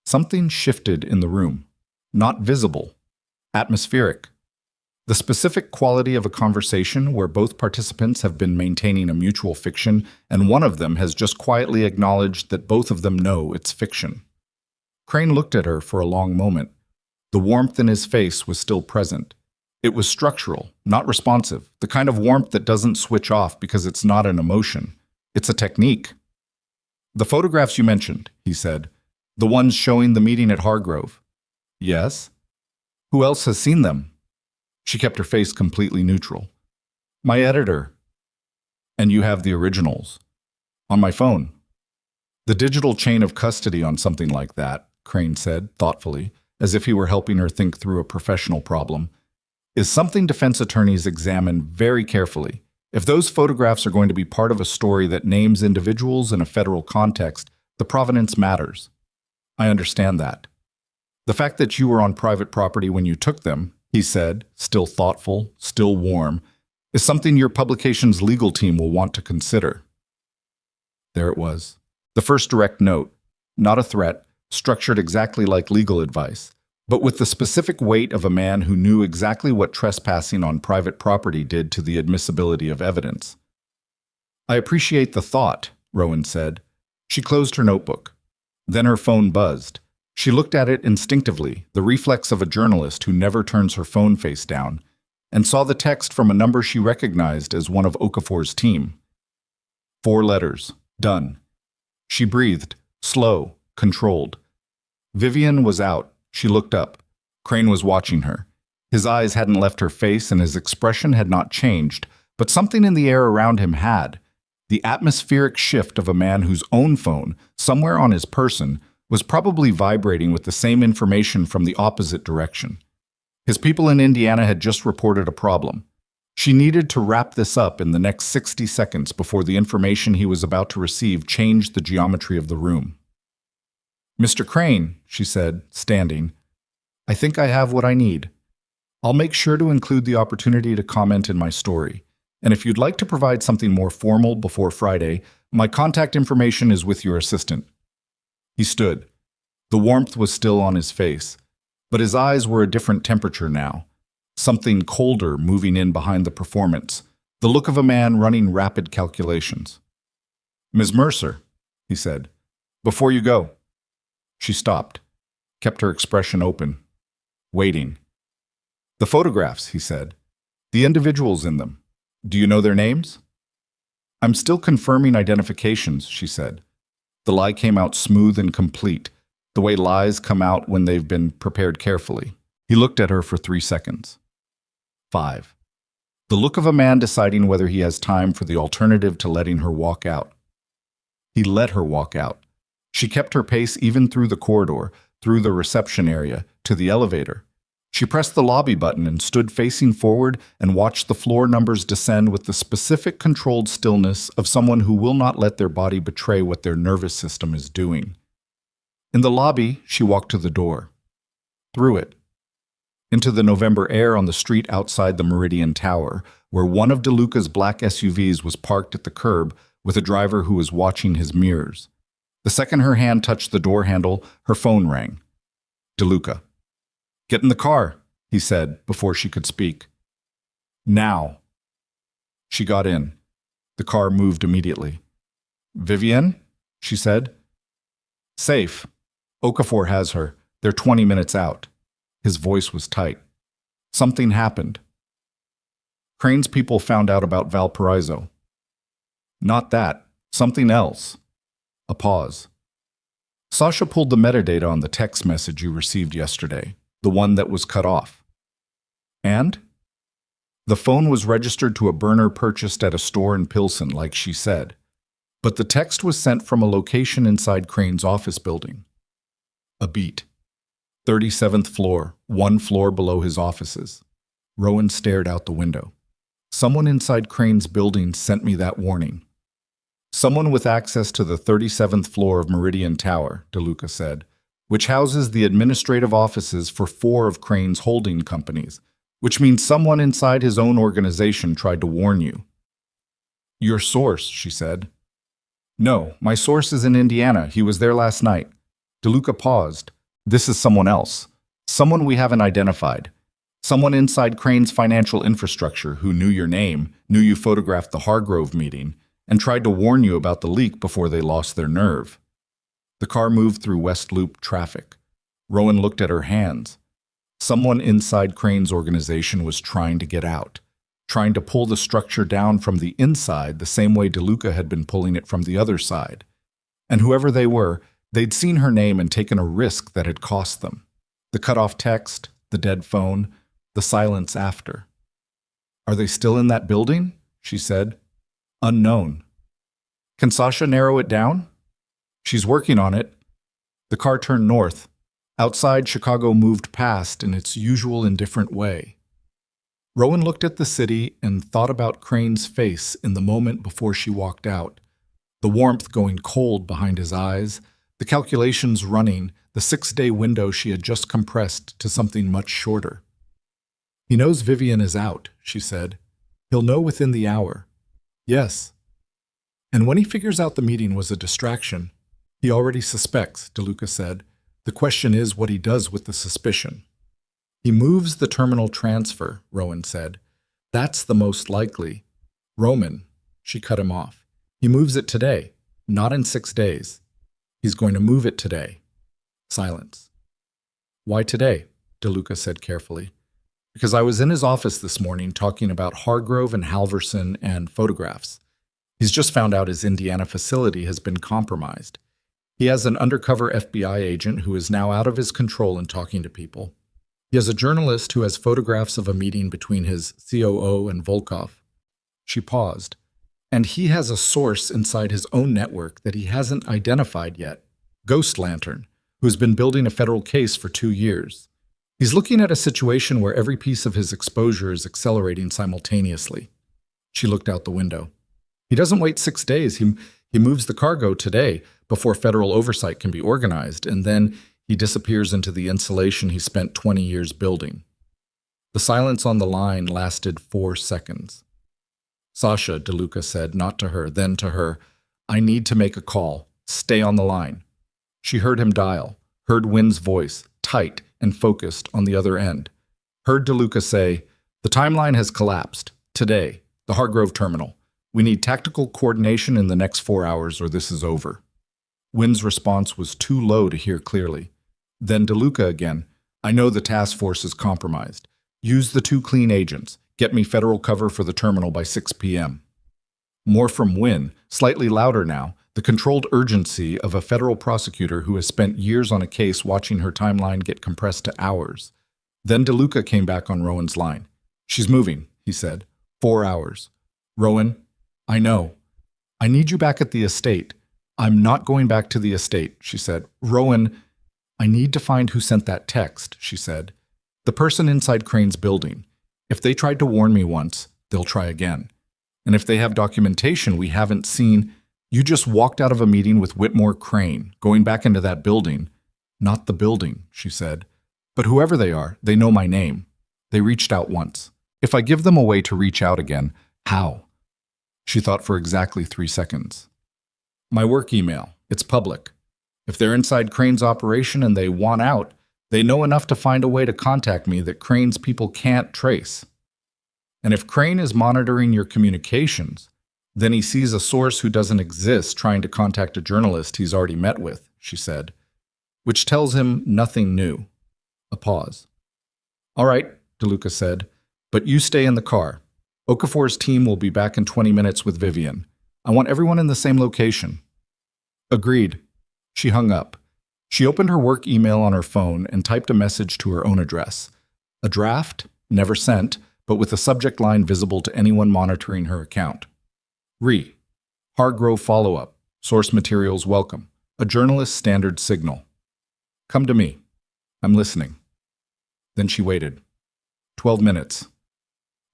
Something shifted in the room. Not visible. Atmospheric. The specific quality of a conversation where both participants have been maintaining a mutual fiction and one of them has just quietly acknowledged that both of them know it's fiction. Crane looked at her for a long moment. The warmth in his face was still present. It was structural, not responsive, the kind of warmth that doesn't switch off because it's not an emotion. It's a technique. The photographs you mentioned, he said. The ones showing the meeting at Hargrove. Yes? Who else has seen them? She kept her face completely neutral. My editor. And you have the originals. On my phone. The digital chain of custody on something like that, Crane said, thoughtfully, as if he were helping her think through a professional problem, is something defense attorneys examine very carefully. If those photographs are going to be part of a story that names individuals in a federal context, the provenance matters. I understand that. The fact that you were on private property when you took them, he said, still thoughtful, still warm, is something your publication's legal team will want to consider. There it was. The first direct note, not a threat, structured exactly like legal advice, but with the specific weight of a man who knew exactly what trespassing on private property did to the admissibility of evidence. I appreciate the thought, Rowan said. She closed her notebook. Then her phone buzzed. She looked at it instinctively, the reflex of a journalist who never turns her phone face down, and saw the text from a number she recognized as one of Okafor's team. 4 letters. Done. She breathed, slow, controlled. Vivian was out. She looked up. Crane was watching her. His eyes hadn't left her face and his expression had not changed, but something in the air around him had. The atmospheric shift of a man whose own phone, somewhere on his person, was probably vibrating with the same information from the opposite direction. His people in Indiana had just reported a problem. She needed to wrap this up in the next 60 seconds before the information he was about to receive changed the geometry of the room. Mr. Crane, she said, standing, I think I have what I need. I'll make sure to include the opportunity to comment in my story. And if you'd like to provide something more formal before Friday, my contact information is with your assistant. He stood. The warmth was still on his face, but his eyes were a different temperature now, something colder moving in behind the performance, the look of a man running rapid calculations. Ms. Mercer, he said, before you go. She stopped, kept her expression open, waiting. The photographs, he said. The individuals in them. Do you know their names? I'm still confirming identifications, she said. The lie came out smooth and complete, the way lies come out when they've been prepared carefully. He looked at her for 3 seconds. 5. The look of a man deciding whether he has time for the alternative to letting her walk out. He let her walk out. She kept her pace even through the corridor, through the reception area, to the elevator. She pressed the lobby button and stood facing forward and watched the floor numbers descend with the specific controlled stillness of someone who will not let their body betray what their nervous system is doing. In the lobby, she walked to the door. Through it. Into the November air on the street outside the Meridian Tower, where one of Deluca's black SUVs was parked at the curb with a driver who was watching his mirrors. The second her hand touched the door handle, her phone rang. Deluca. Get in the car, he said before she could speak. Now. She got in. The car moved immediately. Vivienne, she said. Safe. Okafor has her. They're 20 minutes out. His voice was tight. Something happened. Crane's people found out about Valparaiso. Not that. Something else. A pause. Sasha pulled the metadata on the text message you received yesterday, the one that was cut off. And? The phone was registered to a burner purchased at a store in Pilsen, like she said. But the text was sent from a location inside Crane's office building. A beat. 37th floor, one floor below his offices. Rowan stared out the window. Someone inside Crane's building sent me that warning. Someone with access to the 37th floor of Meridian Tower, Deluca said, which houses the administrative offices for 4 of Crane's holding companies, which means someone inside his own organization tried to warn you. Your source, she said. No, my source is in Indiana. He was there last night. Deluca paused. This is someone else. Someone we haven't identified. Someone inside Crane's financial infrastructure who knew your name, knew you photographed the Hargrove meeting, and tried to warn you about the leak before they lost their nerve. The car moved through West Loop traffic. Rowan looked at her hands. Someone inside Crane's organization was trying to get out, trying to pull the structure down from the inside the same way Deluca had been pulling it from the other side. And whoever they were, they'd seen her name and taken a risk that had cost them. The cut-off text, the dead phone, the silence after. Are they still in that building? She said. Unknown. Can Sasha narrow it down? She's working on it. The car turned north. Outside, Chicago moved past in its usual indifferent way. Rowan looked at the city and thought about Crane's face in the moment before she walked out, the warmth going cold behind his eyes, the calculations running, the 6-day window she had just compressed to something much shorter. He knows Vivian is out, she said. He'll know within the hour. Yes. And when he figures out the meeting was a distraction, he already suspects, Deluca said. The question is what he does with the suspicion. He moves the terminal transfer, Rowan said. That's the most likely. Roman, she cut him off. He moves it today, not in 6 days. He's going to move it today. Silence. Why today? Deluca said carefully. Because I was in his office this morning talking about Hargrove and Halverson and photographs. He's just found out his Indiana facility has been compromised. He has an undercover FBI agent who is now out of his control and talking to people. He has a journalist who has photographs of a meeting between his COO and Volkov. She paused. And he has a source inside his own network that he hasn't identified yet, Ghost Lantern, who's been building a federal case for 2 years. He's looking at a situation where every piece of his exposure is accelerating simultaneously. She looked out the window. He doesn't wait 6 days. He moves the cargo today before federal oversight can be organized, and then he disappears into the insulation he spent 20 years building. The silence on the line lasted 4 seconds. Sasha, Deluca said, not to her, then to her, I need to make a call. Stay on the line. She heard him dial, heard Wynn's voice, tight and focused on the other end. Heard Deluca say, the timeline has collapsed. Today, the Hargrove terminal. We need tactical coordination in the next 4 hours or this is over. Wynn's response was too low to hear clearly. Then Deluca again, I know the task force is compromised. Use the 2 clean agents. Get me federal cover for the terminal by 6 p.m. More from Wynn, slightly louder now, the controlled urgency of a federal prosecutor who has spent years on a case watching her timeline get compressed to hours. Then Deluca came back on Rowan's line. She's moving, he said. 4 hours. Rowan, I know. I need you back at the estate. I'm not going back to the estate, she said. Rowan, I need to find who sent that text, she said. The person inside Crane's building. If they tried to warn me once, they'll try again. And if they have documentation we haven't seen, you just walked out of a meeting with Whitmore Crane, going back into that building. Not the building, she said. But whoever they are, they know my name. They reached out once. If I give them a way to reach out again, how? She thought for exactly 3 seconds. My work email. It's public. If they're inside Crane's operation and they want out, they know enough to find a way to contact me that Crane's people can't trace. And if Crane is monitoring your communications, then he sees a source who doesn't exist trying to contact a journalist he's already met with. she said, which tells him nothing new. A pause. All right, Deluca said, but you stay in the car. Okafor's team will be back in 20 minutes with Vivian. I want everyone in the same location. Agreed. She hung up. She opened her work email on her phone and typed a message to her own address. A draft, never sent, but with a subject line visible to anyone monitoring her account. Hargrove follow-up. Source materials welcome. A journalist's standard signal. Come to me. I'm listening. Then she waited. 12 minutes.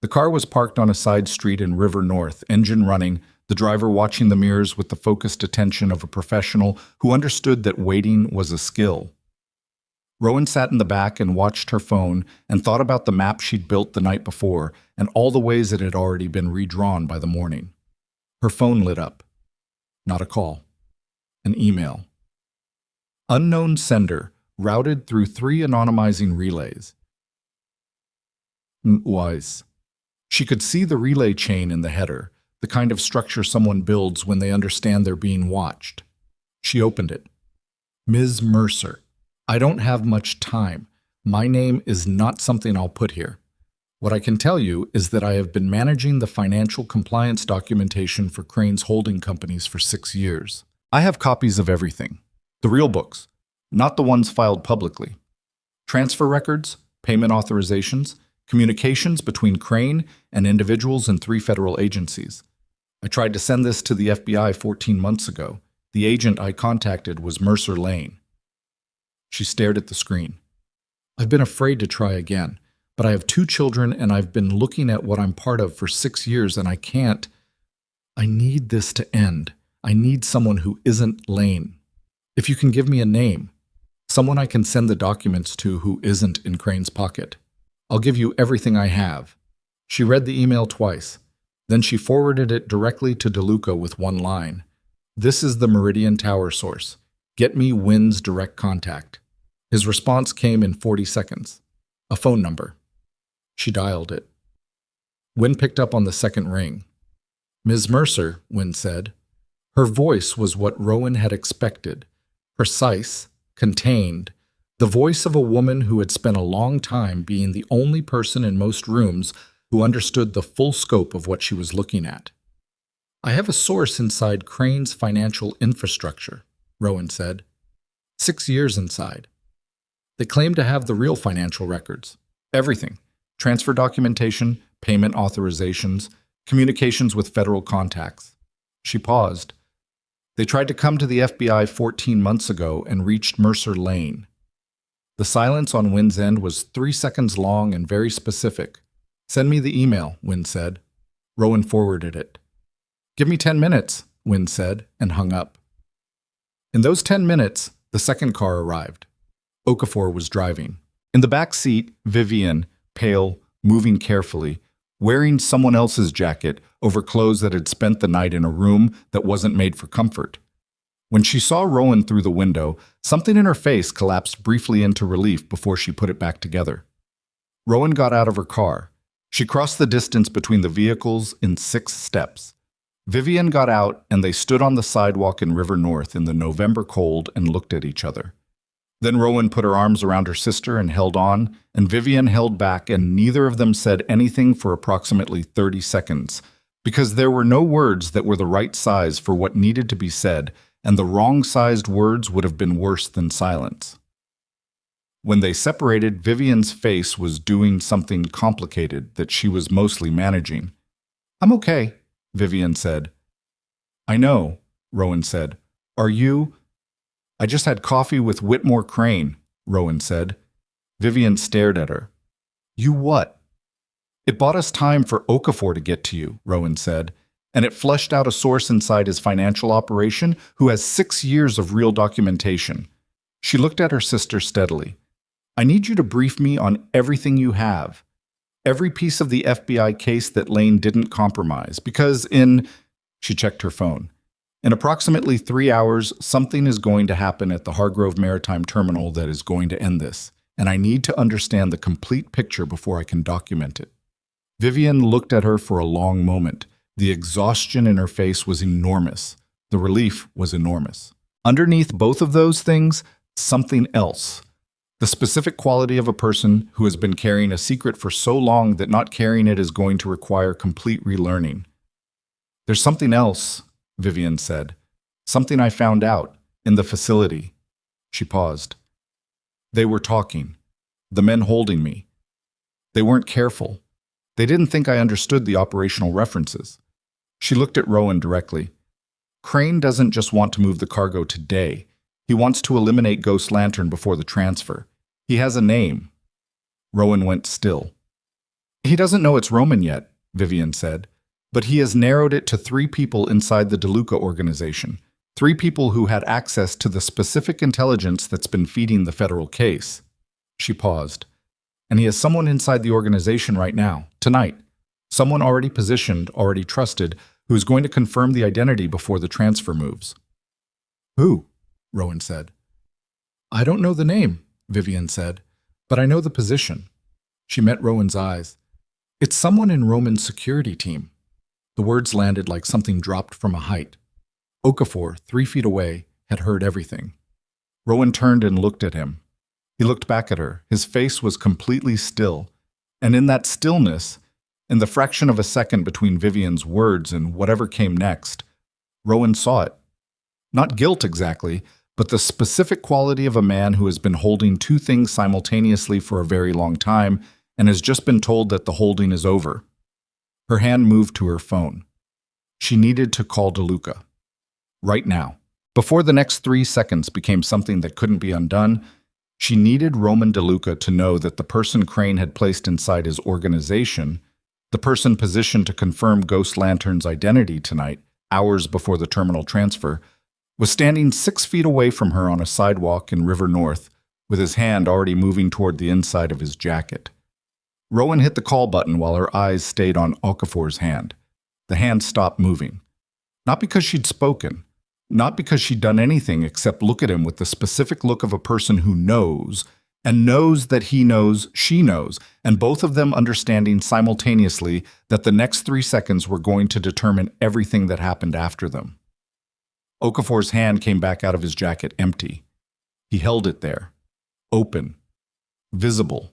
The car was parked on a side street in River North, engine running, the driver watching the mirrors with the focused attention of a professional who understood that waiting was a skill. Rowan sat in the back and watched her phone and thought about the map she'd built the night before and all the ways it had already been redrawn by the morning. Her phone lit up. Not a call. An email. Unknown sender, routed through 3 anonymizing relays. Wise. She could see the relay chain in the header, the kind of structure someone builds when they understand they're being watched. She opened it. Ms. Mercer, I don't have much time. My name is not something I'll put here. What I can tell you is that I have been managing the financial compliance documentation for Crane's holding companies for 6 years. I have copies of everything. The real books, not the ones filed publicly. Transfer records, payment authorizations, communications between Crane and individuals in 3 federal agencies. I tried to send this to the FBI 14 months ago. The agent I contacted was Mercer Lane. She stared at the screen. I've been afraid to try again, but I have 2 children and I've been looking at what I'm part of for 6 years and I can't. I need this to end. I need someone who isn't Lane. If you can give me a name, someone I can send the documents to who isn't in Crane's pocket. I'll give you everything I have. She read the email twice. Then she forwarded it directly to Deluca with one line. This is the Meridian Tower source. Get me Wynn's direct contact. His response came in 40 seconds. A phone number. She dialed it. Wynn picked up on the second ring. Ms. Mercer, Wynn said. Her voice was what Rowan had expected. Precise, contained, the voice of a woman who had spent a long time being the only person in most rooms who understood the full scope of what she was looking at. I have a source inside Crane's financial infrastructure, Rowan said. 6 years inside. They claim to have the real financial records. Everything. Transfer documentation, payment authorizations, communications with federal contacts. She paused. They tried to come to the FBI 14 months ago and reached Mercer Lane. The silence on Wynn's end was 3 seconds long and very specific. Send me the email, Wynn said. Rowan forwarded it. Give me 10 minutes, Wynn said, and hung up. In those 10 minutes, the second car arrived. Okafor was driving. In the back seat, Vivian, pale, moving carefully, wearing someone else's jacket over clothes that had spent the night in a room that wasn't made for comfort. When she saw Rowan through the window, something in her face collapsed briefly into relief before she put it back together. Rowan got out of her car. She crossed the distance between the vehicles in 6 steps. Vivian got out and they stood on the sidewalk in River North in the November cold and looked at each other. Then Rowan put her arms around her sister and held on, and Vivian held back, and neither of them said anything for approximately 30 seconds, because there were no words that were the right size for what needed to be said, and the wrong-sized words would have been worse than silence. When they separated, Vivian's face was doing something complicated that she was mostly managing. I'm okay, Vivian said. I know, Rowan said. Are you? I just had coffee with Whitmore Crane, Rowan said. Vivian stared at her. You what? It bought us time for Okafor to get to you, Rowan said, and it flushed out a source inside his financial operation who has 6 years of real documentation. She looked at her sister steadily. I need you to brief me on everything you have. Every piece of the FBI case that Lane didn't compromise, because she checked her phone. In approximately 3 hours, something is going to happen at the Hargrove Maritime Terminal that is going to end this, and I need to understand the complete picture before I can document it. Vivian looked at her for a long moment. The exhaustion in her face was enormous. The relief was enormous. Underneath both of those things, something else. The specific quality of a person who has been carrying a secret for so long that not carrying it is going to require complete relearning. There's something else, Vivian said. Something I found out in the facility. She paused. They were talking. The men holding me. They weren't careful. They didn't think I understood the operational references. She looked at Rowan directly. Crane doesn't just want to move the cargo today. He wants to eliminate Ghost Lantern before the transfer. He has a name. Rowan went still. He doesn't know it's Roman yet, Vivian said, but he has narrowed it to 3 people inside the Deluca organization, 3 people who had access to the specific intelligence that's been feeding the federal case. She paused. And he has someone inside the organization right now, tonight. Someone already positioned, already trusted, who's going to confirm the identity before the transfer moves. Who? Rowan said. I don't know the name, Vivian said, but I know the position. She met Rowan's eyes. It's someone in Roman's security team. The words landed like something dropped from a height. Okafor, 3 feet away, had heard everything. Rowan turned and looked at him. He looked back at her. His face was completely still. And in that stillness, in the fraction of a second between Vivian's words and whatever came next, Rowan saw it. Not guilt exactly, but the specific quality of a man who has been holding 2 things simultaneously for a very long time and has just been told that the holding is over. Her hand moved to her phone. She needed to call Deluca. Right now. Before the next 3 seconds became something that couldn't be undone, she needed Roman Deluca to know that the person Crane had placed inside his organization, the person positioned to confirm Ghost Lantern's identity tonight, hours before the terminal transfer, was standing 6 feet away from her on a sidewalk in River North, with his hand already moving toward the inside of his jacket. Rowan hit the call button while her eyes stayed on Okafor's hand. The hand stopped moving. Not because she'd spoken, not because she'd done anything except look at him with the specific look of a person who knows, and knows that he knows she knows, and both of them understanding simultaneously that the next 3 seconds were going to determine everything that happened after them. Okafor's hand came back out of his jacket empty. He held it there, open, visible.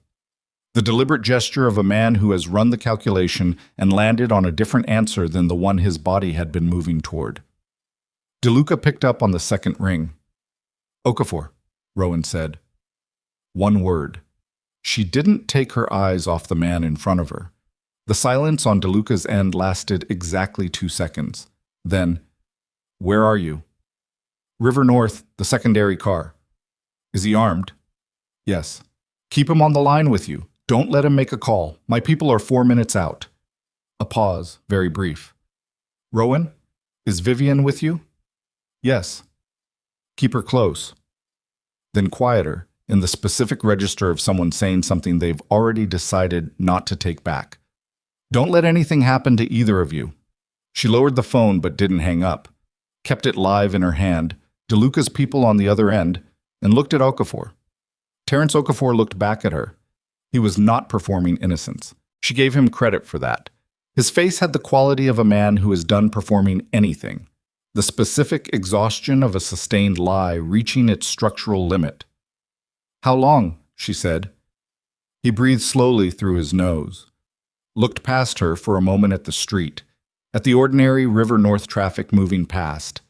The deliberate gesture of a man who has run the calculation and landed on a different answer than the one his body had been moving toward. Deluca picked up on the second ring. Okafor, Rowan said. 1 word. She didn't take her eyes off the man in front of her. The silence on Deluca's end lasted exactly 2 seconds. Then, where are you? River North, the secondary car. Is he armed? Yes. Keep him on the line with you. Don't let him make a call. My people are 4 minutes out. A pause, very brief. Rowan, is Vivian with you? Yes. Keep her close. Then quieter, in the specific register of someone saying something they've already decided not to take back. Don't let anything happen to either of you. She lowered the phone but didn't hang up, kept it live in her hand, Deluca's people on the other end, and looked at Okafor. Terrence Okafor looked back at her. He was not performing innocence. She gave him credit for that. His face had the quality of a man who is done performing anything. The specific exhaustion of a sustained lie reaching its structural limit. How long? She said. He breathed slowly through his nose, looked past her for a moment at the street, at the ordinary River North traffic moving past,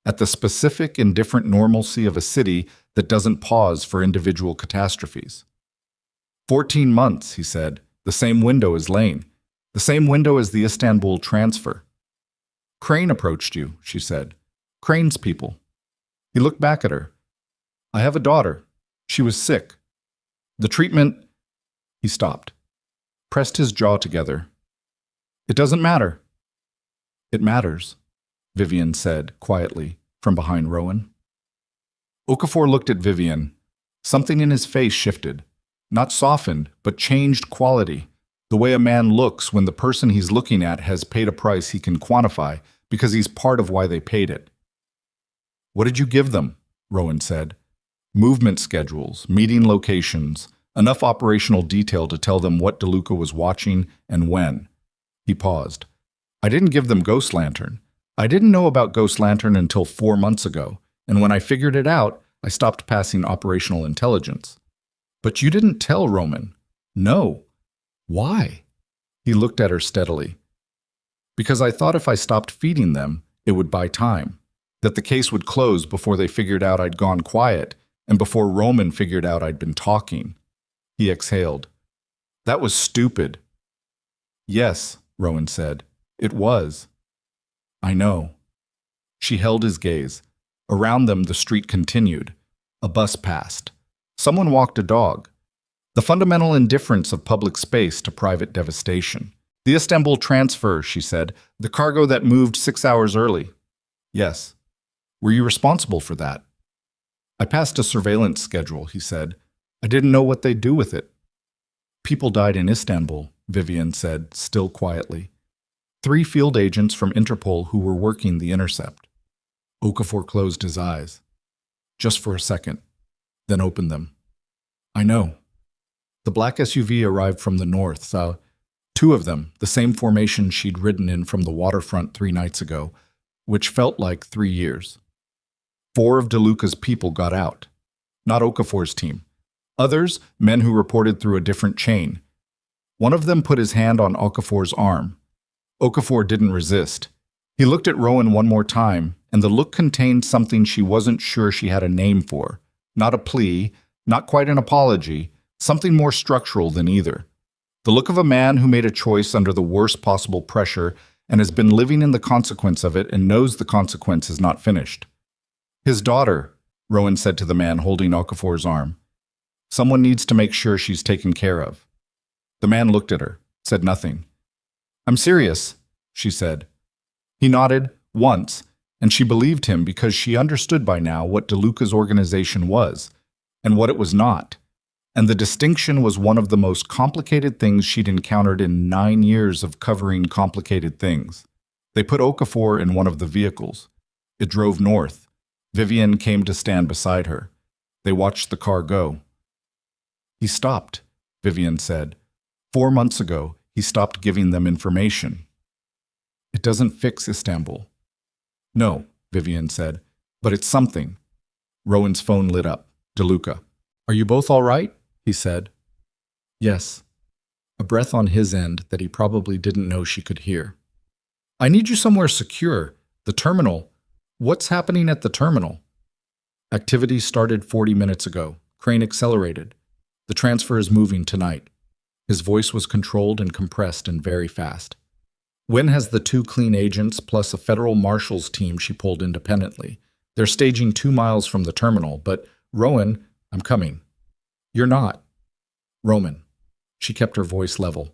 at the specific indifferent normalcy of a city that doesn't pause for individual catastrophes. 14 months, he said, the same window as Lane, the same window as the Istanbul transfer. Crane approached you, she said. Crane's people. He looked back at her. I have a daughter. She was sick. The treatment... He stopped, pressed his jaw together. It doesn't matter. It matters, Vivian said quietly from behind Rowan. Okafor looked at Vivian. Something in his face shifted. Not softened, but changed quality. The way a man looks when the person he's looking at has paid a price he can quantify because he's part of why they paid it. What did you give them? Rowan said. Movement schedules, meeting locations, enough operational detail to tell them what Deluca was watching and when. He paused. I didn't give them Ghost Lantern. I didn't know about Ghost Lantern until 4 months ago. And when I figured it out, I stopped passing operational intelligence. But you didn't tell Roman. No. Why? He looked at her steadily. Because I thought if I stopped feeding them, it would buy time. That the case would close before they figured out I'd gone quiet, and before Roman figured out I'd been talking. He exhaled. That was stupid. Yes, Rowan said. It was. I know. She held his gaze. Around them, the street continued. A bus passed. Someone walked a dog. The fundamental indifference of public space to private devastation. The Istanbul transfer, she said. The cargo that moved 6 hours early. Yes. Were you responsible for that? I passed a surveillance schedule, he said. I didn't know what they'd do with it. People died in Istanbul, Vivian said, still quietly. 3 field agents from Interpol who were working the intercept. Okafor closed his eyes. Just for a second, then opened them. I know. The black SUV arrived from the north, 2 of them, the same formation she'd ridden in from the waterfront 3 nights ago, which felt like 3 years. 4 of Deluca's people got out. Not Okafor's team. Others, men who reported through a different chain. One of them put his hand on Okafor's arm. Okafor didn't resist. He looked at Rowan one more time, and the look contained something she wasn't sure she had a name for. Not a plea, not quite an apology, something more structural than either. The look of a man who made a choice under the worst possible pressure and has been living in the consequence of it and knows the consequence is not finished. His daughter, Rowan said to the man holding Okafor's arm. Someone needs to make sure she's taken care of. The man looked at her, said nothing. I'm serious, she said. He nodded, once, and she believed him because she understood by now what Deluca's organization was, and what it was not. And the distinction was one of the most complicated things she'd encountered in 9 years of covering complicated things. They put Okafor in one of the vehicles. It drove north. Vivian came to stand beside her. They watched the car go. He stopped, Vivian said. 4 months ago, he stopped giving them information. It doesn't fix Istanbul. No, Vivian said, but it's something. Rowan's phone lit up. Deluca. Are you both all right? He said. Yes. A breath on his end that he probably didn't know she could hear. I need you somewhere secure. The terminal. What's happening at the terminal? Activity started 40 minutes ago. Crane accelerated. The transfer is moving tonight. His voice was controlled and compressed and very fast. When has the 2 clean agents plus a federal marshal's team she pulled independently? They're staging 2 miles from the terminal, but Rowan, I'm coming. You're not. Roman. She kept her voice level.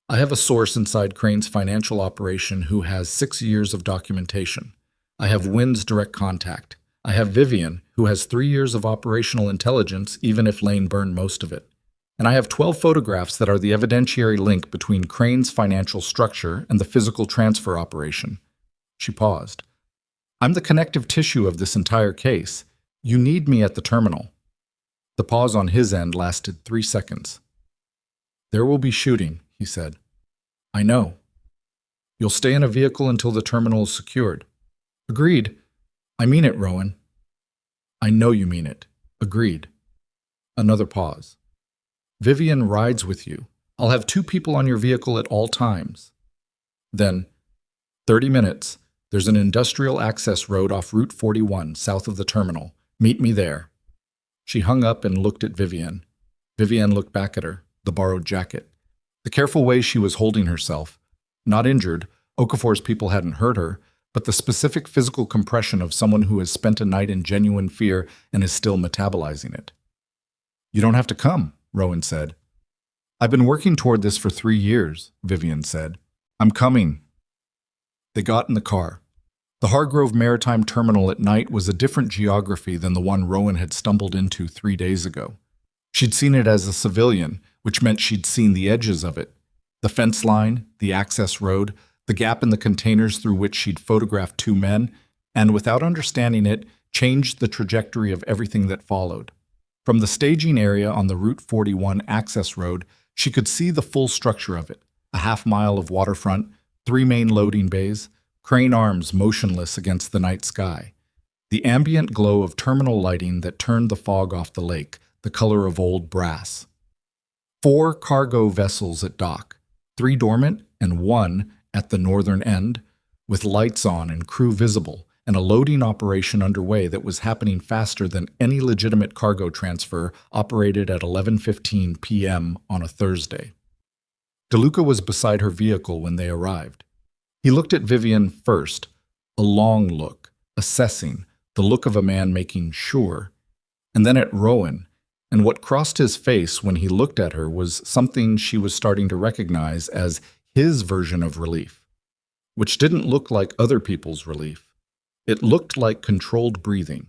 I have a source inside Crane's financial operation who has 6 years of documentation. I have Wynn's direct contact. I have Vivian, who has 3 years of operational intelligence, even if Lane burned most of it. And I have 12 photographs that are the evidentiary link between Crane's financial structure and the physical transfer operation. She paused. I'm the connective tissue of this entire case. You need me at the terminal. The pause on his end lasted 3 seconds. There will be shooting, he said. I know. You'll stay in a vehicle until the terminal is secured. Agreed. I mean it, Rowan. I know you mean it. Agreed. Another pause. Vivian rides with you. I'll have 2 people on your vehicle at all times. Then, 30 minutes. There's an industrial access road off Route 41, south of the terminal. Meet me there. She hung up and looked at Vivian. Vivian looked back at her, the borrowed jacket. The careful way she was holding herself. Not injured, Okafor's people hadn't hurt her, but the specific physical compression of someone who has spent a night in genuine fear and is still metabolizing it. You don't have to come, Rowan said. I've been working toward this for 3 years, Vivian said. I'm coming. They got in the car. The Hargrove Maritime Terminal at night was a different geography than the one Rowan had stumbled into 3 days ago. She'd seen it as a civilian, which meant she'd seen the edges of it. The fence line, the access road, the gap in the containers through which she'd photographed 2 men, and without understanding it, changed the trajectory of everything that followed. From the staging area on the Route 41 access road, she could see the full structure of it, a half-mile of waterfront, 3 main loading bays, crane arms motionless against the night sky. The ambient glow of terminal lighting that turned the fog off the lake, the color of old brass. 4 cargo vessels at dock, 3 dormant and 1 at the northern end, with lights on and crew visible, and a loading operation underway that was happening faster than any legitimate cargo transfer operated at 11:15 p.m. on a Thursday. Deluca was beside her vehicle when they arrived. He looked at Vivian first, a long look, assessing, the look of a man making sure, and then at Rowan, and what crossed his face when he looked at her was something she was starting to recognize as his version of relief, which didn't look like other people's relief. It looked like controlled breathing.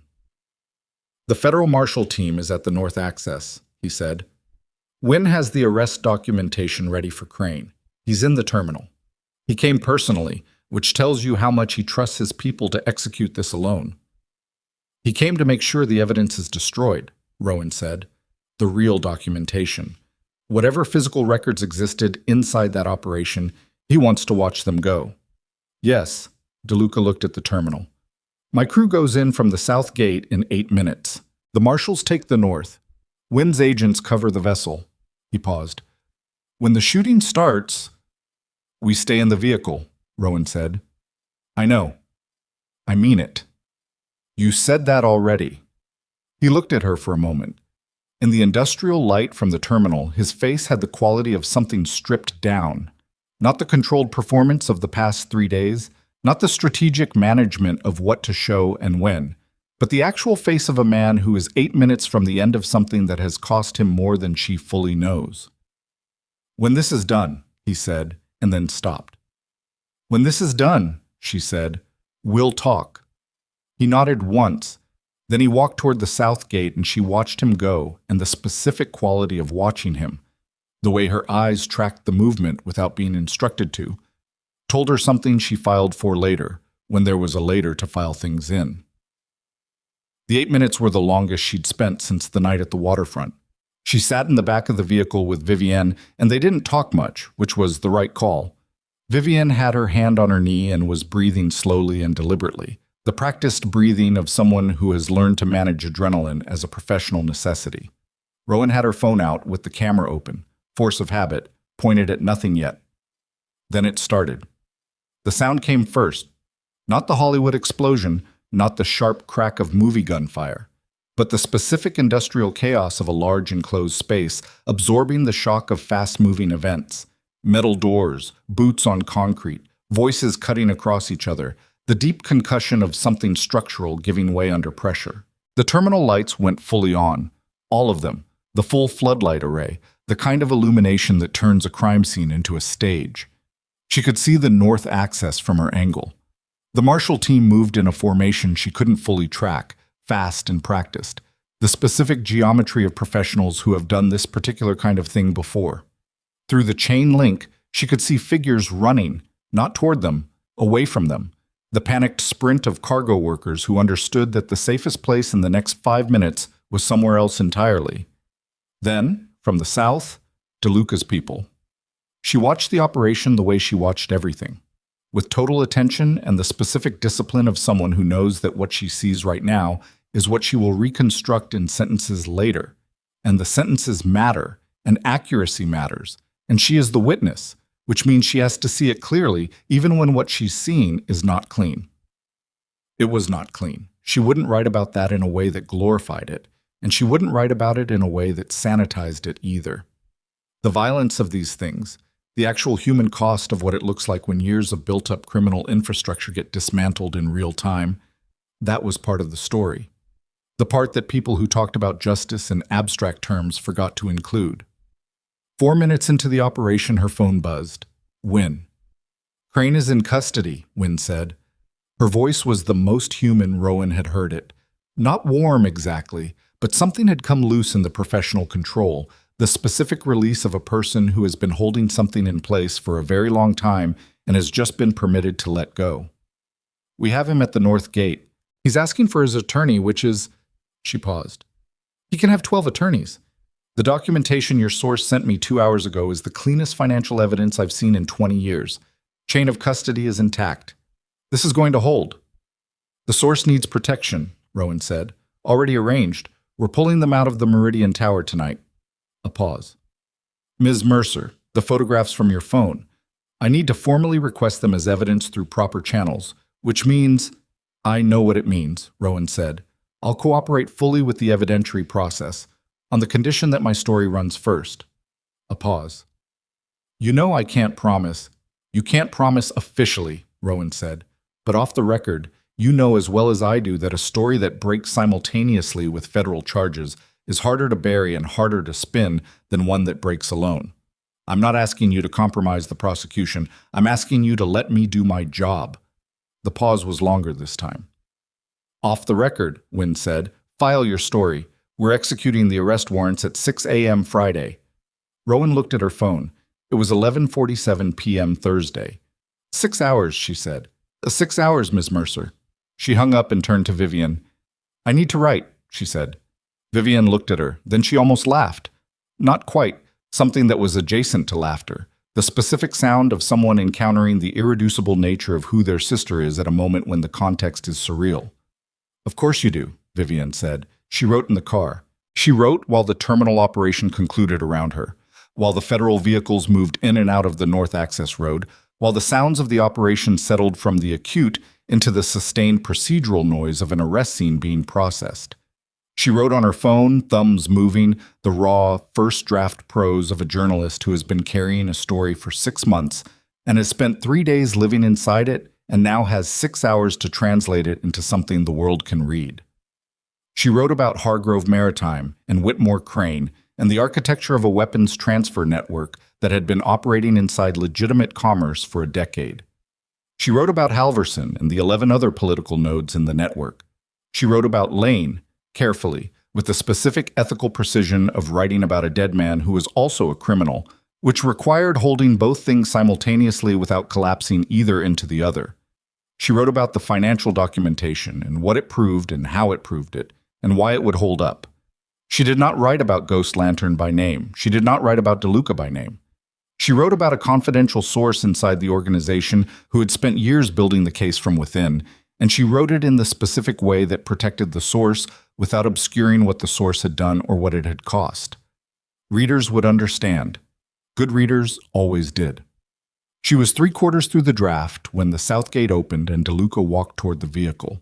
"The Federal Marshal team is at the North Access," he said. "Wynn has the arrest documentation ready for Crane. He's in the terminal. He came personally, which tells you how much he trusts his people to execute this alone." "He came to make sure the evidence is destroyed," Rowan said. "The real documentation. Whatever physical records existed inside that operation, he wants to watch them go." "Yes," Deluca looked at the terminal. "My crew goes in from the south gate in 8 minutes. The marshals take the north. Wynn's agents cover the vessel." He paused. "When the shooting starts, we stay in the vehicle," Rowan said. "I know. I mean it." "You said that already." He looked at her for a moment. In the industrial light from the terminal, his face had the quality of something stripped down. Not the controlled performance of the past 3 days, not the strategic management of what to show and when, but the actual face of a man who is 8 minutes from the end of something that has cost him more than she fully knows. "When this is done," he said, and then stopped. "When this is done," she said, "we'll talk." He nodded once. Then he walked toward the south gate and she watched him go, and the specific quality of watching him, the way her eyes tracked the movement without being instructed to, told her something she filed for later, when there was a later to file things in. The 8 minutes were the longest she'd spent since the night at the waterfront. She sat in the back of the vehicle with Vivienne, and they didn't talk much, which was the right call. Vivienne had her hand on her knee and was breathing slowly and deliberately, the practiced breathing of someone who has learned to manage adrenaline as a professional necessity. Rowan had her phone out with the camera open, force of habit, pointed at nothing yet. Then it started. The sound came first, not the Hollywood explosion, not the sharp crack of movie gunfire, but the specific industrial chaos of a large enclosed space, absorbing the shock of fast-moving events. Metal doors, boots on concrete, voices cutting across each other, the deep concussion of something structural giving way under pressure. The terminal lights went fully on, all of them, the full floodlight array, the kind of illumination that turns a crime scene into a stage. She could see the north access from her angle. The marshal team moved in a formation she couldn't fully track, fast and practiced, the specific geometry of professionals who have done this particular kind of thing before. Through the chain link, she could see figures running, not toward them, away from them, the panicked sprint of cargo workers who understood that the safest place in the next 5 minutes was somewhere else entirely. Then, from the south, Deluca's people. She watched the operation the way she watched everything, with total attention and the specific discipline of someone who knows that what she sees right now is what she will reconstruct in sentences later. And the sentences matter, and accuracy matters, and she is the witness, which means she has to see it clearly even when what she's seeing is not clean. It was not clean. She wouldn't write about that in a way that glorified it, and she wouldn't write about it in a way that sanitized it either. The violence of these things, the actual human cost of what it looks like when years of built-up criminal infrastructure get dismantled in real time, that was part of the story. The part that people who talked about justice in abstract terms forgot to include. 4 minutes into the operation, her phone buzzed. Wynn. "Crane is in custody," Wynn said. Her voice was the most human Rowan had heard it. Not warm exactly, but something had come loose in the professional control, the specific release of a person who has been holding something in place for a very long time and has just been permitted to let go. "We have him at the north gate. He's asking for his attorney, which is..." She paused. "He can have 12 attorneys. The documentation your source sent me 2 hours ago is the cleanest financial evidence I've seen in 20 years. Chain of custody is intact. This is going to hold." The source needs protection, Rowan said. Already arranged. We're pulling them out of the Meridian Tower tonight. A pause. Ms. Mercer, the photographs from your phone. I need to formally request them as evidence through proper channels, which means— I know what it means, Rowan said. I'll cooperate fully with the evidentiary process, on the condition that my story runs first. A pause. You know I can't promise. You can't promise officially, Rowan said, but off the record, you know as well as I do that a story that breaks simultaneously with federal charges is harder to bury and harder to spin than one that breaks alone. I'm not asking you to compromise the prosecution. I'm asking you to let me do my job. The pause was longer this time. Off the record, Wynne said, file your story. We're executing the arrest warrants at 6 a.m. Friday. Rowan looked at her phone. It was 11:47 p.m. Thursday. 6 hours, she said. 6 hours, Ms. Mercer. She hung up and turned to Vivian. I need to write, she said. Vivian looked at her. Then she almost laughed. Not quite, something that was adjacent to laughter. The specific sound of someone encountering the irreducible nature of who their sister is at a moment when the context is surreal. Of course you do, Vivian said. She wrote in the car. She wrote while the terminal operation concluded around her, while the federal vehicles moved in and out of the North Access Road, while the sounds of the operation settled from the acute into the sustained procedural noise of an arrest scene being processed. She wrote on her phone, thumbs moving, the raw, first draft prose of a journalist who has been carrying a story for 6 months and has spent 3 days living inside it and now has 6 hours to translate it into something the world can read. She wrote about Hargrove Maritime and Whitmore Crane and the architecture of a weapons transfer network that had been operating inside legitimate commerce for a decade. She wrote about Halverson and the 11 other political nodes in the network. She wrote about Lane, carefully, with the specific ethical precision of writing about a dead man who was also a criminal, which required holding both things simultaneously without collapsing either into the other. She wrote about the financial documentation and what it proved and how it proved it, and why it would hold up. She did not write about Ghost Lantern by name. She did not write about Deluca by name. She wrote about a confidential source inside the organization who had spent years building the case from within, and she wrote it in the specific way that protected the source without obscuring what the source had done or what it had cost. Readers would understand. Good readers always did. She was 3/4 through the draft when the south gate opened and Deluca walked toward the vehicle.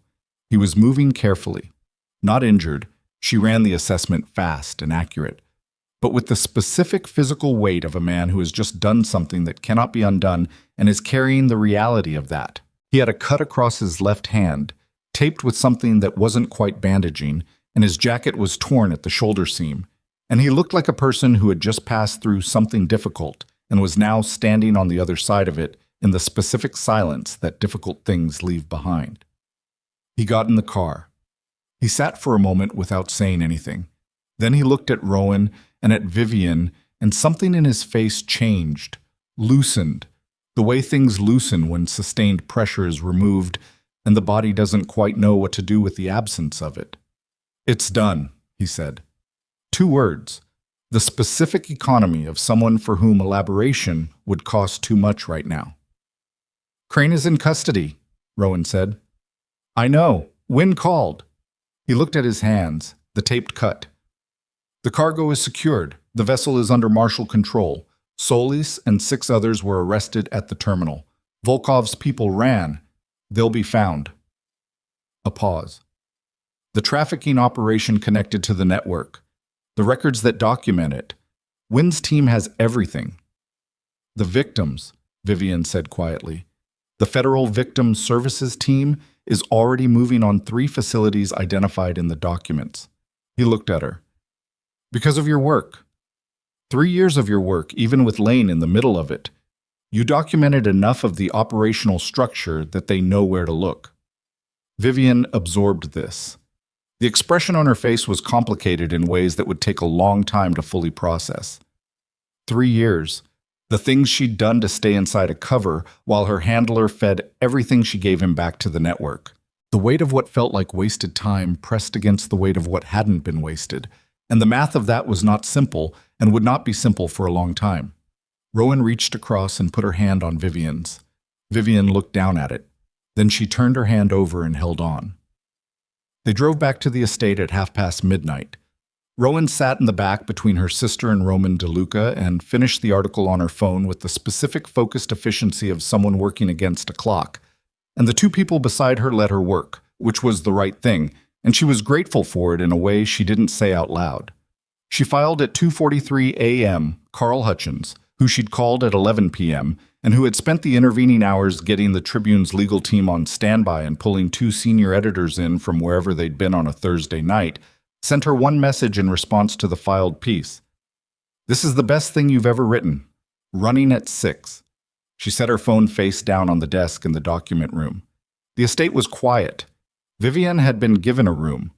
He was moving carefully. Not injured, she ran the assessment fast and accurate, but with the specific physical weight of a man who has just done something that cannot be undone and is carrying the reality of that. He had a cut across his left hand, taped with something that wasn't quite bandaging, and his jacket was torn at the shoulder seam, and he looked like a person who had just passed through something difficult and was now standing on the other side of it in the specific silence that difficult things leave behind. He got in the car. He sat for a moment without saying anything. Then he looked at Rowan and at Vivian, and something in his face changed, loosened, the way things loosen when sustained pressure is removed and the body doesn't quite know what to do with the absence of it. It's done, he said. 2 words. The specific economy of someone for whom elaboration would cost too much right now. Crane is in custody, Rowan said. I know. Wynne called. He looked at his hands, the taped cut. The cargo is secured. The vessel is under martial control. Solis and 6 others were arrested at the terminal. Volkov's people ran. They'll be found. A pause. The trafficking operation connected to the network. The records that document it. Wynne's team has everything. The victims, Vivian said quietly. The Federal Victim Services team is already moving on 3 facilities identified in the documents. He looked at her. Because of your work. 3 years of your work, even with Lane in the middle of it. You documented enough of the operational structure that they know where to look. Vivian absorbed this. The expression on her face was complicated in ways that would take a long time to fully process. 3 years. The things she'd done to stay inside a cover while her handler fed everything she gave him back to the network. The weight of what felt like wasted time pressed against the weight of what hadn't been wasted, and the math of that was not simple and would not be simple for a long time. Rowan reached across and put her hand on Vivian's. Vivian looked down at it. Then she turned her hand over and held on. They drove back to the estate at midnight. Rowan sat in the back between her sister and Roman Deluca and finished the article on her phone with the specific focused efficiency of someone working against a clock. And the two people beside her let her work, which was the right thing, and she was grateful for it in a way she didn't say out loud. She filed at 2:43 a.m. Carl Hutchins, who she'd called at 11 p.m., and who had spent the intervening hours getting the Tribune's legal team on standby and pulling two senior editors in from wherever they'd been on a Thursday night, sent her one message in response to the filed piece. "This is the best thing you've ever written. Running at 6. She set her phone face down on the desk in the document room. The estate was quiet. Vivian had been given a room,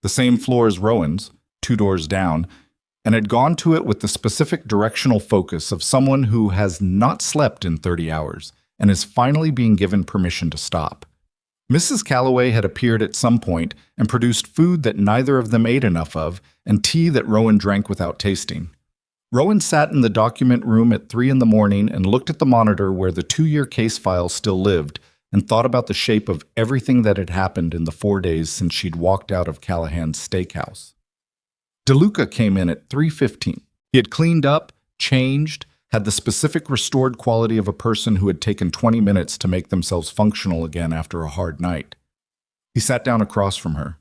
the same floor as Rowan's, 2 doors down, and had gone to it with the specific directional focus of someone who has not slept in 30 hours and is finally being given permission to stop. Mrs. Calloway had appeared at some point and produced food that neither of them ate enough of and tea that Rowan drank without tasting. Rowan sat in the document room at 3 in the morning and looked at the monitor where the 2-year case file still lived and thought about the shape of everything that had happened in the 4 days since she'd walked out of Callahan's steakhouse. Deluca came in at 3:15. He had cleaned up, changed, had the specific restored quality of a person who had taken 20 minutes to make themselves functional again after a hard night. He sat down across from her,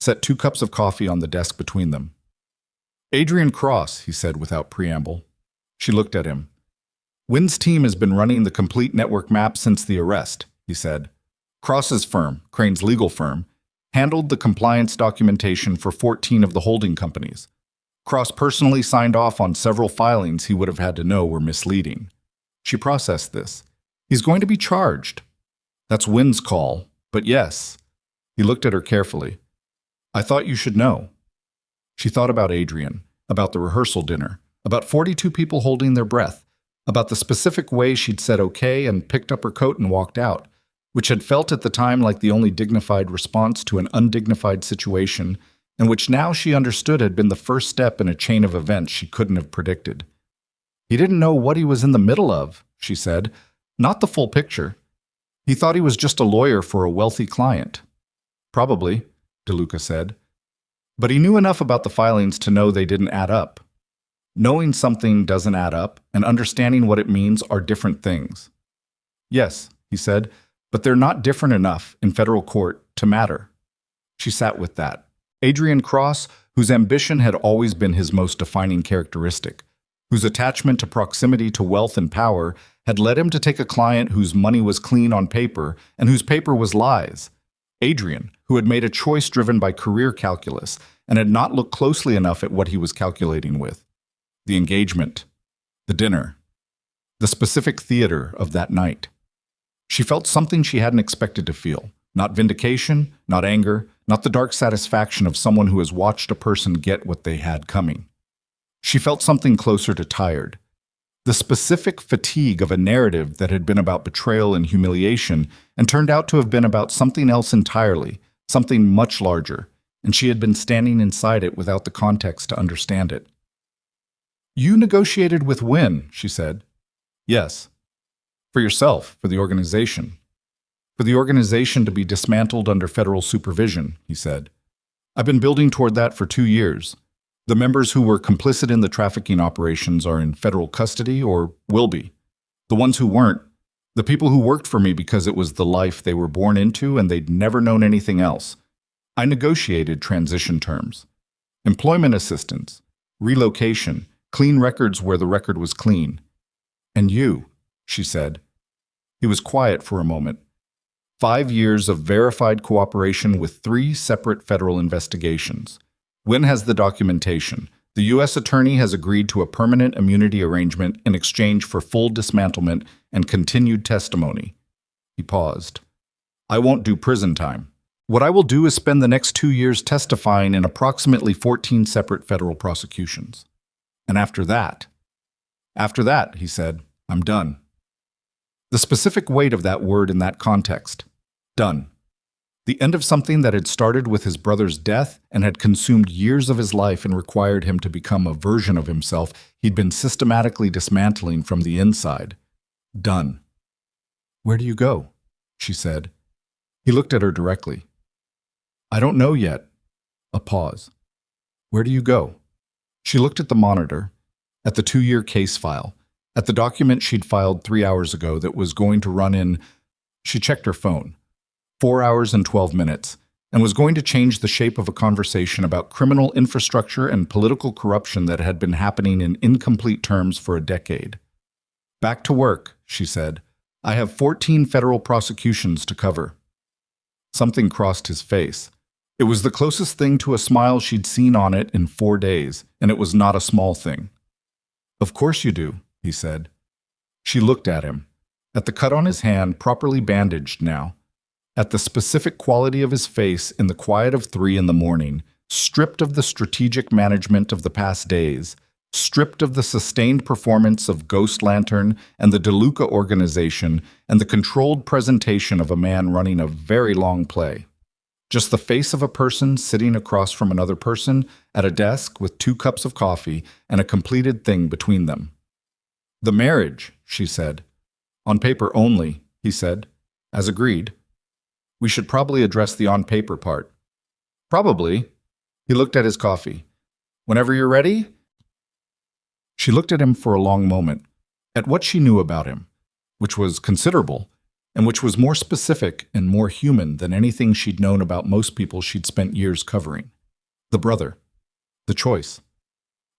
set 2 cups of coffee on the desk between them. "Adrian Cross," he said without preamble. She looked at him. "Wynn's team has been running the complete network map since the arrest," he said. "Cross's firm, Crane's legal firm, handled the compliance documentation for 14 of the holding companies. Cross personally signed off on several filings he would have had to know were misleading. She processed this. He's going to be charged. That's Wynn's call, but yes." He looked at her carefully. "I thought you should know." She thought about Adrian, about the rehearsal dinner, about 42 people holding their breath, about the specific way she'd said okay and picked up her coat and walked out, which had felt at the time like the only dignified response to an undignified situation, and which now she understood had been the first step in a chain of events she couldn't have predicted. "He didn't know what he was in the middle of," she said, "not the full picture. He thought he was just a lawyer for a wealthy client." "Probably," Deluca said. "But he knew enough about the filings to know they didn't add up. Knowing something doesn't add up and understanding what it means are different things." "Yes," he said, "but they're not different enough in federal court to matter." She sat with that. Adrian Cross, whose ambition had always been his most defining characteristic, whose attachment to proximity to wealth and power had led him to take a client whose money was clean on paper and whose paper was lies. Adrian, who had made a choice driven by career calculus and had not looked closely enough at what he was calculating with. The engagement, the dinner, the specific theater of that night. She felt something she hadn't expected to feel. Not vindication, not anger, not the dark satisfaction of someone who has watched a person get what they had coming. She felt something closer to tired. The specific fatigue of a narrative that had been about betrayal and humiliation and turned out to have been about something else entirely, something much larger, and she had been standing inside it without the context to understand it. "You negotiated with Wynn," she said. "Yes." "For yourself, for the organization." "For the organization to be dismantled under federal supervision," he said. "I've been building toward that for 2 years. The members who were complicit in the trafficking operations are in federal custody or will be. The ones who weren't, the people who worked for me because it was the life they were born into and they'd never known anything else. I negotiated transition terms. Employment assistance, relocation, clean records where the record was clean. And you," she said. He was quiet for a moment. 5 years of verified cooperation with 3 separate federal investigations. Wynn has the documentation. The U.S. Attorney has agreed to a permanent immunity arrangement in exchange for full dismantlement and continued testimony. He paused. "I won't do prison time. What I will do is spend the next 2 years testifying in approximately 14 separate federal prosecutions. And after that, he said, "I'm done." The specific weight of that word in that context. Done. The end of something that had started with his brother's death and had consumed years of his life and required him to become a version of himself he'd been systematically dismantling from the inside. Done. "Where do you go?" she said. He looked at her directly. I don't know yet. A pause. Where do you go? She looked at the monitor, at the 2-year case file, at the document she'd filed 3 hours ago that was going to run in. She checked her phone. 4 hours and 12 minutes, and was going to change the shape of a conversation about criminal infrastructure and political corruption that had been happening in incomplete terms for a decade. Back to work, she said. I have 14 federal prosecutions to cover. Something crossed his face. It was the closest thing to a smile she'd seen on it in 4 days, and it was not a small thing. Of course you do, he said. She looked at him, at the cut on his hand, properly bandaged now, at the specific quality of his face in the quiet of 3 in the morning, stripped of the strategic management of the past days, stripped of the sustained performance of Ghost Lantern and the Deluca organization and the controlled presentation of a man running a very long play. Just the face of a person sitting across from another person at a desk with 2 cups of coffee and a completed thing between them. The marriage, she said. On paper only, he said, as agreed. We should probably address the on-paper part. Probably. He looked at his coffee. Whenever you're ready? She looked at him for a long moment, at what she knew about him, which was considerable, and which was more specific and more human than anything she'd known about most people she'd spent years covering. The brother. The choice.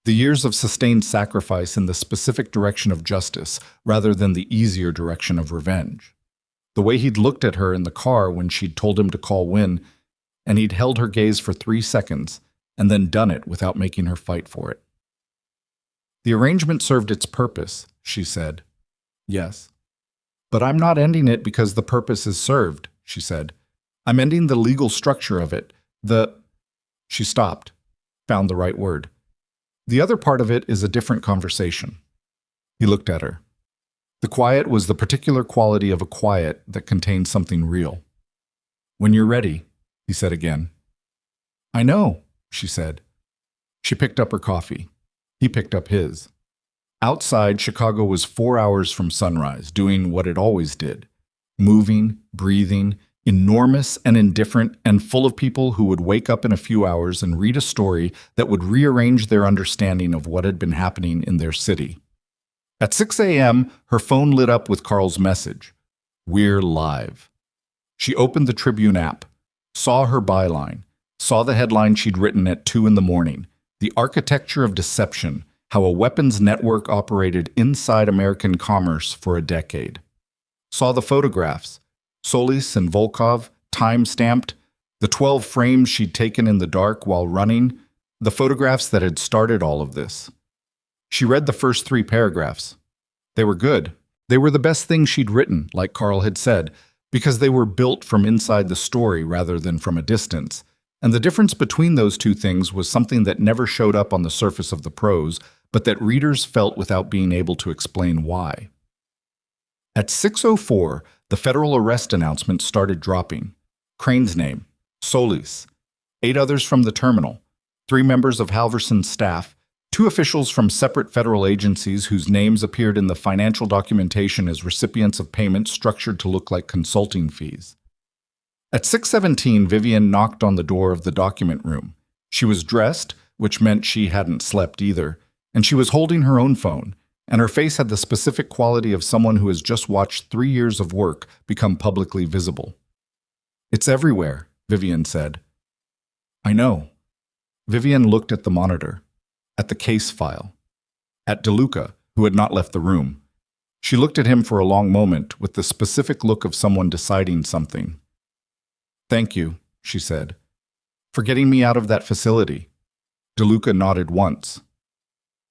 The years of sustained sacrifice in the specific direction of justice rather than the easier direction of revenge. The way he'd looked at her in the car when she'd told him to call Wynn, and he'd held her gaze for 3 seconds and then done it without making her fight for it. The arrangement served its purpose, she said. Yes. But I'm not ending it because the purpose is served, she said. I'm ending the legal structure of it. She stopped, found the right word. The other part of it is a different conversation. He looked at her. The quiet was the particular quality of a quiet that contained something real. When you're ready, he said again. I know, she said. She picked up her coffee. He picked up his. Outside, Chicago was 4 hours from sunrise, doing what it always did. Moving, breathing, enormous and indifferent, and full of people who would wake up in a few hours and read a story that would rearrange their understanding of what had been happening in their city. At 6 a.m., her phone lit up with Carl's message. We're live. She opened the Tribune app, saw her byline, saw the headline she'd written at 2 in the morning. The architecture of deception, how a weapons network operated inside American commerce for a decade. Saw the photographs, Solis and Volkov, time-stamped, the 12 frames she'd taken in the dark while running, the photographs that had started all of this. She read the first 3 paragraphs. They were good. They were the best thing she'd written, like Carl had said, because they were built from inside the story rather than from a distance. And the difference between those 2 things was something that never showed up on the surface of the prose, but that readers felt without being able to explain why. At 6:04, the federal arrest announcement started dropping. Crane's name, Solis, 8 others from the terminal, 3 members of Halverson's staff, 2 officials from separate federal agencies whose names appeared in the financial documentation as recipients of payments structured to look like consulting fees. At 6:17, Vivian knocked on the door of the document room. She was dressed, which meant she hadn't slept either, and she was holding her own phone, and her face had the specific quality of someone who has just watched 3 years of work become publicly visible. It's everywhere, Vivian said. I know. Vivian looked at the monitor, at the case file, at Deluca, who had not left the room. She looked at him for a long moment with the specific look of someone deciding something. Thank you, she said, for getting me out of that facility. Deluca nodded once.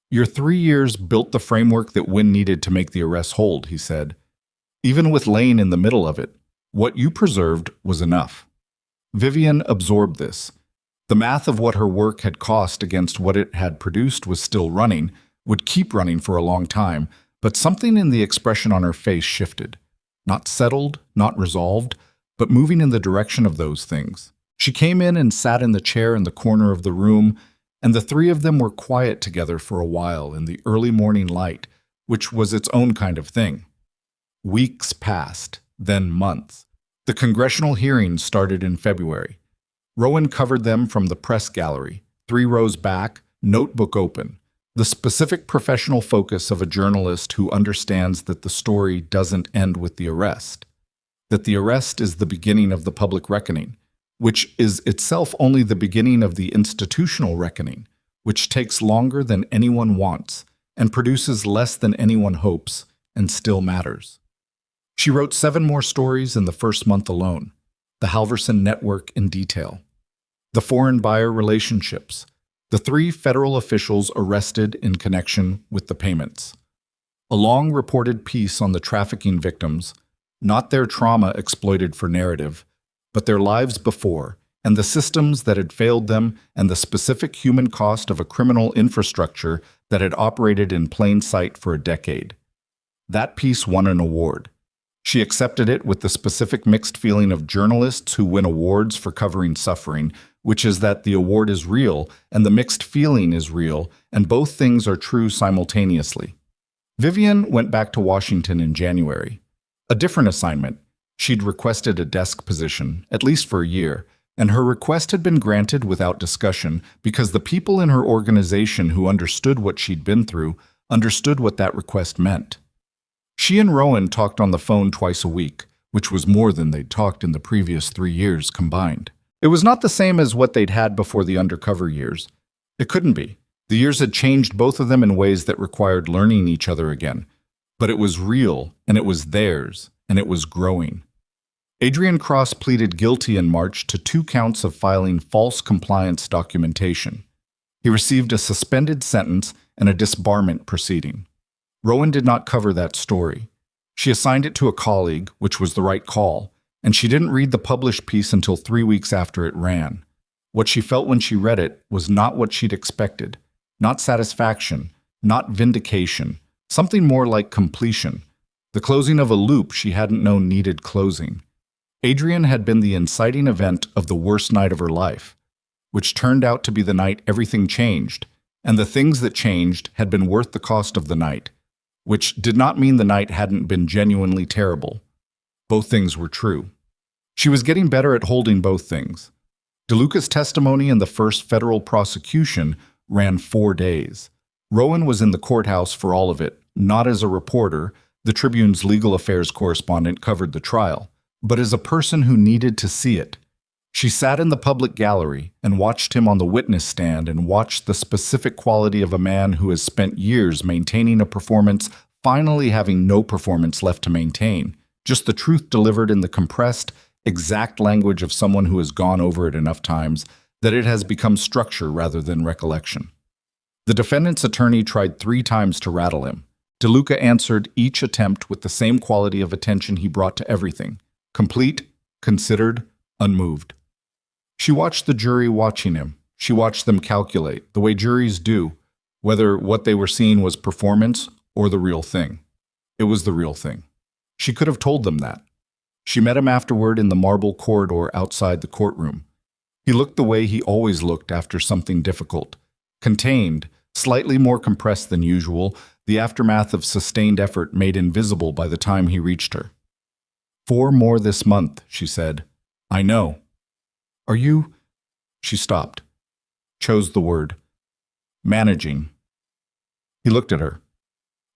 Your 3 years built the framework that Wynn needed to make the arrest hold, he said. Even with Lane in the middle of it, what you preserved was enough. Vivian absorbed this. The math of what her work had cost against what it had produced was still running, would keep running for a long time, but something in the expression on her face shifted. Not settled, not resolved, but moving in the direction of those things. She came in and sat in the chair in the corner of the room, and the 3 of them were quiet together for a while in the early morning light, which was its own kind of thing. Weeks passed, then months. The congressional hearings started in February. Rowan covered them from the press gallery, 3 rows back, notebook open, the specific professional focus of a journalist who understands that the story doesn't end with the arrest, that the arrest is the beginning of the public reckoning, which is itself only the beginning of the institutional reckoning, which takes longer than anyone wants and produces less than anyone hopes and still matters. She wrote 7 more stories in the first month alone, the Halverson network in detail, the foreign buyer relationships, the 3 federal officials arrested in connection with the payments, a long reported piece on the trafficking victims, not their trauma exploited for narrative, but their lives before, and the systems that had failed them and the specific human cost of a criminal infrastructure that had operated in plain sight for a decade. That piece won an award. She accepted it with the specific mixed feeling of journalists who win awards for covering suffering, which is that the award is real and the mixed feeling is real, and both things are true simultaneously. Vivian went back to Washington in January. A different assignment. She'd requested a desk position, at least for a year, and her request had been granted without discussion because the people in her organization who understood what she'd been through understood what that request meant. She and Rowan talked on the phone twice a week, which was more than they'd talked in the previous 3 years combined. It was not the same as what they'd had before the undercover years. It couldn't be. The years had changed both of them in ways that required learning each other again. But it was real, and it was theirs, and it was growing. Adrian Cross pleaded guilty in March to 2 counts of filing false compliance documentation. He received a suspended sentence and a disbarment proceeding. Rowan did not cover that story. She assigned it to a colleague, which was the right call, and she didn't read the published piece until 3 weeks after it ran. What she felt when she read it was not what she'd expected, not satisfaction, not vindication, something more like completion, the closing of a loop she hadn't known needed closing. Adrian had been the inciting event of the worst night of her life, which turned out to be the night everything changed, and the things that changed had been worth the cost of the night, which did not mean the night hadn't been genuinely terrible. Both things were true. She was getting better at holding both things. Deluca's testimony in the first federal prosecution ran 4 days. Rowan was in the courthouse for all of it, not as a reporter, the Tribune's legal affairs correspondent covered the trial, but as a person who needed to see it. She sat in the public gallery and watched him on the witness stand and watched the specific quality of a man who has spent years maintaining a performance, finally having no performance left to maintain, just the truth delivered in the compressed, exact language of someone who has gone over it enough times that it has become structure rather than recollection. The defendant's attorney tried 3 times to rattle him. Deluca answered each attempt with the same quality of attention he brought to everything, complete, considered, unmoved. She watched the jury watching him. She watched them calculate, the way juries do, whether what they were seeing was performance or the real thing. It was the real thing. She could have told them that. She met him afterward in the marble corridor outside the courtroom. He looked the way he always looked after something difficult, contained, slightly more compressed than usual, the aftermath of sustained effort made invisible by the time he reached her. 4 more this month, she said. I know. Are you? She stopped. Chose the word. Managing. He looked at her.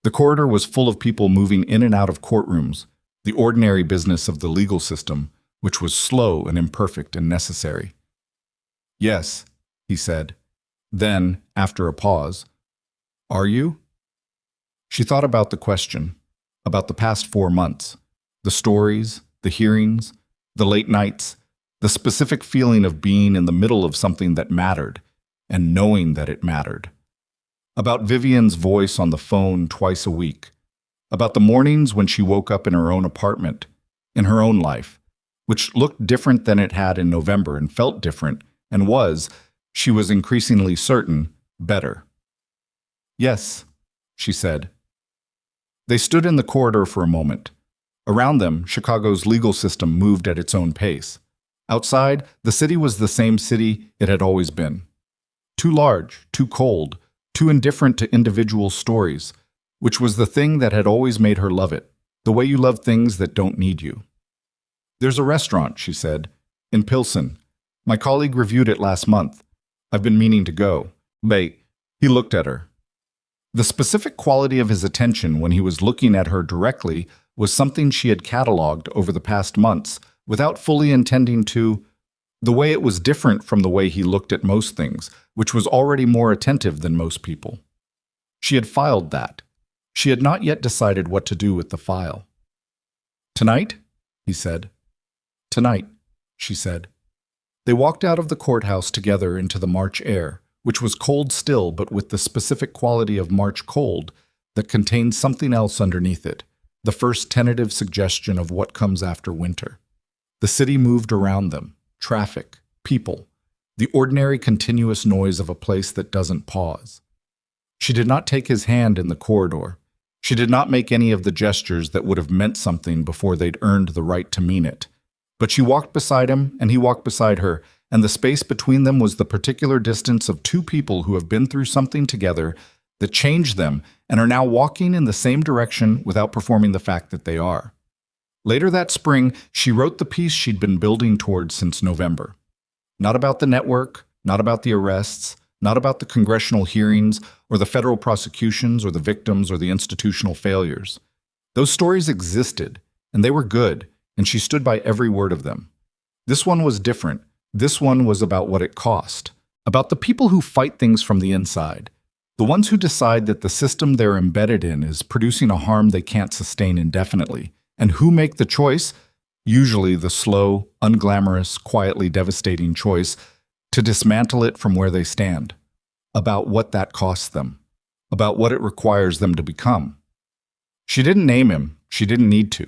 The corridor was full of people moving in and out of courtrooms, the ordinary business of the legal system, which was slow and imperfect and necessary. Yes, he said. Then, after a pause, are you? She thought about the question, about the past 4 months, the stories, the hearings, the late nights, the specific feeling of being in the middle of something that mattered and knowing that it mattered. About Vivian's voice on the phone twice a week. About the mornings when she woke up in her own apartment, in her own life, which looked different than it had in November and felt different and was, she was increasingly certain, better. Yes, she said. They stood in the corridor for a moment. Around them, Chicago's legal system moved at its own pace. Outside, the city was the same city it had always been. Too large, too cold, too indifferent to individual stories, which was the thing that had always made her love it, the way you love things that don't need you. There's a restaurant, she said, in Pilsen. My colleague reviewed it last month. I've been meaning to go. Wait, he looked at her. The specific quality of his attention when he was looking at her directly was something she had catalogued over the past months without fully intending to. The way it was different from the way he looked at most things, which was already more attentive than most people. She had filed that. She had not yet decided what to do with the file. Tonight? He said. Tonight, she said. They walked out of the courthouse together into the March air, which was cold still but with the specific quality of March cold that contained something else underneath it, the first tentative suggestion of what comes after winter. The city moved around them, traffic, people, the ordinary continuous noise of a place that doesn't pause. She did not take his hand in the corridor. She did not make any of the gestures that would have meant something before they'd earned the right to mean it. But she walked beside him, and he walked beside her, and the space between them was the particular distance of two people who have been through something together that changed them and are now walking in the same direction without performing the fact that they are. Later that spring, she wrote the piece she'd been building towards since November. Not about the network, not about the arrests, not about the congressional hearings or the federal prosecutions or the victims or the institutional failures. Those stories existed, and they were good, and she stood by every word of them. This one was different. This one was about what it cost, about the people who fight things from the inside, the ones who decide that the system they're embedded in is producing a harm they can't sustain indefinitely, and who make the choice, usually the slow, unglamorous, quietly devastating choice, to dismantle it from where they stand, about what that costs them, about what it requires them to become. She didn't name him. She didn't need to.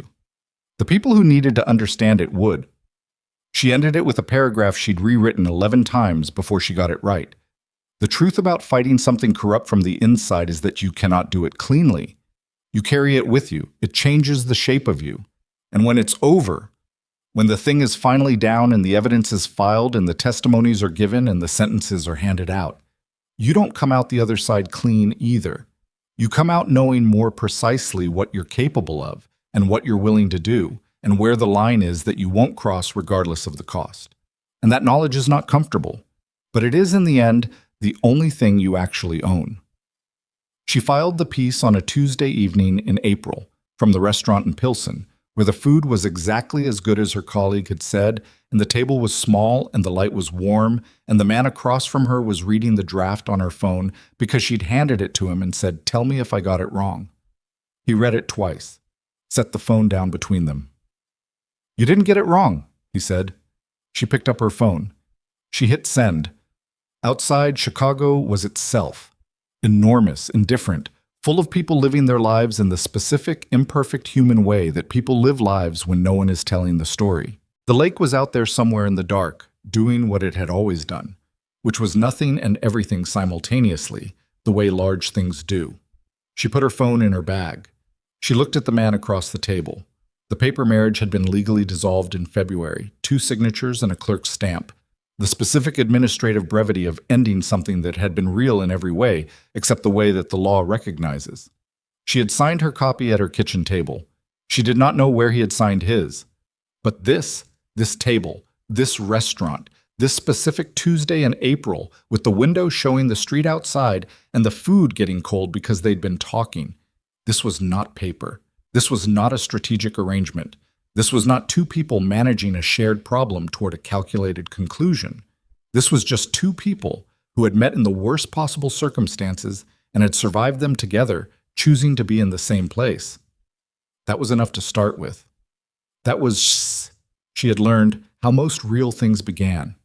The people who needed to understand it would. She ended it with a paragraph she'd rewritten 11 times before she got it right. The truth about fighting something corrupt from the inside is that you cannot do it cleanly. You carry it with you. It changes the shape of you. And when it's over, when the thing is finally down and the evidence is filed and the testimonies are given and the sentences are handed out, you don't come out the other side clean either. You come out knowing more precisely what you're capable of and what you're willing to do and where the line is that you won't cross regardless of the cost. And that knowledge is not comfortable, but it is in the end the only thing you actually own. She filed the piece on a Tuesday evening in April from the restaurant in Pilsen, where the food was exactly as good as her colleague had said, and the table was small and the light was warm, and the man across from her was reading the draft on her phone because she'd handed it to him and said, "Tell me if I got it wrong." He read it twice, set the phone down between them. "You didn't get it wrong," he said. She picked up her phone. She hit send. Outside, Chicago was itself, enormous, indifferent, full of people living their lives in the specific, imperfect human way that people live lives when no one is telling the story. The lake was out there somewhere in the dark, doing what it had always done, which was nothing and everything simultaneously, the way large things do. She put her phone in her bag. She looked at the man across the table. The paper marriage had been legally dissolved in February, 2 signatures and a clerk's stamp. The specific administrative brevity of ending something that had been real in every way, except the way that the law recognizes. She had signed her copy at her kitchen table. She did not know where he had signed his. But this table, this restaurant, this specific Tuesday in April, with the window showing the street outside and the food getting cold because they'd been talking, this was not paper. This was not a strategic arrangement. This was not 2 people managing a shared problem toward a calculated conclusion. This was just 2 people who had met in the worst possible circumstances and had survived them together, choosing to be in the same place. That was enough to start with. That was, she had learned, how most real things began.